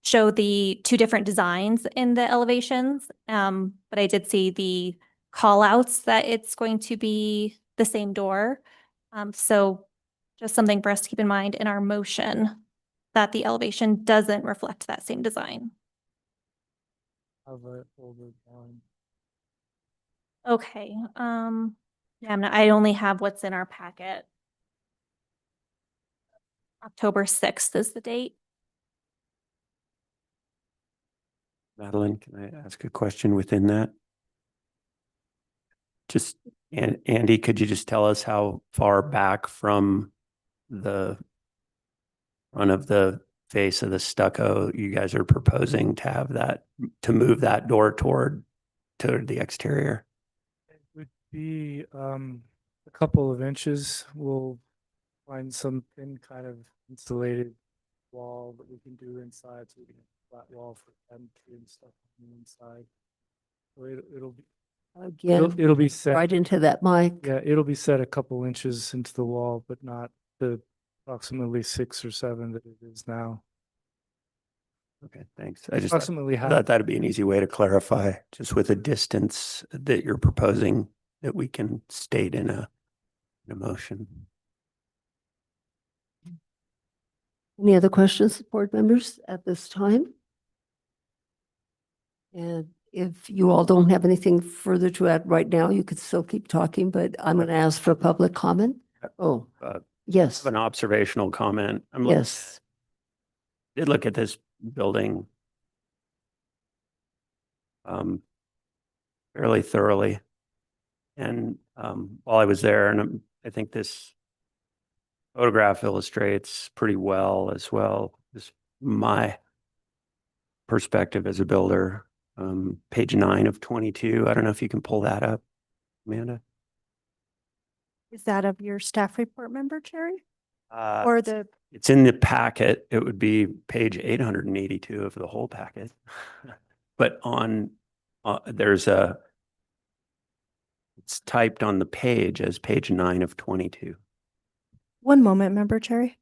show the two different designs in the elevations. But I did see the call outs that it's going to be the same door. So just something for us to keep in mind in our motion that the elevation doesn't reflect that same design. Have a older drawing. Okay, yeah, I only have what's in our packet. October 6th is the date. Madeline, can I ask a question within that? Just, Andy, could you just tell us how far back from the front of the face of the stucco you guys are proposing to have that, to move that door toward the exterior? It would be a couple of inches. We'll find some thin kind of insulated wall that we can do inside, so we can have a flat wall for cabinetry and stuff on the inside. So it'll be Again, it'll be set right into that mic. Yeah, it'll be set a couple inches into the wall, but not the approximately 6 or 7 that it is now. Okay, thanks. I just Approximately half. thought that'd be an easy way to clarify, just with the distance that you're proposing, that we can state in a motion. Any other questions, board members, at this time? And if you all don't have anything further to add right now, you could still keep talking, but I'm going to ask for public comment. Oh, yes. An observational comment. Yes. Did look at this building fairly thoroughly. And while I was there, and I think this photograph illustrates pretty well as well, just my perspective as a builder. Page 9 of 22. I don't know if you can pull that up, Amanda. Is that of your staff report, Member Cherry? Uh, Or the, It's in the packet. It would be page 882 of the whole packet. But on, it's typed on the page as page 9 of 22. one moment, Member Cherry.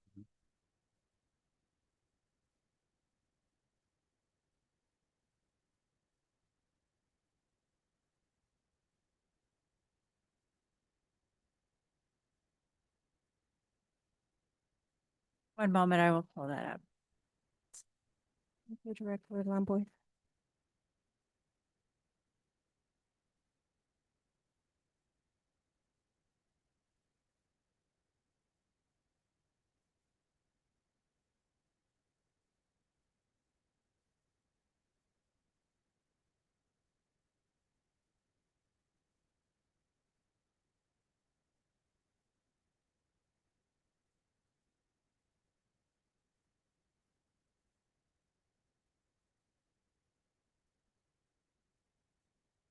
One moment, I will pull that up. Thank you, Director Lamboy.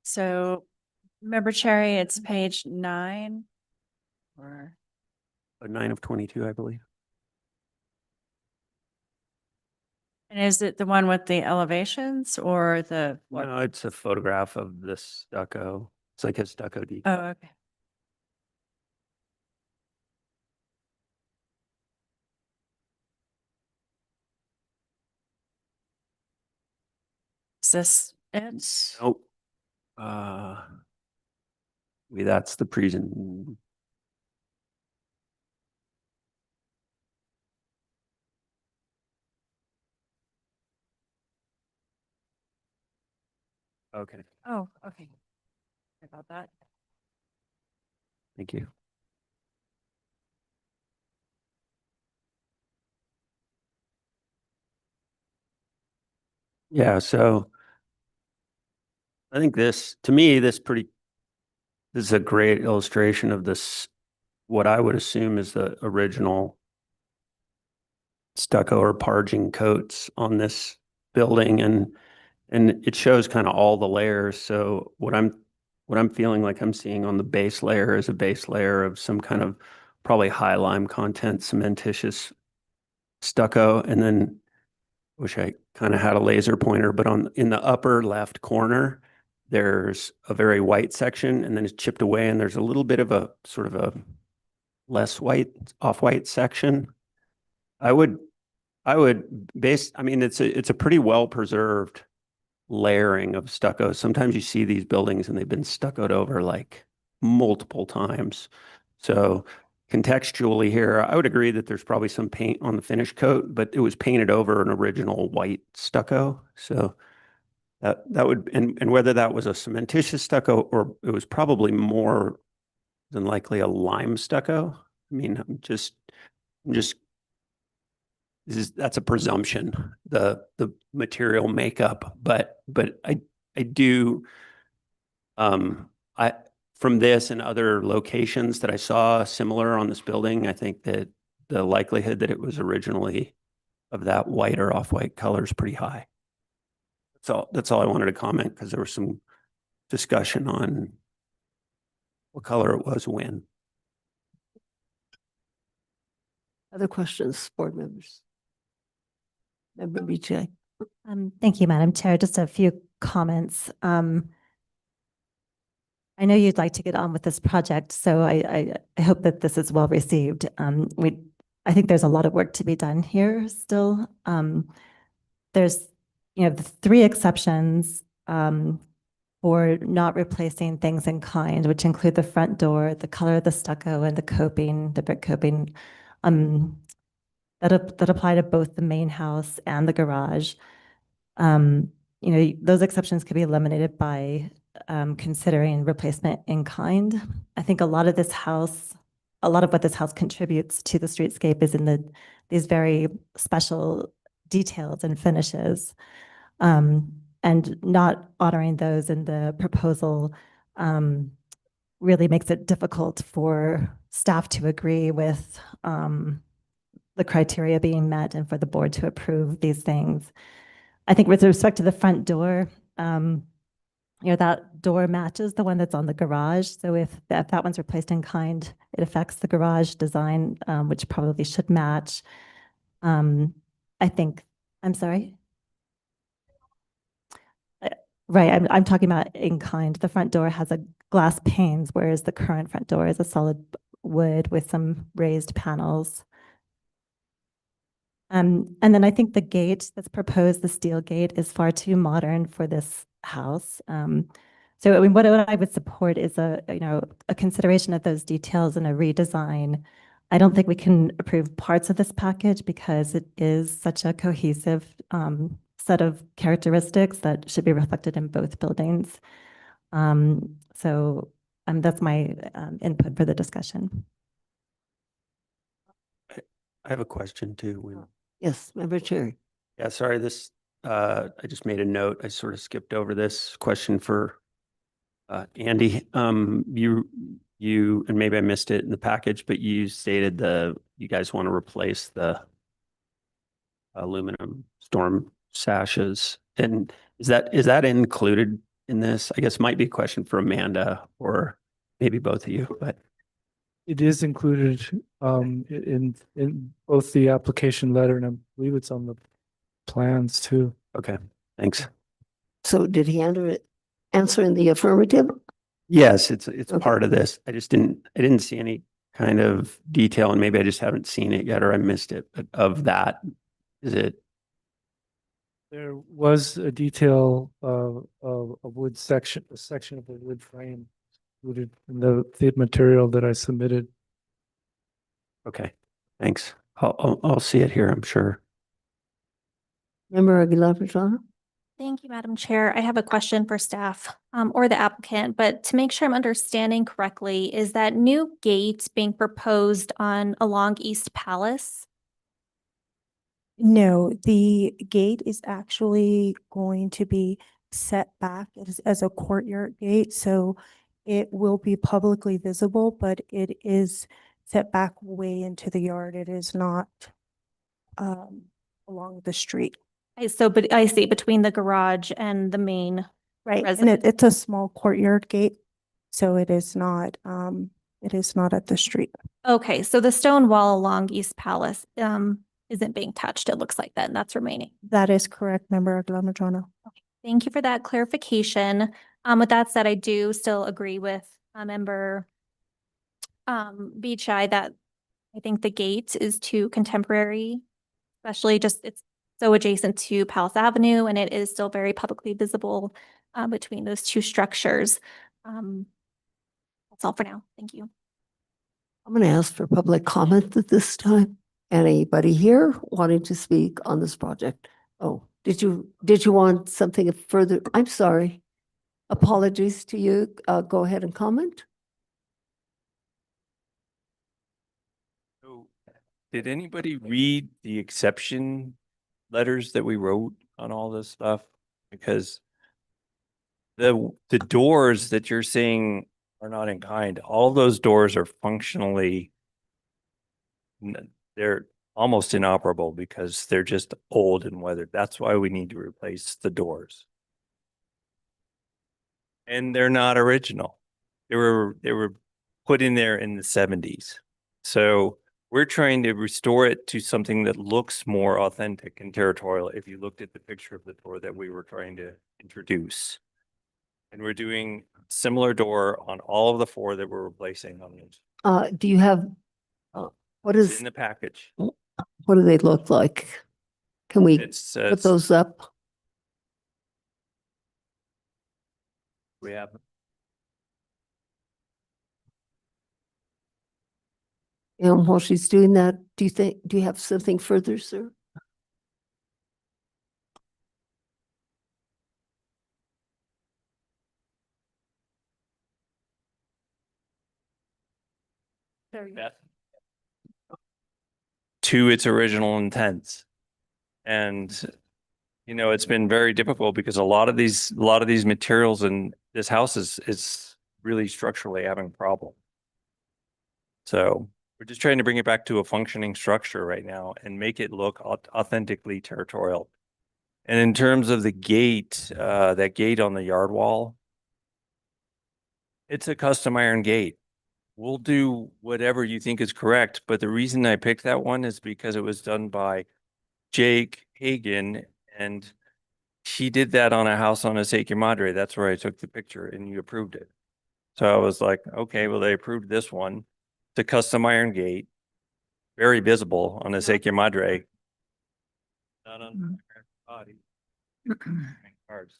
So, Member Cherry, it's page 9 or 9 of 22, I believe. and is it the one with the elevations or the what? No, it's a photograph of the stucco. It's like a stucco detail. Oh, okay. Is this it? Nope. Maybe that's the present. Okay, Oh, okay. Sorry about that. thank you. Yeah, so I think this, to me, this is a great illustration of this, what I would assume is the original stucco or parging coats on this building, and it shows kind of all the layers. So what I'm feeling like I'm seeing on the base layer is a base layer of some kind of probably high lime content cementitious stucco, and then wish I kind of had a laser pointer, but in the upper left corner, there's a very white section and then it's chipped away and there's a little bit of a sort of a less white, off-white section. I mean, it's a pretty well-preserved layering of stucco. Sometimes you see these buildings and they've been stuccoed over like multiple times. So contextually here, I would agree that there's probably some paint on the finish coat, but it was painted over an original white stucco. So that would, and whether that was a cementitious stucco or it was probably more than likely a lime stucco. I mean, that's a presumption, the material makeup, but I do, from this and other locations that I saw similar on this building, I think that the likelihood that it was originally of that white or off-white color is pretty high. That's all I wanted to comment, because there was some discussion on what color it was when. Other questions, board members? Member BJ. Thank you, Madam Chair. Just a few comments. I know you'd like to get on with this project, so I hope that this is well received. I think there's a lot of work to be done here still. There's, the 3 exceptions for not replacing things in kind, which include the front door, the color of the stucco, and the coping, the brick coping, that apply to both the main house and the garage. Those exceptions could be eliminated by considering replacement in kind. I think a lot of what this house contributes to the streetscape is in these very special details and finishes. And not honoring those in the proposal really makes it difficult for staff to agree with the criteria being met and for the board to approve these things. I think with respect to the front door, that door matches the one that's on the garage. So if that one's replaced in kind, it affects the garage design, which probably should match. I'm sorry. Right, I'm talking about in kind. The front door has a glass panes, whereas the current front door is a solid wood with some raised panels. And then I think the gate that's proposed, the steel gate, is far too modern for this house. So I mean, what I would support is a consideration of those details and a redesign. I don't think we can approve parts of this package because it is such a cohesive set of characteristics that should be reflected in both buildings. So that's my input for the discussion. I have a question too. Yes, Member Cherry. Yeah, sorry, I just made a note. I sort of skipped over this question for Andy. You, and maybe I missed it in the package, but you stated you guys want to replace the aluminum storm sashes. And is that included in this? I guess might be a question for Amanda or maybe both of you, but. It is included in both the application letter and I believe it's on the plans too. Okay, thanks. So did he answer in the affirmative? Yes, it's part of this. I didn't see any kind of detail, and maybe I just haven't seen it yet or I missed it, but of that, is it? There was a detail of a wood section, a section of a wood frame included in the material that I submitted. Okay, thanks. I'll see it here, I'm sure. Member Aguilar-Petrano. Thank you, Madam Chair. I have a question for staff or the applicant, but to make sure I'm understanding correctly, is that new gate being proposed along East Palace? No, the gate is actually going to be set back as a courtyard gate. So it will be publicly visible, but it is set back way into the yard. It is not along the street. But I see between the garage and the main Right, and residence. it's a small courtyard gate, so it is not at the street. Okay, so the stone wall along East Palace, isn't being touched. It looks like that, and that's remaining. That is correct, Member Aguilar Madrona. Thank you for that clarification. With that said, I do still agree with Member Beachai that I think the gate is too contemporary, especially just it's so adjacent to Palace Avenue, and it is still very publicly visible between those two structures. That's all for now. Thank you. I'm going to ask for public comment at this time. Anybody here wanting to speak on this project? Oh, did you want something further? I'm sorry. Apologies to you. Go ahead and comment. So, did anybody read the exception letters that we wrote on all this stuff? Because the doors that you're saying are not in kind, all those doors are functionally, they're almost inoperable because they're just old and weathered. That's why we need to replace the doors. And they're not original. They were put in there in the 70s. So we're trying to restore it to something that looks more authentic and territorial. If you looked at the picture of the door that we were trying to introduce. And we're doing similar door on all of the 4 that we're replacing on those. Do you have, what It's is, in the package. what do they look like? Can we It's, put those up? we have And while she's doing that, do you have something further, sir? that to its original intents. And, you know, it's been very difficult because a lot of these materials in this house is really structurally having a problem. So we're just trying to bring it back to a functioning structure right now and make it look authentically territorial. And in terms of the gate, that gate on the yard wall, it's a custom iron gate. We'll do whatever you think is correct, but the reason I picked that one is because it was done by Jake Hagan, and he did that on a house on Acequia Madre. That's where I took the picture, and you approved it. So I was like, okay, well, they approved this one. It's a custom iron gate, very visible on Acequia Madre. Not on the body. Cars.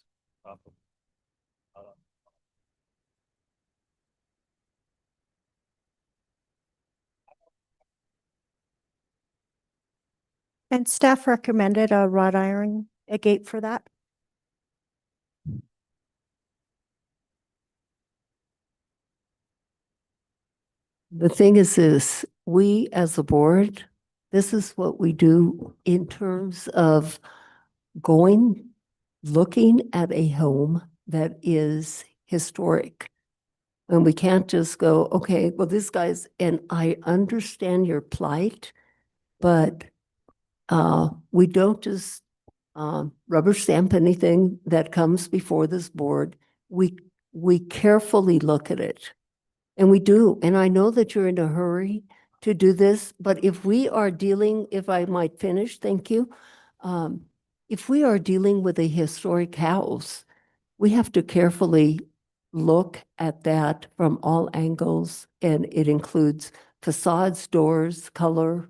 And staff recommended a wrought iron, a gate for that. The thing is this, we as a board, this is what we do in terms of looking at a home that is historic. And we can't just go, okay, well, this guy's, and I understand your plight, but we don't just rubber stamp anything that comes before this board. We carefully look at it. And we do. And I know that you're in a hurry to do this, but if we are dealing, if I might finish, thank you. If we are dealing with a historic house, we have to carefully look at that from all angles, and it includes facades, doors, color.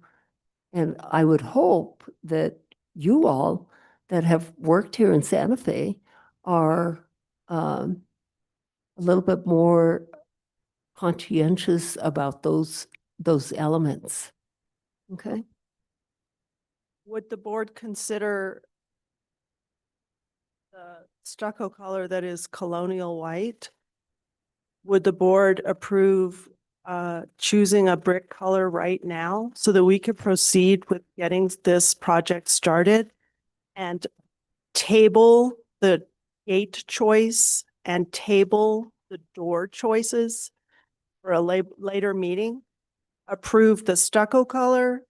And I would hope that you all that have worked here in Santa Fe are a little bit more conscientious about those elements. Okay. Would the board consider the stucco color that is colonial white? Would the board approve choosing a brick color right now so that we could proceed with getting this project started and table the gate choice and table the door choices for a later meeting? Approve the stucco color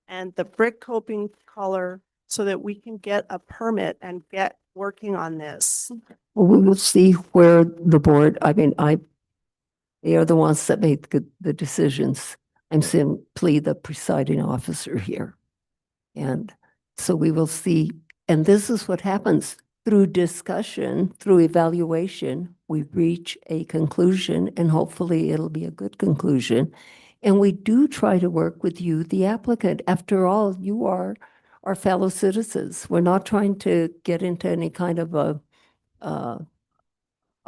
and the brick coping color so that we can get a permit and get working on this. Well, we will see where the board, I mean, they are the ones that make the decisions. I'm simply the presiding officer here. And so we will see, and this is what happens through discussion, through evaluation, we reach a conclusion and hopefully it'll be a good conclusion. And we do try to work with you, the applicant. After all, you are our fellow citizens. We're not trying to get into any kind of a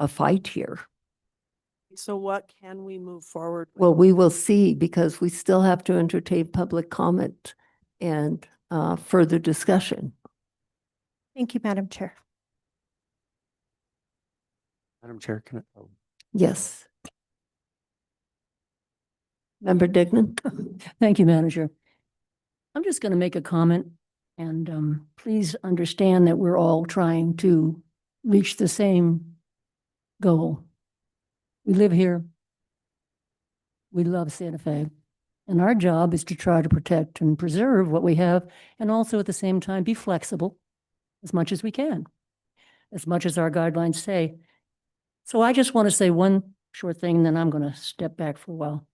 fight here. So what can we move forward with? Well, we will see because we still have to entertain public comment and further discussion. Thank you, Madam Chair. Madam Chair, can I? Yes. Member Dignan? Thank you, Manager. I'm just going to make a comment and please understand that we're all trying to reach the same goal. We live here. We love Santa Fe. And our job is to try to protect and preserve what we have and also at the same time be flexible as much as we can, as much as our guidelines say. So I just want to say one short thing, then I'm going to step back for a while.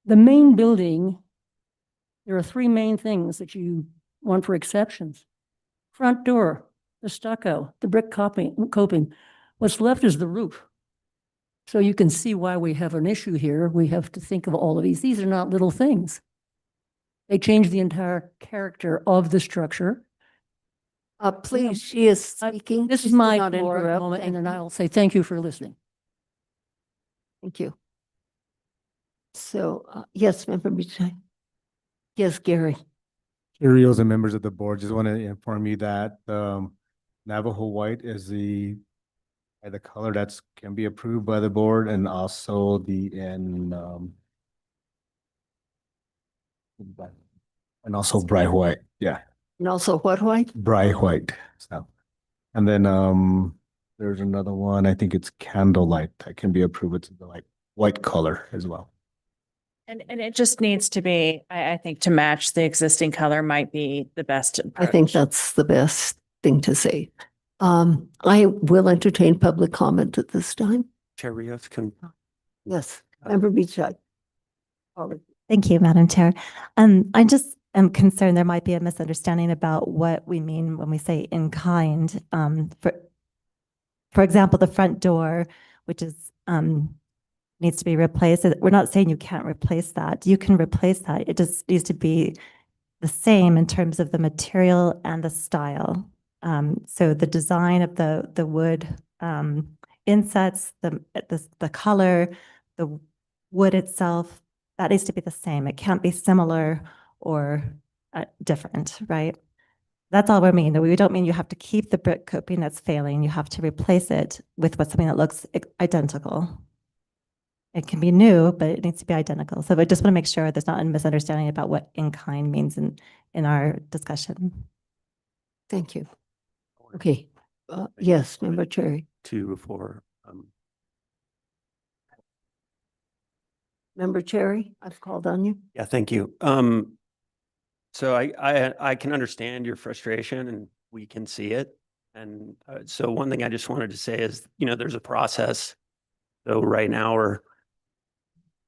The main building, there are three main things that you want for exceptions. Front door, the stucco, the brick coping. What's left is the roof. So you can see why we have an issue here. We have to think of all of these. These are not little things. They change the entire character of the structure. Please, she is speaking. This is Please do my not floor at the interrupt. moment, and Thank then you. I'll say thank you for listening. Thank you. So, yes, Member Bichai. Yes, Gary. Curios and members of the board, just want to inform you that Navajo white is the color that's can be approved by the board, and also and also bright white. Yeah, And also what white? bright white. So, and then there's another one. I think it's candlelight that can be approved. It's the like white color as well. And it just needs to be, I think, to match the existing color might be the best I think approach. that's the best thing to say. I will entertain public comment at this time. Chair Rios can. Yes, Member Bichai. Thank you, Madam Chair. I just am concerned there might be a misunderstanding about what we mean when we say in kind. For example, the front door, which is needs to be replaced. We're not saying you can't replace that. You can replace that. It just needs to be the same in terms of the material and the style. So the design of the wood insets, the color, the wood itself, that needs to be the same. It can't be similar or different, right? That's all we're meaning. We don't mean you have to keep the brick coping that's failing. You have to replace it with something that looks identical. It can be new, but it needs to be identical. So I just want to make sure there's not a misunderstanding about what in kind means in our discussion. Thank you. Okay, yes, Member Cherry. For Member Cherry, I've called on you. yeah, thank you. So I can understand your frustration and we can see it. And so one thing I just wanted to say is, there's a process. So right now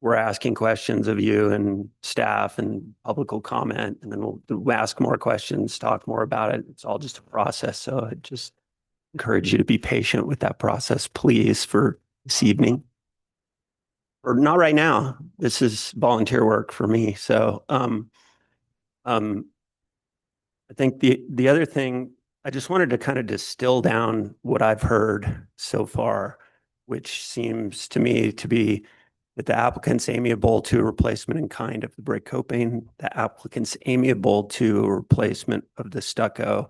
we're asking questions of you and staff, and public will comment, and then we'll ask more questions, talk more about it. It's all just a process. So I just encourage you to be patient with that process, please, for this evening. Or not right now. This is volunteer work for me. So I think the other thing, I just wanted to kind of distill down what I've heard so far, which seems to me to be that the applicant's amiable to a replacement in kind of the brick coping, the applicant's amiable to a replacement of the stucco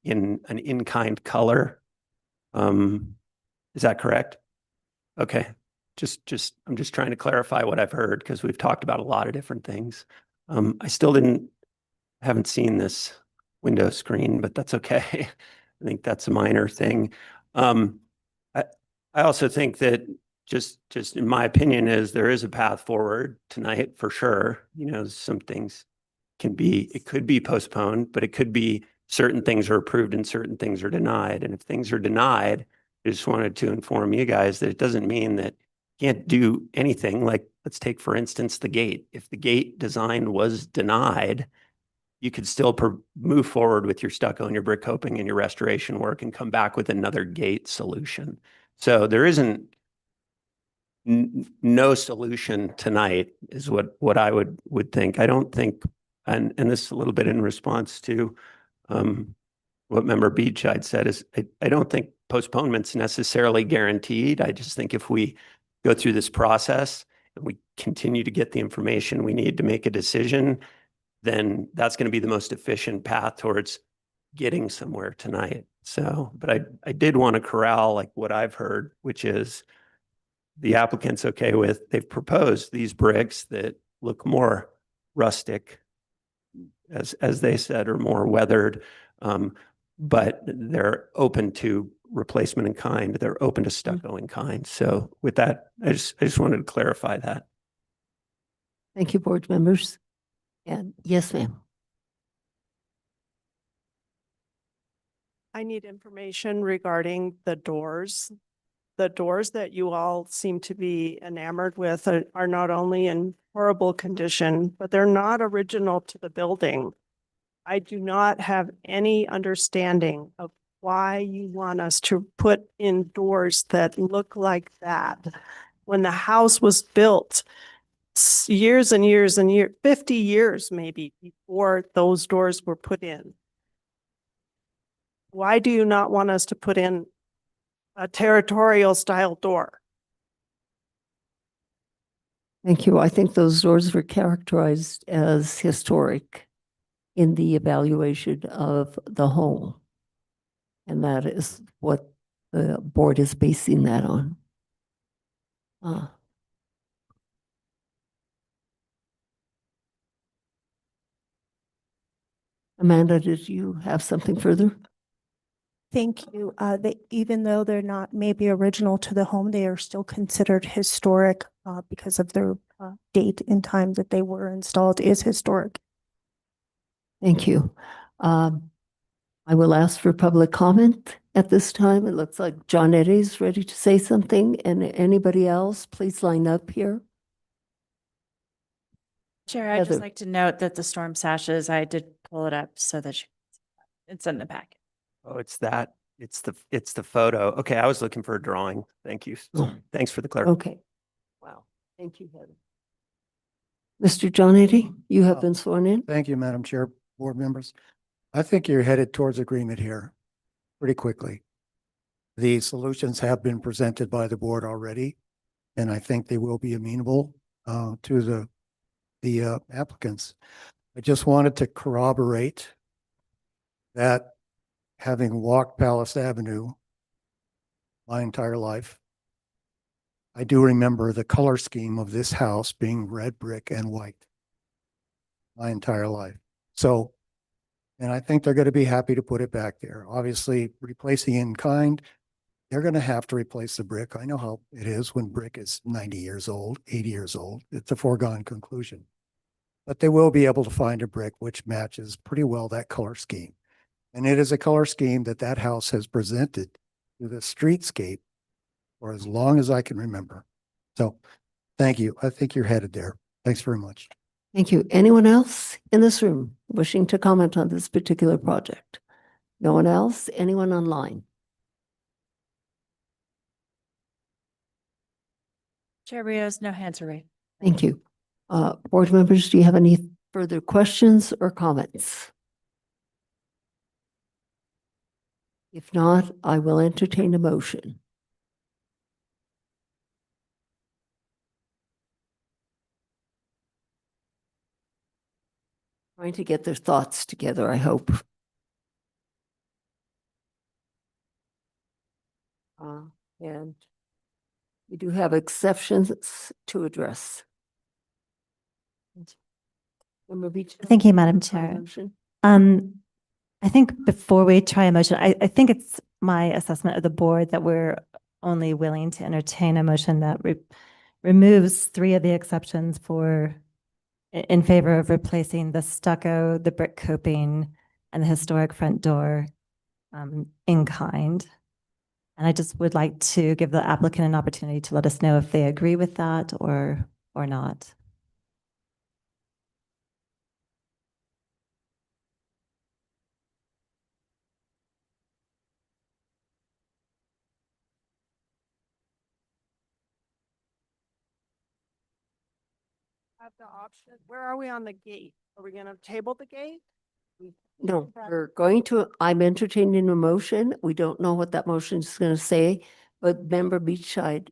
in an in-kind color. Is that correct? Okay. I'm just trying to clarify what I've heard because we've talked about a lot of different things. I still haven't seen this window screen, but that's okay. I think that's a minor thing. I also think that just in my opinion is there is a path forward tonight for sure. Some things it could be postponed, but it could be certain things are approved and certain things are denied. And if things are denied, I just wanted to inform you guys that it doesn't mean that you can't do anything. Like, let's take, for instance, the gate. If the gate design was denied, you could still move forward with your stucco and your brick coping and your restoration work and come back with another gate solution. So there isn't no solution tonight is what I would think. I don't think, and this is a little bit in response to what Member Beachside said, is I don't think postponement's necessarily guaranteed. I just think if we go through this process and we continue to get the information we need to make a decision, then that's going to be the most efficient path towards getting somewhere tonight. So, but I did want to corral like what I've heard, which is the applicant's okay with, they've proposed these bricks that look more rustic, as they said, or more weathered, but they're open to replacement in kind. They're open to stucco in kind. So with that, I just wanted to clarify that. Thank you, board members. And yes, ma'am. I need information regarding the doors. The doors that you all seem to be enamored with are not only in horrible condition, but they're not original to the building. I do not have any understanding of why you want us to put in doors that look like that. When the house was built years and years and years, 50 years maybe before those doors were put in. Why do you not want us to put in a territorial style door? Thank you. I think those doors were characterized as historic in the evaluation of the home. And that is what the board is basing that on. Amanda, did you have something further? Thank you. Even though they're not maybe original to the home, they are still considered historic because of their date and time that they were installed is historic. Thank you. I will ask for public comment at this time. It looks like John Eddie's ready to say something, and anybody else, please line up here. Chair, I'd Heather. just like to note that the storm sashes, I did pull it up so that it's in the packet. Oh, it's that. It's the photo. Okay, I was looking for a drawing. Thank you. Oh. Thanks for the clarification. Okay. Wow. Thank you, Heather. Mr. John Eddie, you have been sworn in. Thank you, Madam Chair, board members. I think you're headed towards agreement here pretty quickly. The solutions have been presented by the board already, and I think they will be amenable to the applicants. I just wanted to corroborate that, having walked Palace Avenue my entire life, I do remember the color scheme of this house being red brick and white my entire life. So, and I think they're going to be happy to put it back there. Obviously, replacing in kind, they're going to have to replace the brick. I know how it is when brick is 90 years old, 80 years old. It's a foregone conclusion. But they will be able to find a brick which matches pretty well that color scheme. And it is a color scheme that house has presented to the streetscape for as long as I can remember. So thank you. I think you're headed there. Thanks very much. Thank you. Anyone else in this room wishing to comment on this particular project? No one else? Anyone online? Chair Rios, no hands are raised. Thank you. Board members, do you have any further questions or comments? If not, I will entertain a motion. Trying to get their thoughts together, I hope. And we do have exceptions to address. Thank you, Madam Chair. I think before we try a motion, I think it's my assessment of the board that we're only willing to entertain a motion that removes 3 of the exceptions in favor of replacing the stucco, the brick coping, and the historic front door in kind. And I just would like to give the applicant an opportunity to let us know if they agree with that or not. have the option? Where are we on the gate? Are we gonna table the gate? No, we're going to, I'm entertaining a motion. We don't know what that motion is going to say, but Member Beachside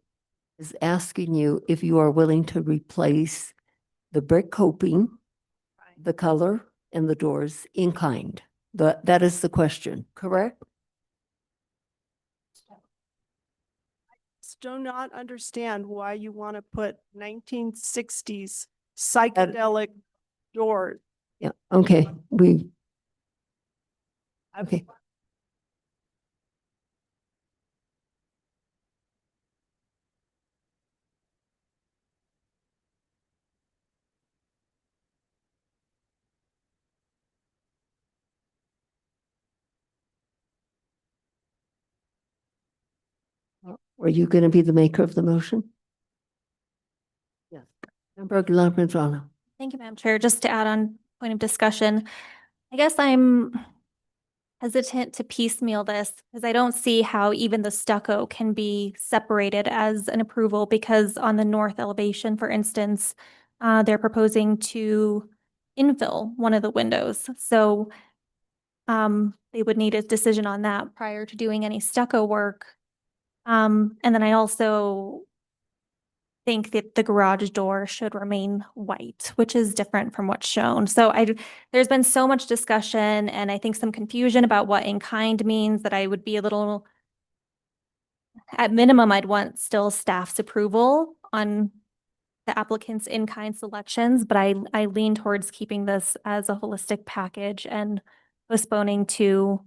is asking you if you are willing to replace the brick coping, the color, and the doors in kind. That is the question, correct? Do not understand why you want to put 1960s psychedelic doors. Yeah, okay, okay. Are you going to be the maker of the motion? Yes. Member Aguilar Medrano. Thank you, Madam Chair. Just to add on point of discussion, I guess I'm hesitant to piecemeal this because I don't see how even the stucco can be separated as an approval because on the north elevation, for instance, they're proposing to infill one of the windows. So they would need a decision on that prior to doing any stucco work. And then I also think that the garage door should remain white, which is different from what's shown. So there's been so much discussion and I think some confusion about what in kind means that I would be a little, at minimum, I'd want still staff's approval on the applicant's in kind selections, but I lean towards keeping this as a holistic package and postponing to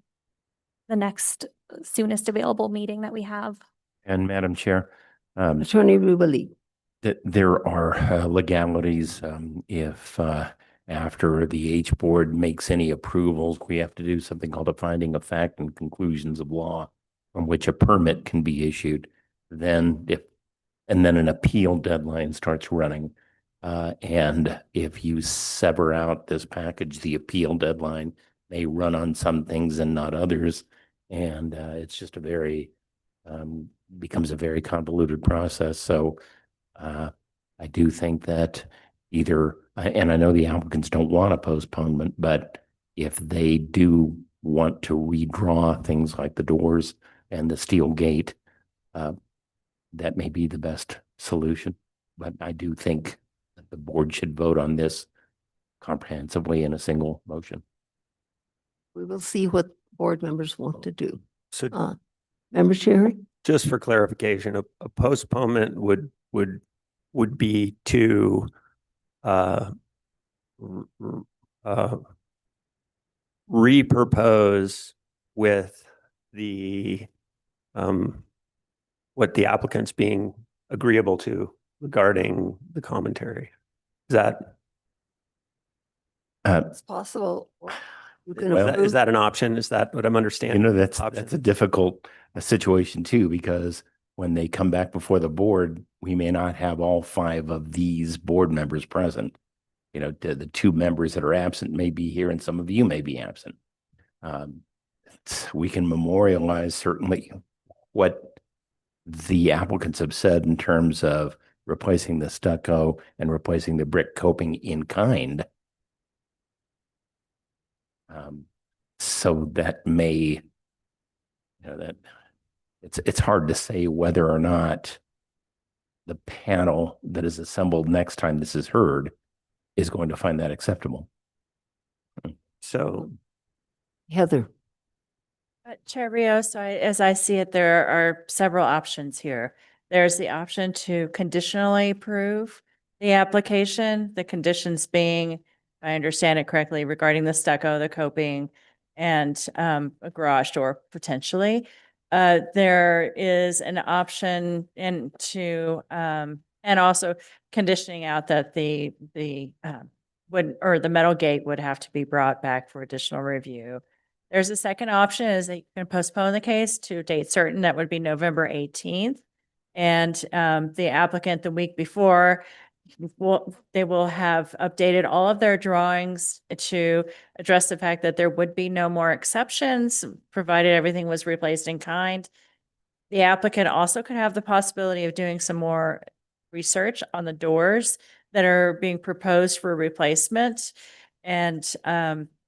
the next soonest available meeting that we have. And Madam Chair, Attorney Rubali. that there are legalities, if after the H board makes any approvals, we have to do something called a finding of fact and conclusions of law from which a permit can be issued. Then then an appeal deadline starts running. And if you sever out this package, the appeal deadline may run on some things and not others. And it's just a very, becomes a very convoluted process. So I do think that either, and I know the applicants don't want a postponement, but if they do want to redraw things like the doors and the steel gate, that may be the best solution. But I do think that the board should vote on this comprehensively in a single motion. We will see what board members want to do. So Member Sherry? just for clarification, a postponement would be to repropose with the what the applicant's being agreeable to regarding the commentary. Is that It's possible. You can is approve. that an option? Is that what I'm understanding? That's a difficult situation too, because when they come back before the board, we may not have all 5 of these board members present. The 2 members that are absent may be here and some of you may be absent. We can memorialize certainly what the applicants have said in terms of replacing the stucco and replacing the brick coping in kind. So that may, that it's hard to say whether or not the panel that is assembled next time this is heard is going to find that acceptable. So Heather. Chair Rios, as I see it, there are several options here. There's the option to conditionally approve the application, the conditions being, if I understand it correctly, regarding the stucco, the coping, and a garage door potentially. There is an option and also conditioning out that the metal gate would have to be brought back for additional review. There's a second option is that you can postpone the case to a date certain. That would be November 18th. And the applicant the week before, they will have updated all of their drawings to address the fact that there would be no more exceptions, provided everything was replaced in kind. The applicant also could have the possibility of doing some more research on the doors that are being proposed for replacement. And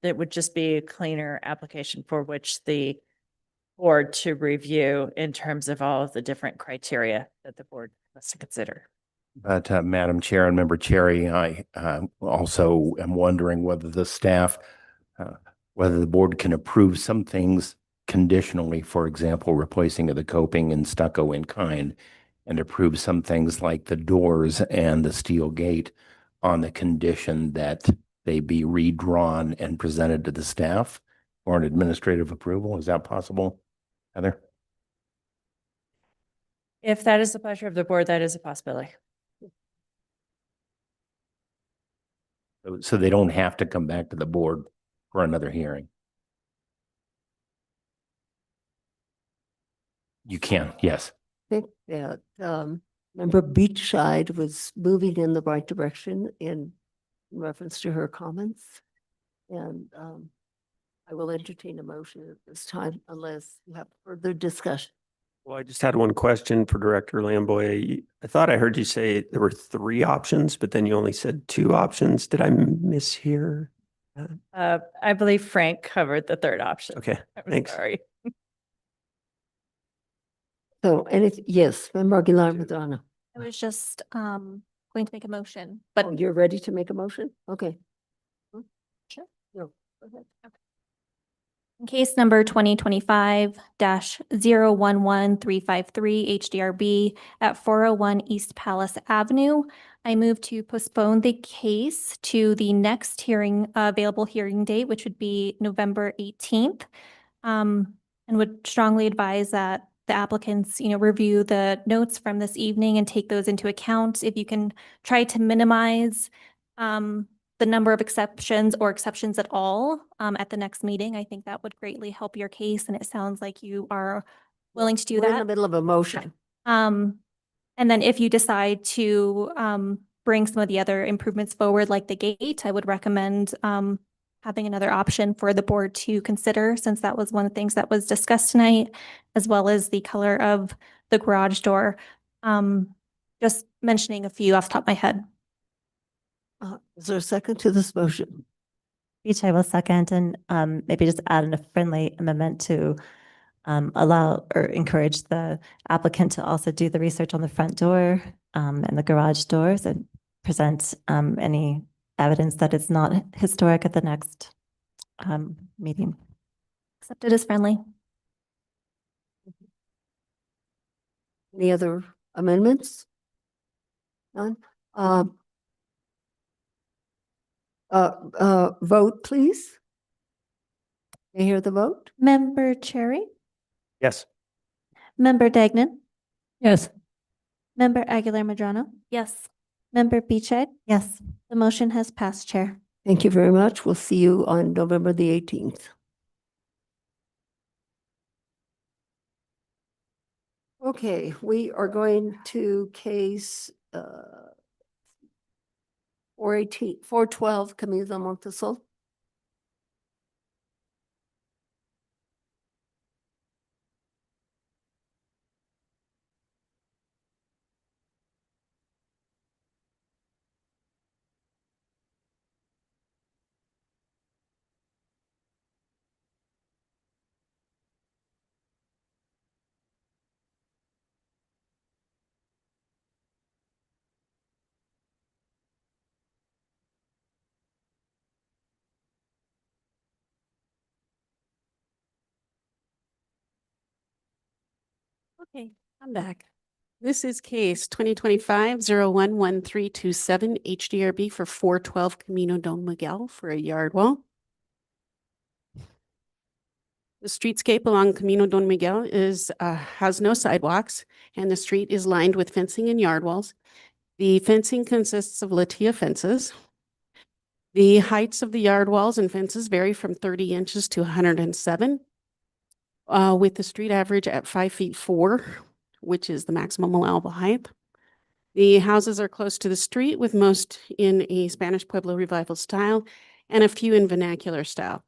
it would just be a cleaner application for which the board to review in terms of all of the different criteria that the board has to consider. But Madam Chair and Member Cherry, I also am wondering whether the staff, whether the board can approve some things conditionally, for example, replacing of the coping and stucco in kind, and approve some things like the doors and the steel gate on the condition that they be redrawn and presented to the staff for an administrative approval. Is that possible, Heather? If that is the pleasure of the board, that is a possibility. So they don't have to come back to the board for another hearing. You can, yes. I think that Member Beachside was moving in the right direction in reference to her comments. And I will entertain a motion at this time unless you have further discussion. Well, I just had one question for Director Lamboy. I thought I heard you say there were 3 options, but then you only said 2 options. Did I mishear? I believe Frank covered the third option. Okay, I'm thanks. sorry. So, and if, yes, Member Aguilar Madrano. I was just going to make a motion, but Oh, you're ready to make a motion? Okay. Sure. No, go ahead. in case number 2025-011353 HDRB at 401 East Palace Avenue, I move to postpone the case to the next hearing, available hearing date, which would be November 18th. And would strongly advise that the applicants, review the notes from this evening and take those into account. If you can try to minimize the number of exceptions or exceptions at all at the next meeting, I think that would greatly help your case. And it sounds like you are willing to do We're in the that. middle of a motion. And then if you decide to bring some of the other improvements forward, like the gate, I would recommend having another option for the board to consider, since that was one of the things that was discussed tonight, as well as the color of the garage door. Just mentioning a few off the top of my head. Is there a second to this motion? Each I will second, and maybe just add in a friendly amendment to allow or encourage the applicant to also do the research on the front door and the garage doors and present any evidence that it's not historic at the next meeting. Accepted as friendly. Any other amendments? None? Vote, please. May I hear the vote? Member Cherry, Yes. Member Dagnan, Yes. Member Aguilar Madrano, Yes. Member Beachhead. Yes. The motion has passed, Chair. Thank you very much. We'll see you on November the 18th. Okay, we are going to case 412 Camilo Montesol. Okay, I'm back. This is case 2025-011327 HDRB for 412 Camino Don Miguel for a yard wall. The streetscape along Camino Don Miguel has no sidewalks, and the street is lined with fencing and yard walls. The fencing consists of Latia fences. The heights of the yard walls and fences vary from 30 inches to 107. With the street average at 5'4", which is the maximum allowable height. The houses are close to the street, with most in a Spanish Pueblo revival style and a few in vernacular style.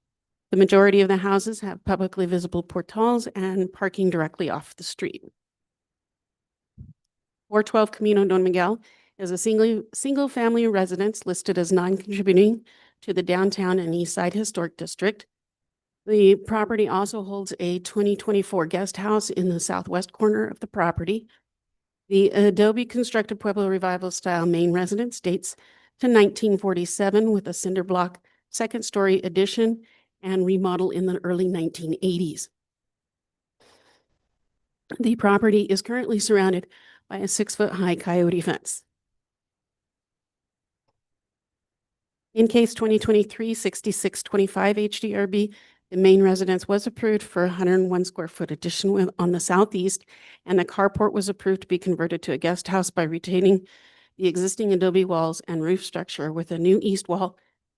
The majority of the houses have publicly visible portals and parking directly off the street. 412 Camino Don Miguel is a single-family residence listed as non-contributing to the downtown and east side historic district. The property also holds a 2024 guest house in the southwest corner of the property. The Adobe constructed Pueblo Revival style main residence dates to 1947 with a cinder block second-story addition and remodel in the early 1980s. The property is currently surrounded by a 6-foot-high coyote fence. In case 2023-6625 HDRB, the main residence was approved for a 101 square foot addition on the southeast, and the carport was approved to be converted to a guest house by retaining the existing adobe walls and roof structure with a new east wall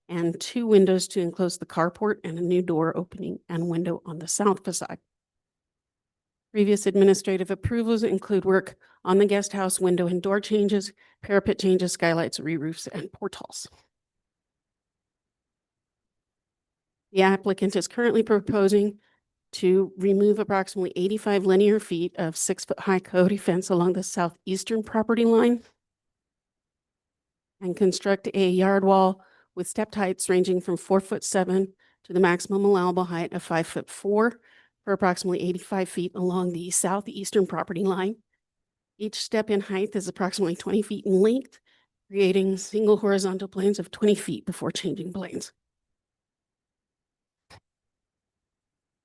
and 2 windows to enclose the carport and a new door opening and window on the south facade. Previous administrative approvals include work on the guest house window and door changes, parapet changes, skylights, re-roofs, and portals. The applicant is currently proposing to remove approximately 85 linear feet of 6-foot-high coyote fence along the southeastern property line and construct a yard wall with stepped heights ranging from 4'7" to the maximum allowable height of 5'4" for approximately 85 feet along the southeastern property line. Each step in height is approximately 20 feet in length, creating single horizontal planes of 20 feet before changing planes.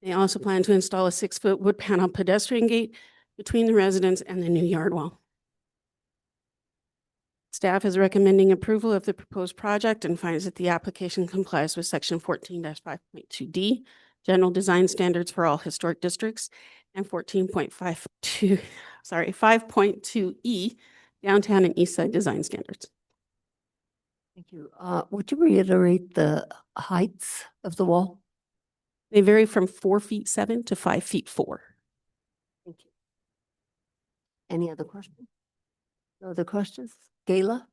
They also plan to install a 6-foot wood panel pedestrian gate between the residence and the new yard wall. Staff is recommending approval of the proposed project and finds that the application complies with section 14-5.2D, general design standards for all historic districts, and 5.2E, downtown and east side design standards. Thank you. Would you reiterate the heights of the wall? They vary from 4'7" to 5'4". Thank you. Any other questions? No other questions? Gayla?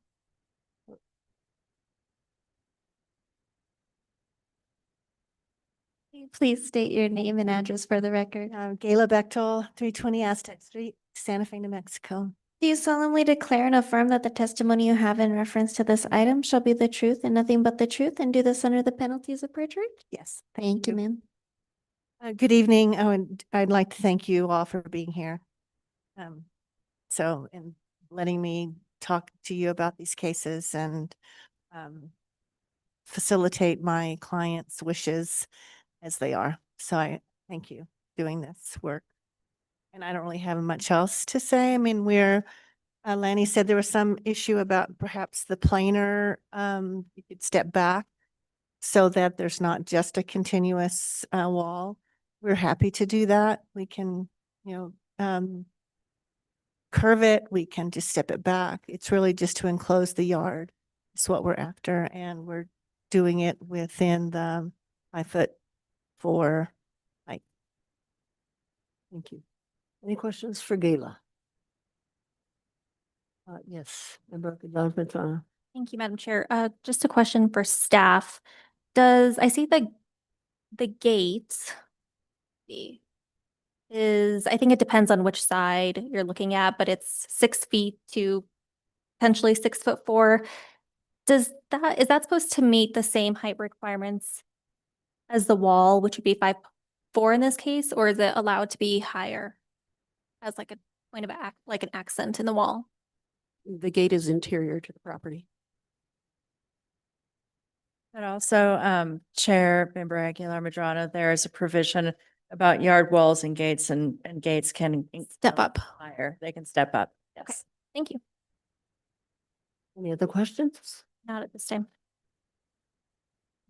Please state your name and address for the record. Gayla Bechtel, 320 Aztec Street, Santa Fe, New Mexico. Do you solemnly declare and affirm that the testimony you have in reference to this item shall be the truth and nothing but the truth, and do this under the penalties of perjury? Yes. Thank you, ma'am. Good evening. And I'd like to thank you all for being here. And letting me talk to you about these cases and facilitate my clients' wishes as they are. So I thank you for doing this work. And I don't really have much else to say. I mean, Lanny said there was some issue about perhaps the planer, you could step back so that there's not just a continuous wall. We're happy to do that. We can, curve it. We can just step it back. It's really just to enclose the yard. It's what we're after. And we're doing it within the 5'4" height. Thank you. Any questions for Gayla? Yes, Member Gonzalez-Pastrana. Thank you, Madam Chair. Just a question for staff. I see the gate I think it depends on which side you're looking at, but it's 6 feet to potentially 6'4". Is that supposed to meet the same height requirements as the wall, which would be 5'4" in this case, or is it allowed to be higher as like a point of like an accent in the wall? The gate is interior to the property. But also, Chair Member Aguilar Medrano, there is a provision about yard walls and gates, and gates can Step up. higher. They can step up. Yes. Okay. Thank you. Any other questions? Not at this time.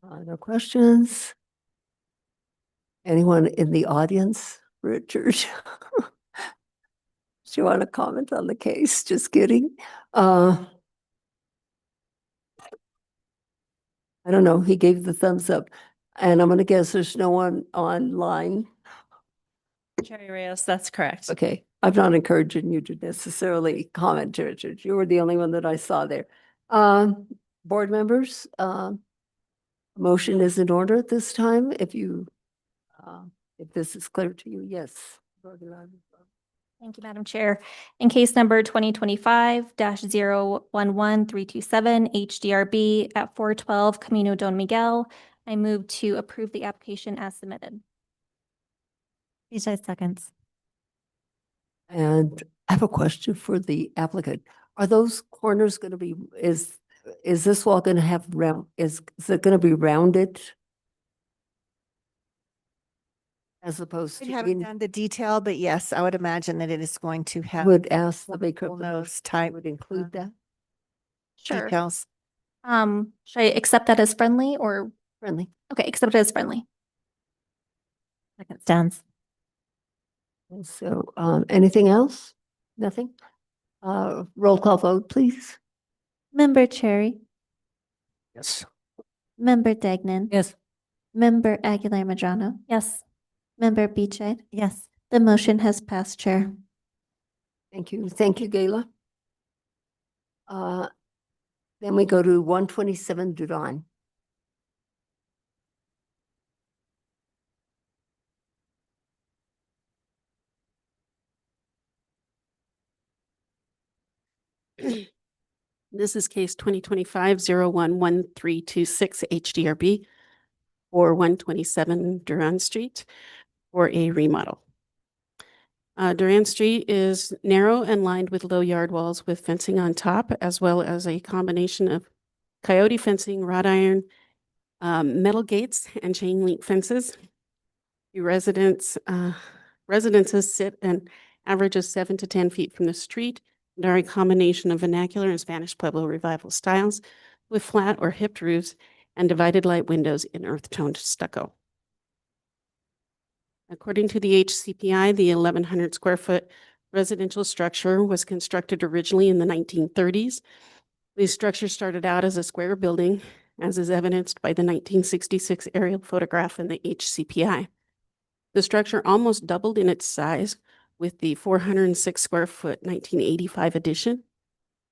No questions? Anyone in the audience? Richard? Do you want to comment on the case? Just kidding. I don't know. He gave the thumbs up. And I'm going to guess there's no one online. Cherry Reyes, that's correct. Okay. I'm not encouraging you to necessarily comment, Richard. You were the only one that I saw there. Board members, motion is in order at this time. If this is clear to you, yes. Thank you, Madam Chair. In case number 2025-011327 HDRB at 412 Camino Don Miguel, I move to approve the application as submitted. BJ seconds. And I have a question for the applicant. Are those corners going to be, is this wall going to have round, is it going to be rounded? As opposed We to haven't being, done the detail, but yes, I would imagine that it is going to have. would ask the maker full of the nose house type would include that? Sure. details. Should I accept that as friendly or? Friendly. Okay, accept it as friendly. Second stands. And so, anything else? Nothing? Roll call vote, please. Member Cherry, Yes. Member Degnan. Yes. Member Aguilar Madrano. Yes. Member Beechey. Yes. The motion has passed, Chair. Thank you. Thank you, Gayla. Then we go to 127 Duran. This is case 2025-011326 HDRB for 127 Duran Street for a remodel. Duran Street is narrow and lined with low yard walls with fencing on top, as well as a combination of coyote fencing, wrought iron, metal gates, and chain link fences. The residences sit an average of 7 to 10 feet from the street and are a combination of vernacular and Spanish Pueblo revival styles with flat or hipped roofs and divided light windows in earth-toned stucco. According to the HCPI, the 1,100 square foot residential structure was constructed originally in the 1930s. The structure started out as a square building, as is evidenced by the 1966 aerial photograph in the HCPI. The structure almost doubled in its size with the 406 square foot 1985 addition.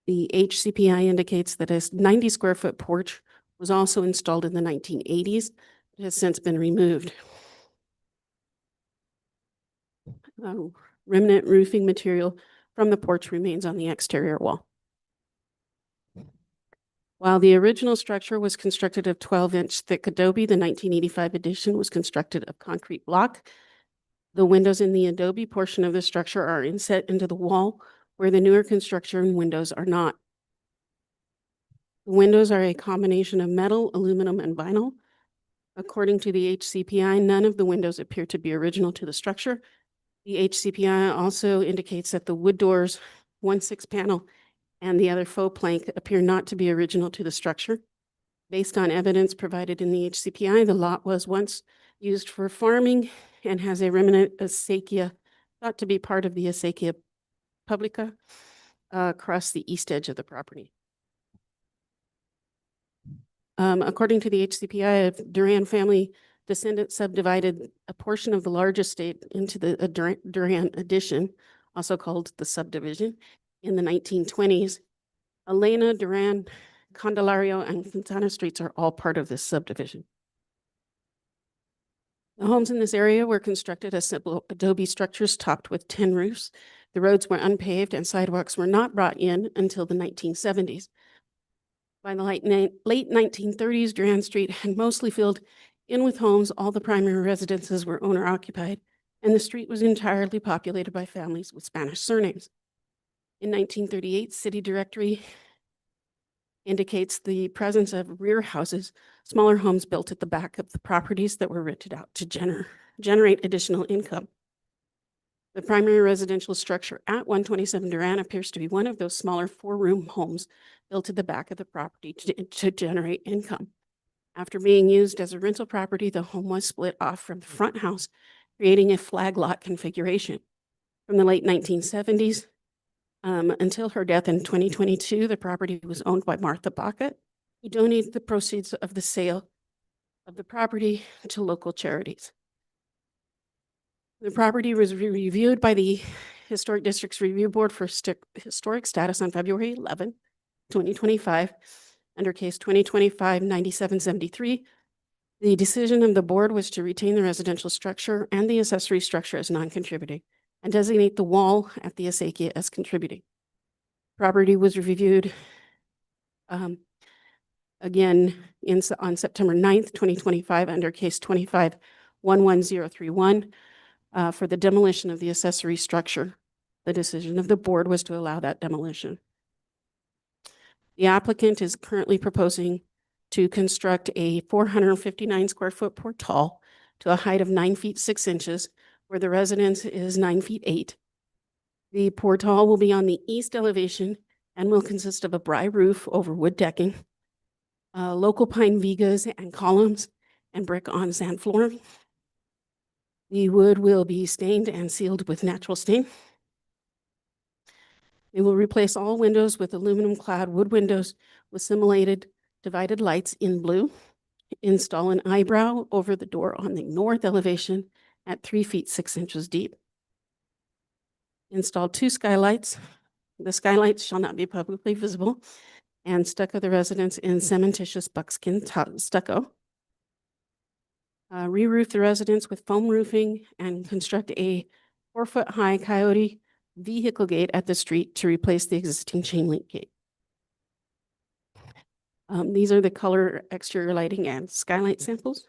The HCPI indicates that a 90 square foot porch was also installed in the 1980s. It has since been removed. Remnant roofing material from the porch remains on the exterior wall. While the original structure was constructed of 12-inch thick adobe, the 1985 addition was constructed of concrete block. The windows in the adobe portion of the structure are inset into the wall, where the newer construction windows are not. The windows are a combination of metal, aluminum, and vinyl. According to the HCPI, none of the windows appear to be original to the structure. The HCPI also indicates that the wood doors, 1/6 panel, and the other faux plank appear not to be original to the structure. Based on evidence provided in the HCPI, the lot was once used for farming and has a remnant acequia, thought to be part of the acequia publica, across the east edge of the property. According to the HCPI, a Duran family descendant subdivided a portion of the large estate into the Duran addition, also called the subdivision, in the 1920s. Elena, Duran, Candelario, and Quintana Streets are all part of this subdivision. The homes in this area were constructed as simple adobe structures topped with tin roofs. The roads were unpaved and sidewalks were not brought in until the 1970s. By the late 1930s, Duran Street had mostly filled in with homes. All the primary residences were owner occupied, and the street was entirely populated by families with Spanish surnames. In 1938, City Directory indicates the presence of rear houses, smaller homes built at the back of the properties that were rented out to generate additional income. The primary residential structure at 127 Duran appears to be one of those smaller 4-room homes built at the back of the property to generate income. After being used as a rental property, the home was split off from the front house, creating a flag lot configuration. From the late 1970s until her death in 2022, the property was owned by Martha Baca, who donated the proceeds of the sale of the property to local charities. The property was reviewed by the Historic Districts Review Board for historic status on February 11, 2025, under case 2025-9773. The decision of the board was to retain the residential structure and the accessory structure as non-contributing and designate the wall at the acequia as contributing. Property was reviewed again on September 9th, 2025, under case 25-11031 for the demolition of the accessory structure. The decision of the board was to allow that demolition. The applicant is currently proposing to construct a 459 square foot portal to a height of 9 feet 6 inches, where the residence is 9 feet 8. The portal will be on the east elevation and will consist of a bry roof over wood decking, local pine vigas and columns, and brick on sand flooring. The wood will be stained and sealed with natural stain. It will replace all windows with aluminum clad wood windows with simulated divided lights in blue. Install an eyebrow over the door on the north elevation at 3 feet 6 inches deep. Install 2 skylights. The skylights shall not be publicly visible, and stucco the residence in cementitious buckskin stucco. Re-roof the residence with foam roofing and construct a 4-foot high coyote vehicle gate at the street to replace the existing chain link gate. These are the color, exterior lighting, and skylight samples.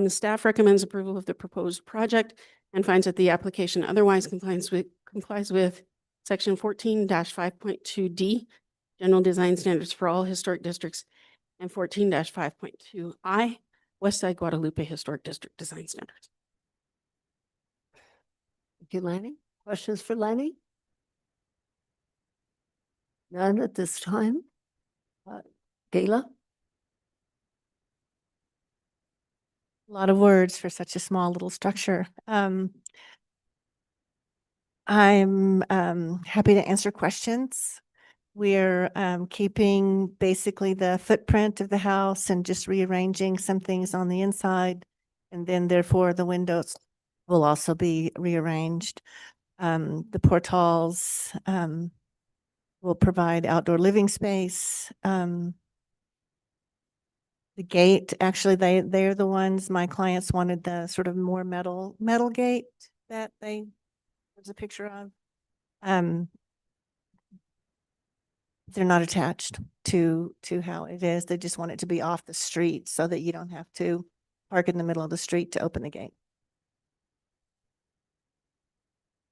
Staff recommends approval of the proposed project and finds that the application otherwise complies with section 14-5.2D, general design standards for all historic districts, and 14-5.2I, West Side Guadalupe Historic District design standards. Thank you, Lanny. Questions for Lanny? None at this time. Gayla? A lot of words for such a small little structure. I'm happy to answer questions. We're keeping basically the footprint of the house and just rearranging some things on the inside. And then therefore the windows will also be rearranged. The portals will provide outdoor living space. The gate, actually, they're the ones, my clients wanted the sort of more metal gate that there's a picture of. They're not attached to how it is. They just want it to be off the street so that you don't have to park in the middle of the street to open the gate.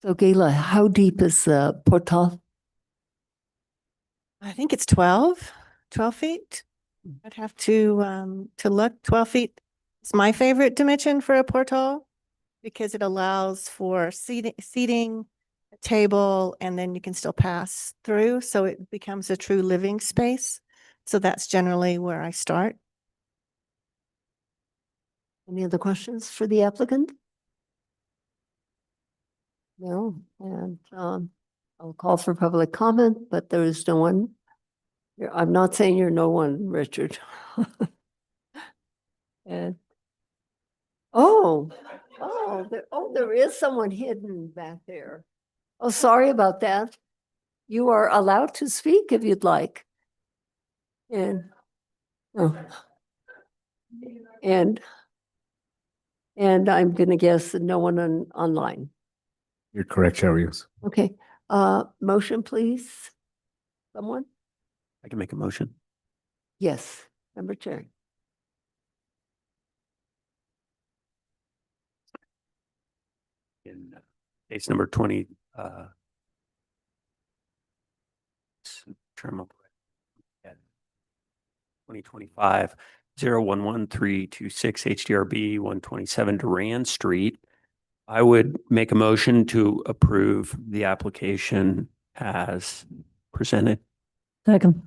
So Gayla, how deep is the portal? I think it's 12 feet. I'd have to look. 12 feet is my favorite dimension for a portal because it allows for seating, a table, and then you can still pass through. So it becomes a true living space. So that's generally where I start. Any other questions for the applicant? No, and I'll call for public comment, but there is no one. I'm not saying you're no one, Richard. And there is someone hidden back there. Oh, sorry about that. You are allowed to speak if you'd like. And I'm gonna guess that no one online. You're correct, Chair Rios. Okay, motion, please. Someone? I can make a motion. Yes, Member Chair. In case number 20, term of 2025 011326 HDRB 127 Duran Street. I would make a motion to approve the application as presented. Second.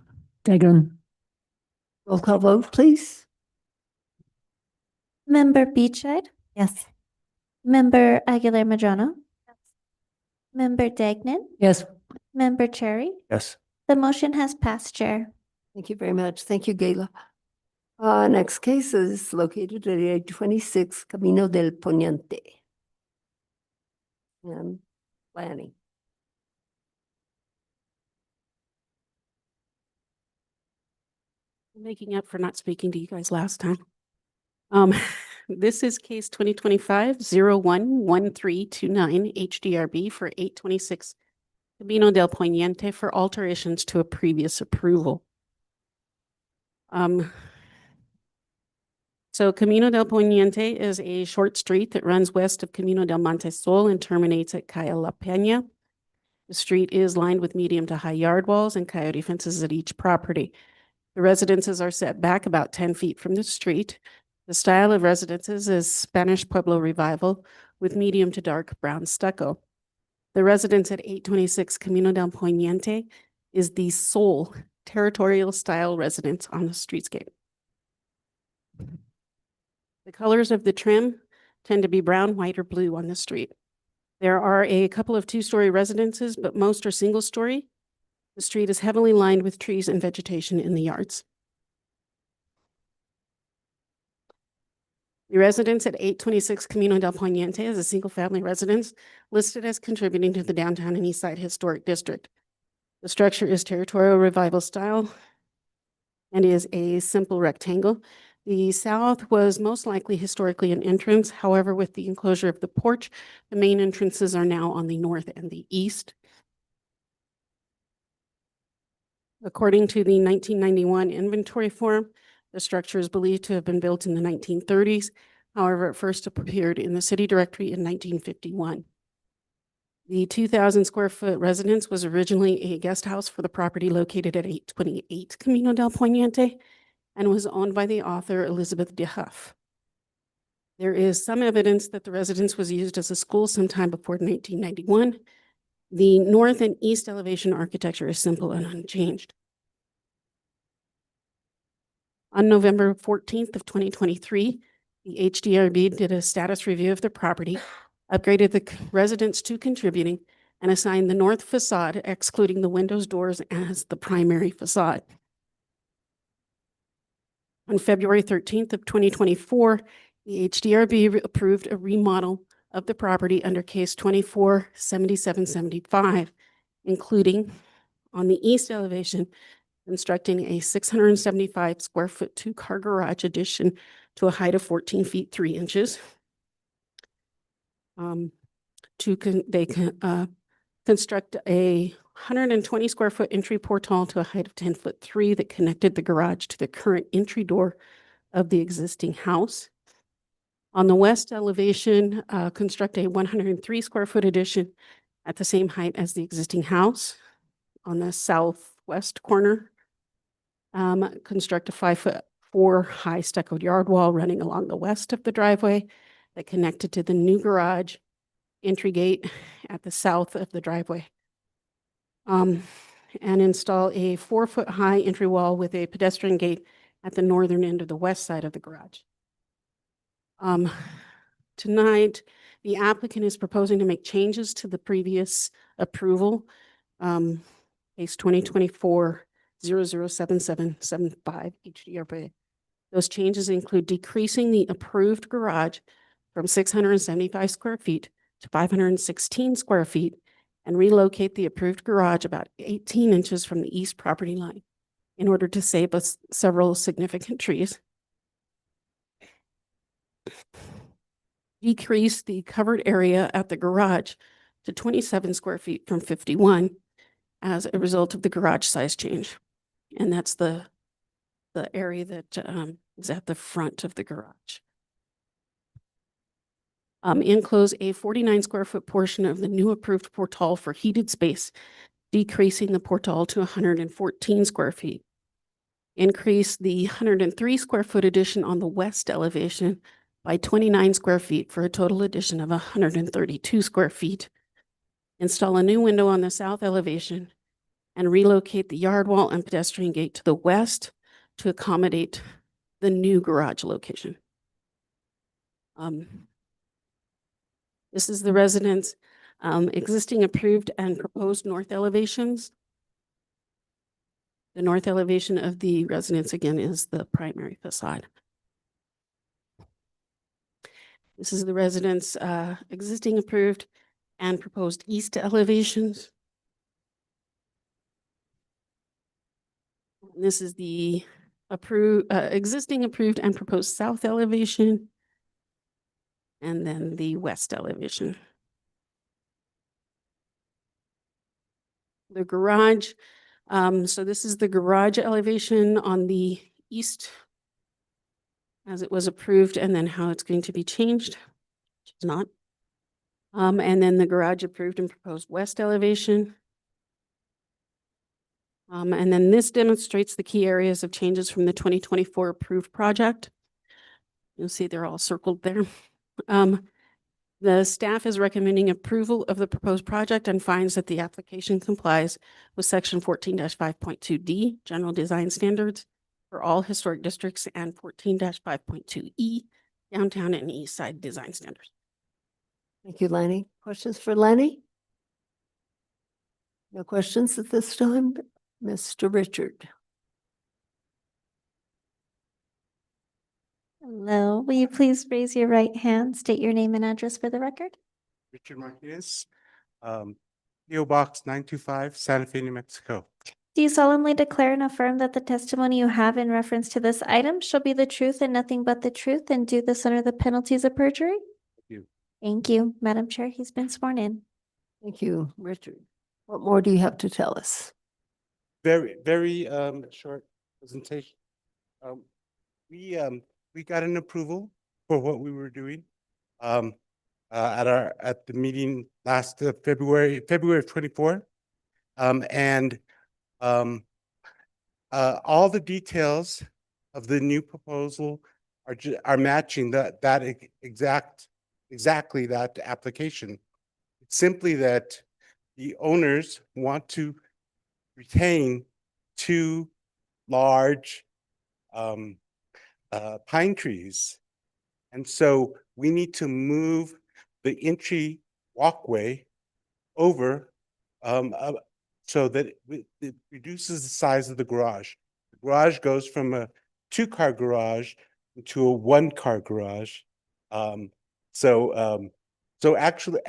Roll call vote, please. Member Beachside? Yes. Member Aguilar Madrano? Member Dagnan? Yes. Member Cherry? Yes. The motion has passed, Chair. Thank you very much. Thank you, Gayla. Next case is located at 826 Camino del Poniente. And Lanny. Making up for not speaking to you guys last time. This is case 2025-01-1329 HDRB for 826 Camino del Poniente for alterations to a previous approval. So Camino del Poniente is a short street that runs west of Camino del Monte Sol and terminates at Calle La Peña. The street is lined with medium to high yard walls and coyote fences at each property. The residences are set back about 10 feet from the street. The style of residences is Spanish Pueblo Revival with medium to dark brown stucco. The residence at 826 Camino del Poniente is the sole territorial style residence on the streetscape. The colors of the trim tend to be brown, white, or blue on the street. There are a couple of two-story residences, but most are single-story. The street is heavily lined with trees and vegetation in the yards. The residence at 826 Camino del Poniente is a single-family residence listed as contributing to the downtown and east side historic district. The structure is territorial revival style and is a simple rectangle. The south was most likely historically an entrance. However, with the enclosure of the porch, the main entrances are now on the north and the east. According to the 1991 inventory form, the structure is believed to have been built in the 1930s. However, it first appeared in the city directory in 1951. The 2,000 square foot residence was originally a guest house for the property located at 828 Camino del Poniente and was owned by the author Elizabeth de Huff. There is some evidence that the residence was used as a school sometime before 1991. The north and east elevation architecture is simple and unchanged. On November 14th of 2023, the HDRB did a status review of the property, upgraded the residence to contributing, and assigned the north facade, excluding the windows, doors, as the primary facade. On February 13th of 2024, the HDRB approved a remodel of the property under case 247775, including on the east elevation, constructing a 675 square foot two-car garage addition to a height of 14 feet 3 inches. Construct a 120 square foot entry portal to a height of 10 foot 3 that connected the garage to the current entry door of the existing house. On the west elevation, construct a 103 square foot addition at the same height as the existing house. On the southwest corner, construct a 5'4" high stuccoed yard wall running along the west of the driveway that connected to the new garage entry gate at the south of the driveway. And install a 4-foot high entry wall with a pedestrian gate at the northern end of the west side of the garage. Tonight, the applicant is proposing to make changes to the previous approval, case 2024-007775 HDRB. Those changes include decreasing the approved garage from 675 square feet to 516 square feet and relocate the approved garage about 18 inches from the east property line in order to save us several significant trees. Decrease the covered area at the garage to 27 square feet from 51 as a result of the garage size change. And that's the area that is at the front of the garage. Enclose a 49 square foot portion of the new approved portal for heated space, decreasing the portal to 114 square feet. Increase the 103 square foot addition on the west elevation by 29 square feet for a total addition of 132 square feet. Install a new window on the south elevation and relocate the yard wall and pedestrian gate to the west to accommodate the new garage location. This is the residence, existing approved and proposed north elevations. The north elevation of the residence again is the primary facade. This is the residence, existing approved and proposed east elevations. This is the existing approved and proposed south elevation. and then the west elevation. The garage, so this is the garage elevation on the east as it was approved, and then how it's going to be changed, which is not. And then the garage approved and proposed west elevation. And then this demonstrates the key areas of changes from the 2024 approved project. You'll see they're all circled there. The staff is recommending approval of the proposed project and finds that the application complies with section 14-5.2D, general design standards for all historic districts, and 14-5.2E, downtown and east side design standards. Thank you, Lenny. Questions for Lenny? No questions at this time? Mr. Richard? Hello, will you please raise your right hand, state your name and address for the record? Richard Martinez, PO Box 925, Santa Fe, New Mexico. Do you solemnly declare and affirm that the testimony you have in reference to this item shall be the truth and nothing but the truth, and do this under the penalties of perjury? Thank you. Thank you. Madam Chair, he's been sworn in. Thank you, Richard. What more do you have to tell us? Very short presentation. We got an approval for what we were doing at the meeting last February of 24. And all the details of the new proposal are matching exactly that application. It's simply that the owners want to retain two large pine trees. And so we need to move the entry walkway over so that it reduces the size of the garage. The garage goes from a 2-car garage to a 1-car garage. So actually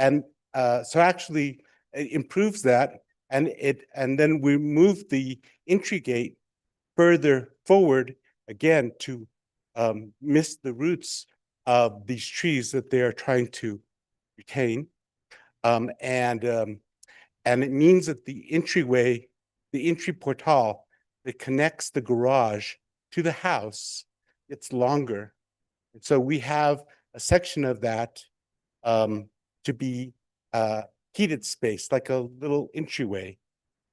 it improves that, and then we move the entry gate further forward again to miss the roots of these trees that they are trying to retain. And it means that the entryway, the entry portal that connects the garage to the house, it's longer. And so we have a section of that to be heated space, like a little entryway.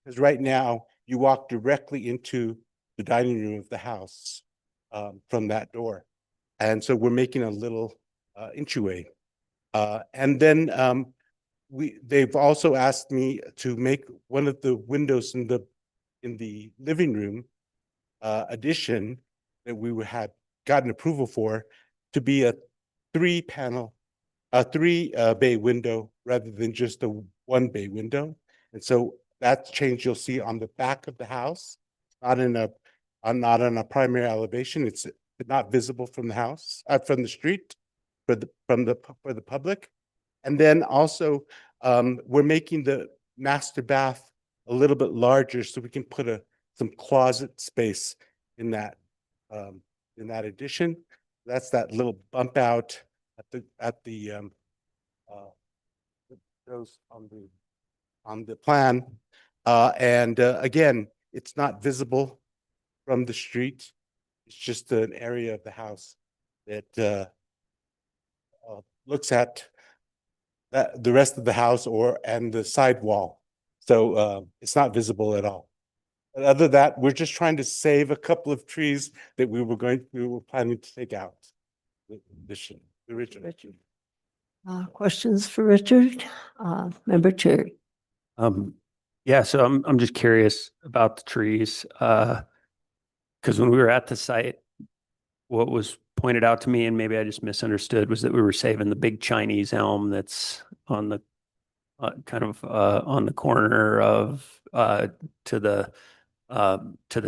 Because right now you walk directly into the dining room of the house from that door. And so we're making a little entryway. And then they've also asked me to make one of the windows in the living room addition that we had gotten approval for to be a 3-bay window rather than just a 1-bay window. And so that's change you'll see on the back of the house, not on a primary elevation. It's not visible from the house, from the street, for the public. And then also, we're making the master bath a little bit larger so we can put some closet space in that addition. That's that little bump out at the goes on the plan. And again, it's not visible from the street. It's just an area of the house that looks at the rest of the house and the side wall. So it's not visible at all. But other than that, we're just trying to save a couple of trees that we were planning to take out. Richard. Questions for Richard? Member Cherry? Yeah, so I'm just curious about the trees. Because when we were at the site, what was pointed out to me, and maybe I just misunderstood, was that we were saving the big Chinese elm that's on the on the corner of to the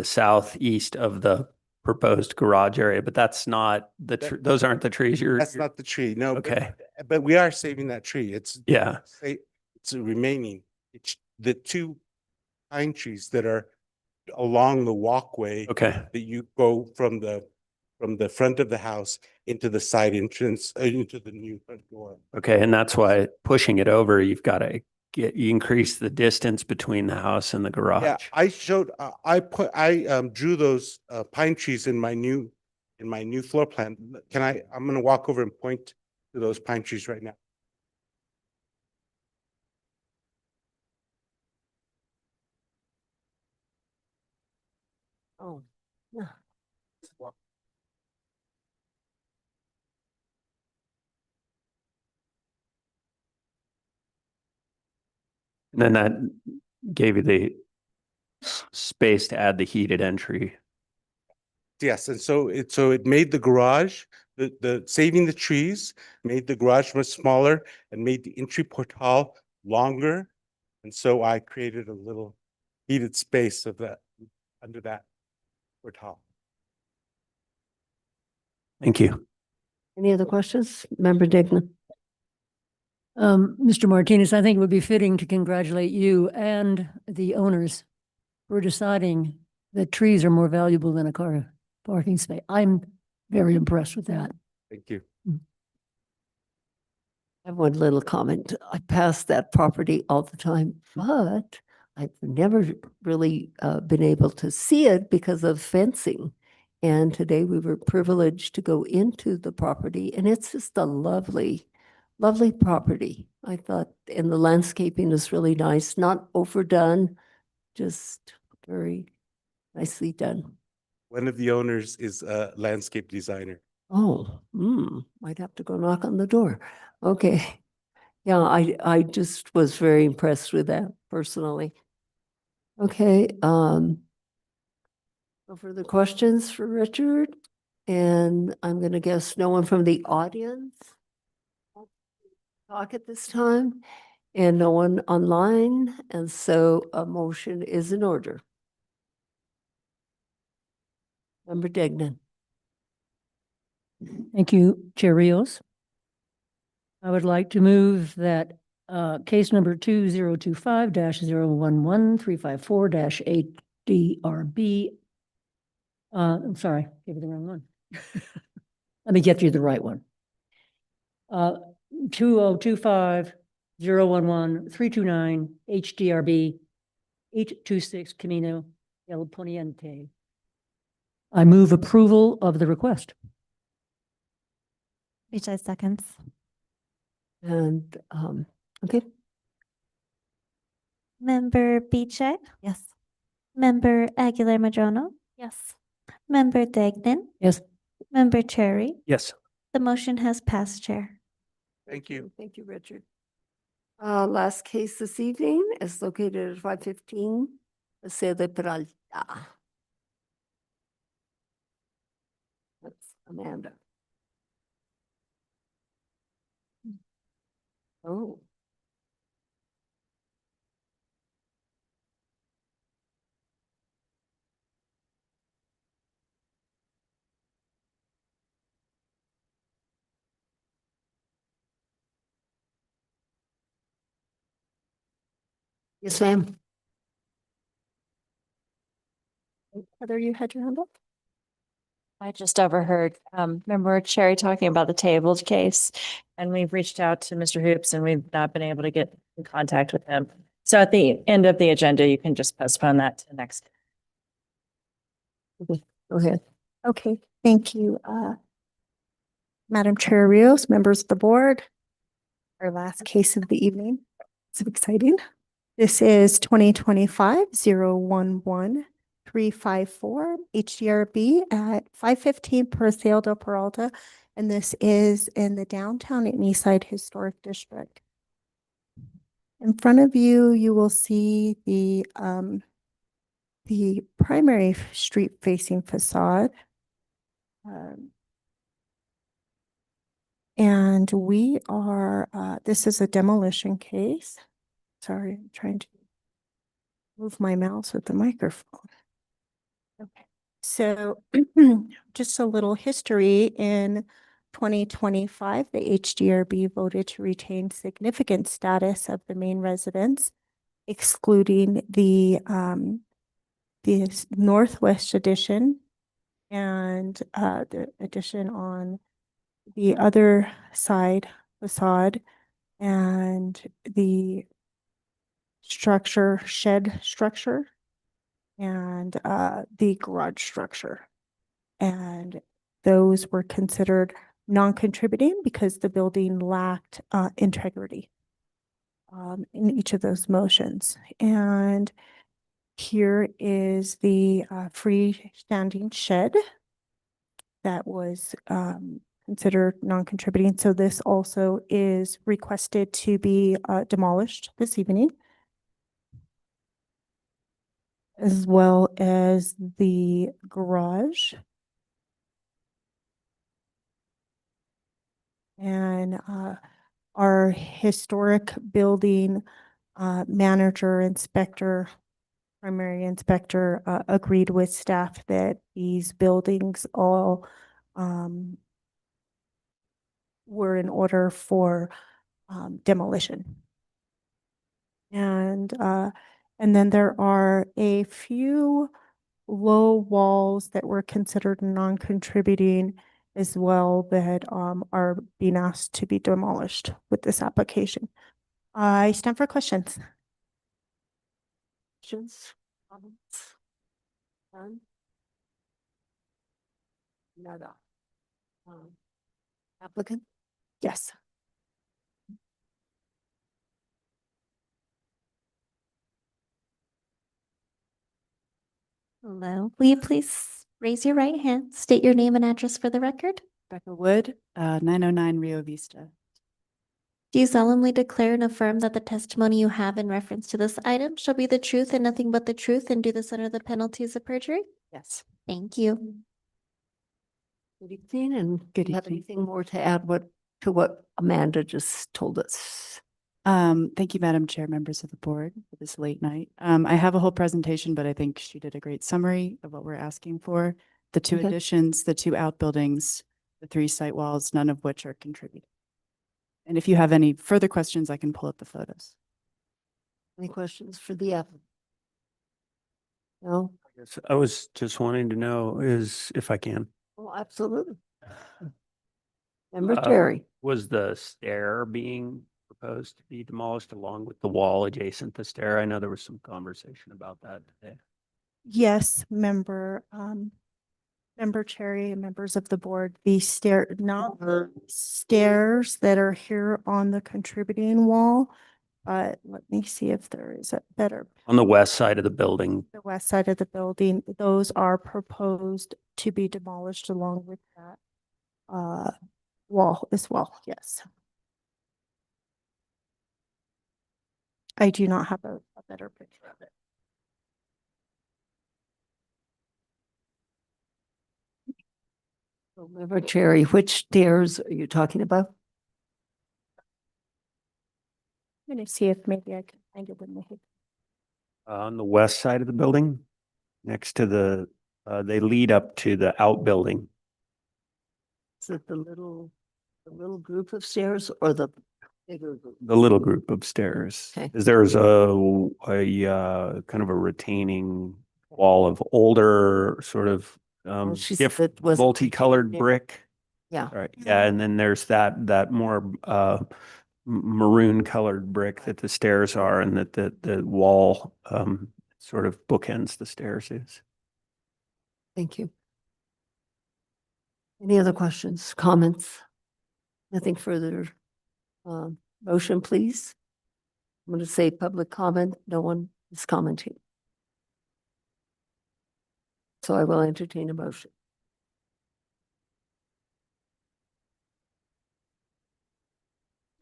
southeast of the proposed garage area. But that's not those aren't the trees That's not the tree. No. Okay. But we are saving that tree. It's remaining. It's the 2 pine trees that are along the walkway. Okay. That you go from the from the front of the house into the side entrance, into the new front door. Okay, and that's why pushing it over, you've got to you increase the distance between the house and the garage. Yeah, I showed, I drew those pine trees in my new floor plan. I'm gonna walk over and point to those pine trees right now. Oh, yeah. And then that gave you the space to add the heated entry. Yes, and so it made the garage, the saving the trees, made the garage much smaller and made the entry portal longer. And so I created a little heated space of that, under that portal. Thank you. Any other questions? Member Dignan? Mr. Martinez, I think it would be fitting to congratulate you and the owners for deciding that trees are more valuable than a car parking space. I'm very impressed with that. Thank you. I have one little comment. I pass that property all the time, but I've never really been able to see it because of fencing. And today we were privileged to go into the property, and it's just a lovely, lovely property. I thought, and the landscaping is really nice, not overdone, just very nicely done. One of the owners is a landscape designer. Oh, might have to go knock on the door. Okay. Yeah, I just was very impressed with that personally. Okay, no further questions for Richard? And I'm gonna guess no one from the audience talk at this time, and no one online, and so a motion is in order. Member Degnan. Thank you, Chair Rios. I would like to move that case number 2025-011-354-8DRB. I'm sorry, gave you the wrong one. Let me get you the right one. 2025-011-329 HDRB 826 Camino El Poniente. I move approval of the request. Vijay seconds. And, okay, Member Biche, Yes. Member Aguilar Madrono, Yes. Member Degnan, Yes. Member Cherry. Yes. The motion has passed, Chair. Thank you. thank you, Richard. Last case this evening is located at 515 Paseo de Peralta. That's Amanda. Oh. Yes, ma'am. Heather, you had your hand up? I just overheard, member Cherry talking about the tabled case, and we've reached out to Mr. Hoops and we've not been able to get in contact with him. So at the end of the agenda, you can just postpone that to next. Okay, go ahead. Okay, thank you. Madam Chair Rios, members of the board. Our last case of the evening. So exciting. This is 2025-011-354 HDRB at 515 Paseo de Peralta. And this is in the downtown and Eastside Historic District. In front of you, you will see the primary street facing facade. And we are, this is a demolition case. Sorry, I'm trying to move my mouse with the microphone. Okay, so just a little history. In 2025, the HDRB voted to retain significant status of the main residence, excluding the Northwest addition and the addition on the other side facade and the shed structure and the garage structure. And those were considered non-contributing because the building lacked integrity in each of those motions. And here is the freestanding shed that was considered non-contributing. So this also is requested to be demolished this evening, as well as the garage. And our historic building manager, inspector, primary inspector agreed with staff that these buildings all were in order for demolition. And then there are a few low walls that were considered non-contributing as well that are being asked to be demolished with this application. I stand for questions. Questions, comments? None? Nada. Applicant? Yes. Hello, will you please raise your right hand, state your name and address for the record? Becca Wood, 909 Rio Vista. Do you solemnly declare and affirm that the testimony you have in reference to this item shall be the truth and nothing but the truth and do this under the penalties of perjury? Yes. Thank you. Good evening, and do Good you have evening. anything more to add to what Amanda just told us? Thank you, Madam Chair, members of the board, for this late night. I have a whole presentation, but I think she did a great summary of what we're asking for. The two Okay. additions, the two outbuildings, the 3 site walls, none of which are contributed. And if you have any further questions, I can pull up the photos. Any questions for the applicant? No? Yes, I was just wanting to know if I can. Oh, absolutely. Member Uh, Terry? Was the stair being proposed to be demolished along with the wall adjacent to the stair? I know there was some conversation about that today. Yes, member Cherry and members of the board, the stairs that are here on the contributing wall. Let me see if there is a better, On the west side of the building, the west side of the building, those are proposed to be demolished along with that wall as well, yes. I do not have a better picture of it. So, Member Cherry, which stairs are you talking about? I'm gonna see if maybe I can find it in the. on the west side of the building, next to they lead up to the outbuilding. Is it the little group of stairs or the bigger group? The little group of stairs. Okay. Is there's a kind of a retaining wall of older sort of Well, she said it was multicolored brick. Yeah. Right. Yeah, and then there's that more maroon colored brick that the stairs are, and that the wall sort of bookends the stairs is. Thank you. Any other questions, comments? Nothing further. Motion, please. I'm going to say public comment. No one is commenting. So I will entertain a motion.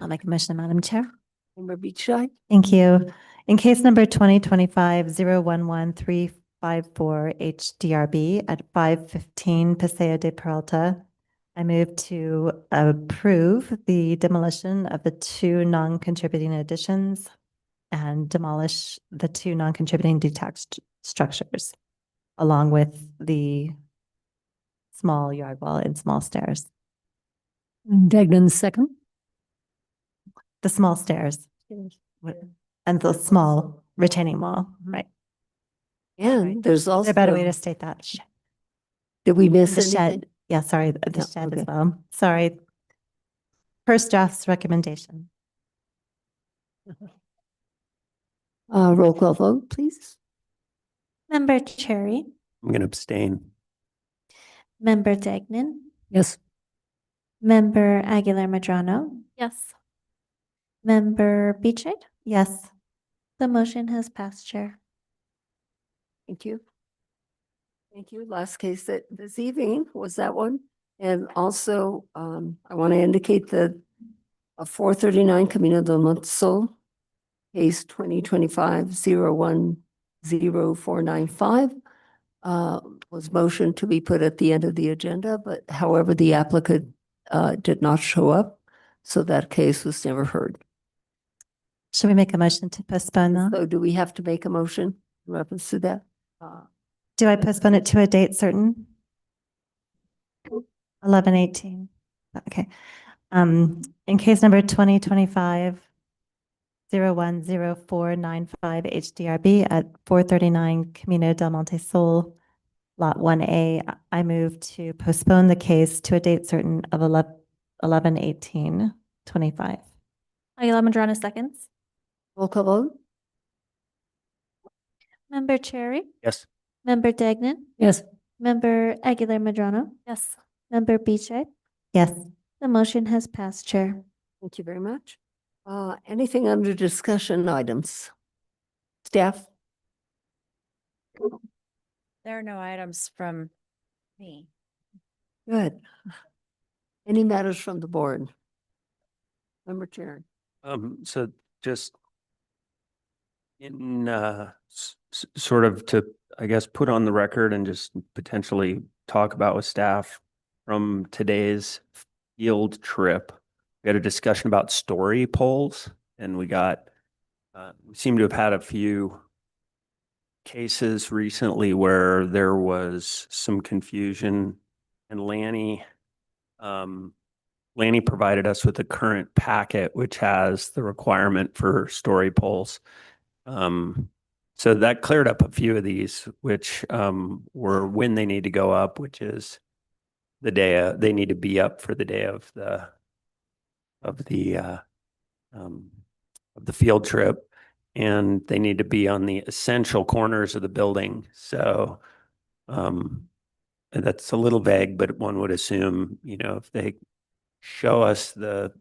I'll make a motion, Madam Chair. Member Beachside? Thank you. In case number 2025-011-354 HDRB at 515 Paseo de Peralta, I move to approve the demolition of the 2 non-contributing additions and demolish the 2 non-contributing detached structures, along with the small yard wall and small stairs. Degnan, second. The small stairs and the small retaining wall, right? And there's also. A better way to state that. Did we miss The anything? shed, yeah, sorry, the Yeah, shed okay. as well. Sorry. First draft's recommendation. Roll call vote, please. Member Cherry, I'm going to abstain. Member Degnan, Yes. Member Aguilar Madrano, Yes. Member Beechey. Yes. The motion has passed, Chair. Thank you. Thank you. Last case that this evening was that one. And also, I want to indicate that a 439 Camino del Monte, case 2025-010495, was motioned to be put at the end of the agenda, but however, the applicant did not show up, so that case was never heard. Should we make a motion to postpone that? So do we have to make a motion in reference to that? Do I postpone it to a date certain? 11/18. Okay. In case number 2025-010495 HDRB at 439 Camino del Monte Sol, Lot 1A, I move to postpone the case to a date certain of 11/18/25. Aguilar Madrano seconds. Roll call vote? Member Cherry, Yes. Member Degnan, Yes. Member Aguilar Madrano. Yes. Member Beechey. Yes. The motion has passed, Chair. Thank you very much. Anything under discussion items? Staff? There are no items from me. Good. Any matters from the board? Member Chair. So just in sort of to, I guess, put on the record and just potentially talk about with staff from today's field trip, we had a discussion about story poles, and we seem to have had a few cases recently where there was some confusion, and Lanny provided us with the current packet, which has the requirement for story poles. So that cleared up a few of these, which were when they need to go up, which is the day they need to be up for the day of the field trip, and they need to be on the essential corners of the building. So that's a little vague, but one would assume, if they show us the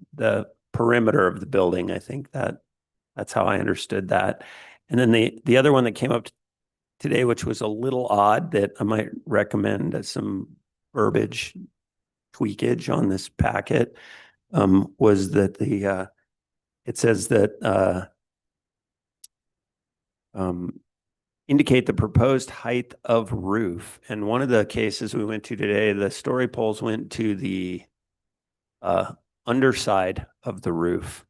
perimeter of the building, I think that's how I understood that. And then the other one that came up today, which was a little odd, that I might recommend as some verbiage tweakage on this packet, was that it says that indicate the proposed height of roof. And one of the cases we went to today, the story poles went to the underside of the roof.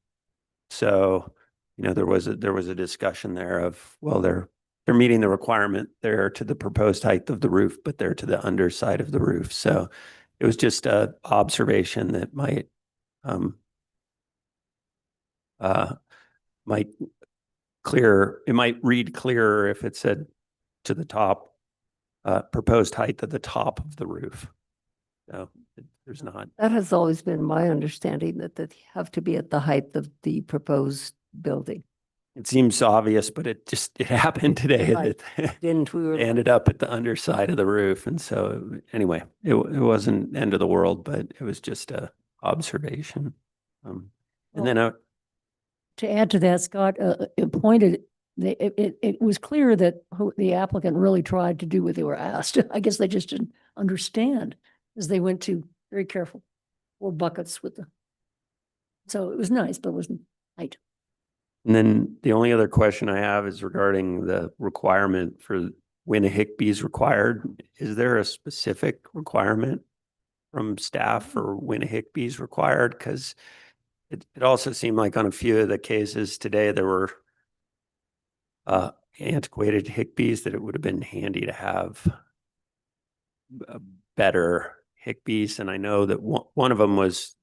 So, there was a discussion there of, well, they're meeting the requirement there to the proposed height of the roof, but they're to the underside of the roof. So it was just a observation that might read clearer if it said to the top, proposed height at the top of the roof. So there's not. That has always been my understanding, that they have to be at the height of the proposed building. It seems obvious, but it happened today Right. that We were ended up at the underside of the roof. And so anyway, it wasn't end of the world, but it was just a observation. And then To add to that, Scott, it was clear that the applicant really tried to do what they were asked. I guess they just didn't understand, as they went to very careful 4 buckets so it was nice, but it wasn't height. And then the only other question I have is regarding the requirement for when a HICP is required. Is there a specific requirement from staff for when a HICP is required? Because it also seemed like on a few of the cases today, there were antiquated HICPs that it would have been handy to have better HICPs. And I know that one of them was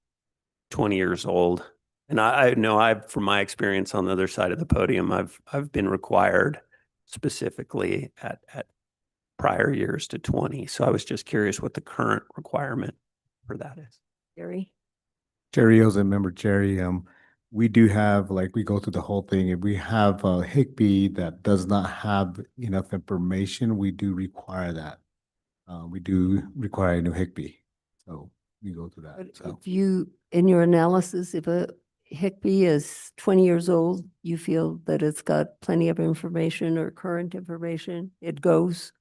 20 years old. And I know from my experience on the other side of the podium, I've been required specifically at prior years to 20. So I was just curious what the current requirement for that is. Gary? Cheerios and member Cherry, we do have, like, we go through the whole thing. If we have a Higbee that does not have enough information, we do require that. We do require a new Higbee, so we go through that, But so. if you, in your analysis, if a Higbee is 20 years old, you feel that it's got plenty of information or current information, it goes?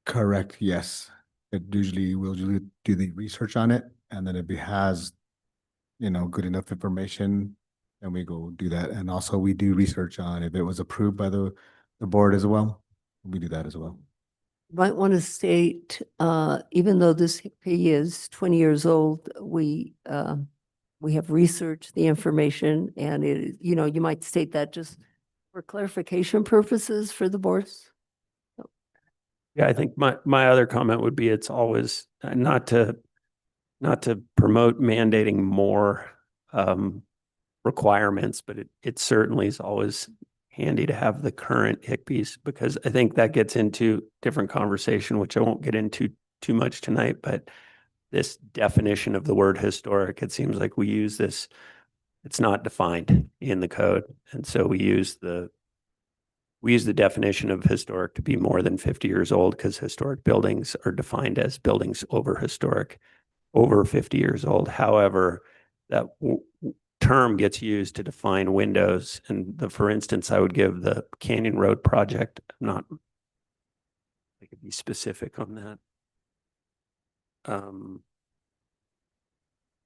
Correct, yes. We'll usually do the research on it, and then if it has, good enough information, then we go do that. And also we do research on if it was approved by the board as well. We do that as well. Might want to state, even though this Higbee is 20 years old, we have researched the information, and you might state that just for clarification purposes for the boards. Yeah, I think my other comment would be it's always not to promote mandating more requirements, but it certainly is always handy to have the current Higbees, because I think that gets into different conversation, which I won't get into too much tonight, but this definition of the word historic, it seems like we use this, it's not defined in the code. And so we use the definition of historic to be more than 50 years old, because historic buildings are defined as buildings over 50 years old. However, that term gets used to define windows. And for instance, I would give the Canyon Road project, I could be specific on that.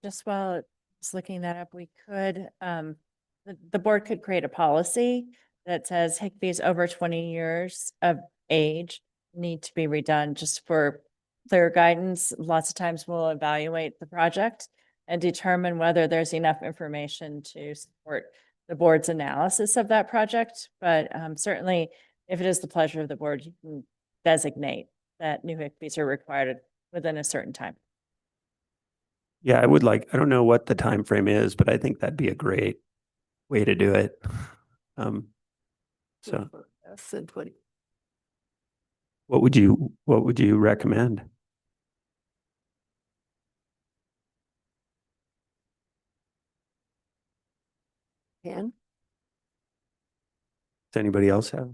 Just while it's looking that up, we could, the board could create a policy that says Higbees over 20 years of age need to be redone, just for clear guidance. Lots of times we'll evaluate the project and determine whether there's enough information to support the board's analysis of that project. But certainly, if it is the pleasure of the board, you can designate that new Higbees are required within a certain time. Yeah, I don't know what the time frame is, but I think that'd be a great way to do it. So Less than 20. what would you recommend? Ken? Does anybody else have?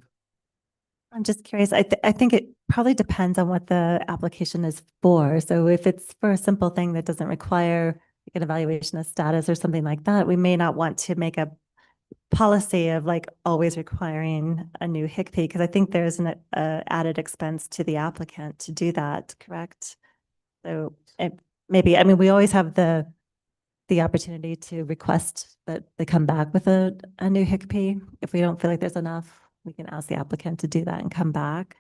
I'm just curious. I think it probably depends on what the application is for. So if it's for a simple thing that doesn't require an evaluation of status or something like that, we may not want to make a policy of like always requiring a new Higbee, because I think there's an added expense to the applicant to do that, correct? So we always have the opportunity to request that they come back with a new Higbee. If we don't feel like there's enough, we can ask the applicant to do that and come back.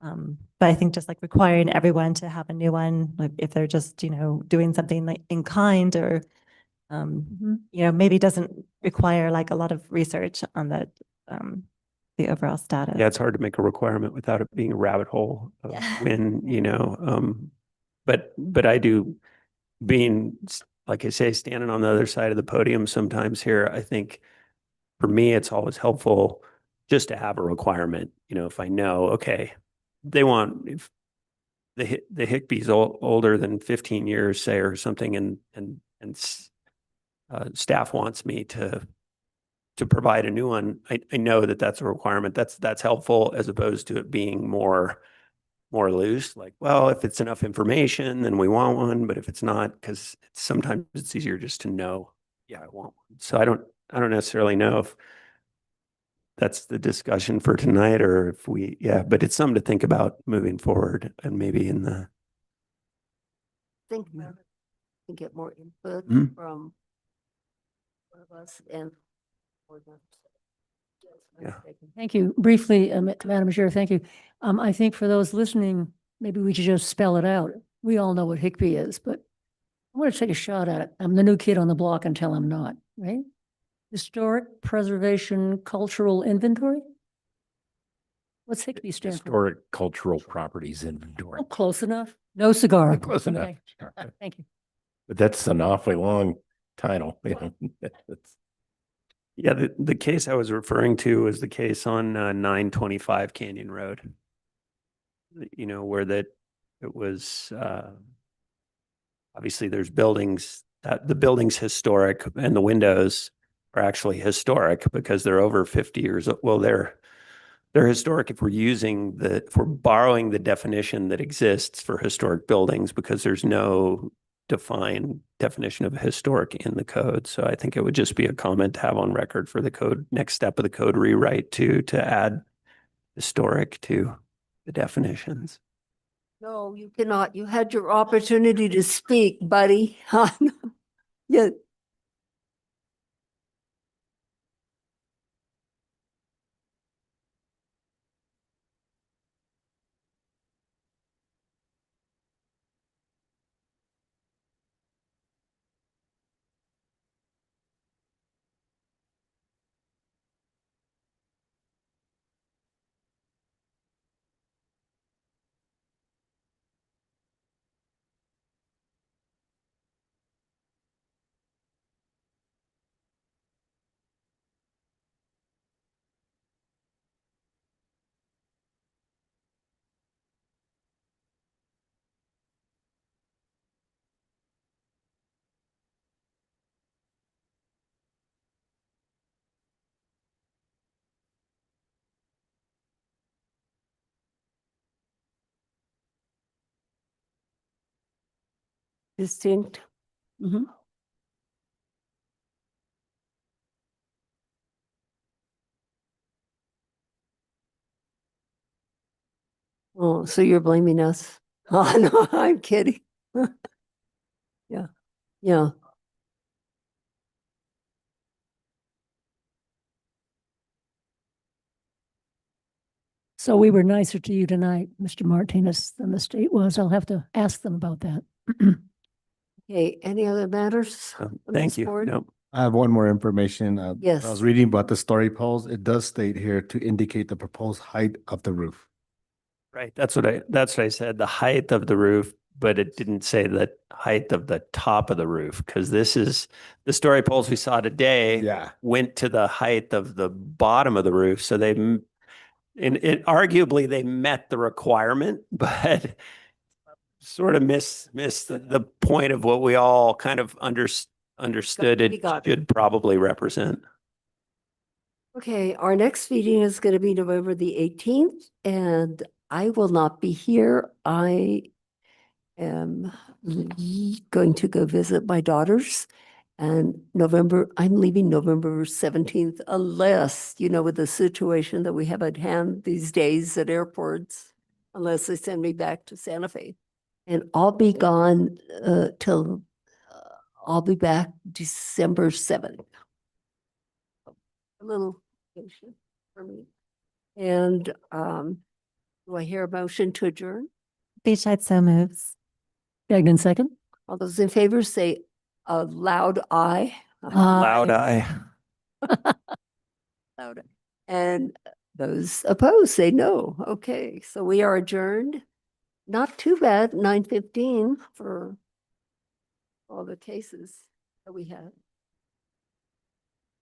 But I think just like requiring everyone to have a new one, like if they're just, doing something like in kind or, maybe doesn't require like a lot of research on that, the overall status. Yeah, it's hard to make a requirement without it being a rabbit hole of when, but I do, being, like I say, standing on the other side of the podium sometimes here, I think for me, it's always helpful just to have a requirement. If I know, okay, if the Higbee's older than 15 years, say, or something, and staff wants me to provide a new one, I know that that's a requirement. That's helpful, as opposed to it being more loose. Like, well, if it's enough information, then we want one. But if it's not, because sometimes it's easier just to know, yeah, I want one. So I don't necessarily know if that's the discussion for tonight, or if but it's something to think about moving forward, and maybe in the. Think about it and get more input from one of us and. Yeah. Thank you. Briefly, Madam Chair, thank you. I think for those listening, maybe we should just spell it out. We all know what Higbee is, but I want to take a shot at it. I'm the new kid on the block until I'm not, right? Historic Preservation Cultural Inventory? What's Higbee stand for? Historic Cultural Properties Inventory. Oh, close enough. No cigar. Close enough. Okay. Thank you. But that's an awfully long title. Yeah, the case I was referring to was the case on 925 Canyon Road. where that it was, obviously there's buildings, the building's historic and the windows are actually historic because they're over 50 years old. Well, they're historic if if we're borrowing the definition that exists for historic buildings, because there's no defined definition of historic in the code. So I think it would just be a comment to have on record for the code, next step of the code rewrite to add historic to the definitions. No, you cannot. You had your opportunity to speak, buddy. Yeah. Distinct. Mhm. Oh, so you're blaming us? Oh, no, I'm kidding. Yeah, yeah. So we were nicer to you tonight, Mr. Martinez, than the state was. I'll have to ask them about that. Okay, any other matters? on Thank this you. board? No. I have one more information. I Yes. was reading about the story poles. It does state here to indicate the proposed height of the roof. Right. That's what I said, the height of the roof, but it didn't say the height of the top of the roof, because this is the story poles we saw today. Yeah. Went to the height of the bottom of the roof. So arguably they met the requirement, but sort of missed the point of what we all kind of understood We it got it. should probably represent. Okay, our next meeting is going to be November the 18th, and I will not be here. I am going to go visit my daughters. And I'm leaving November 17th, unless, with the situation that we have at hand these days at airports, unless they send me back to Santa Fe. And I'll be gone I'll be back December 7th. A little vacation for me. And do I hear a motion to adjourn? Beachside so moves. Gagnon second. All those in favor say a loud aye. Loud eye. Loud. And those opposed say no. Okay, so we are adjourned. Not too bad, 9:15 for all the cases that we had.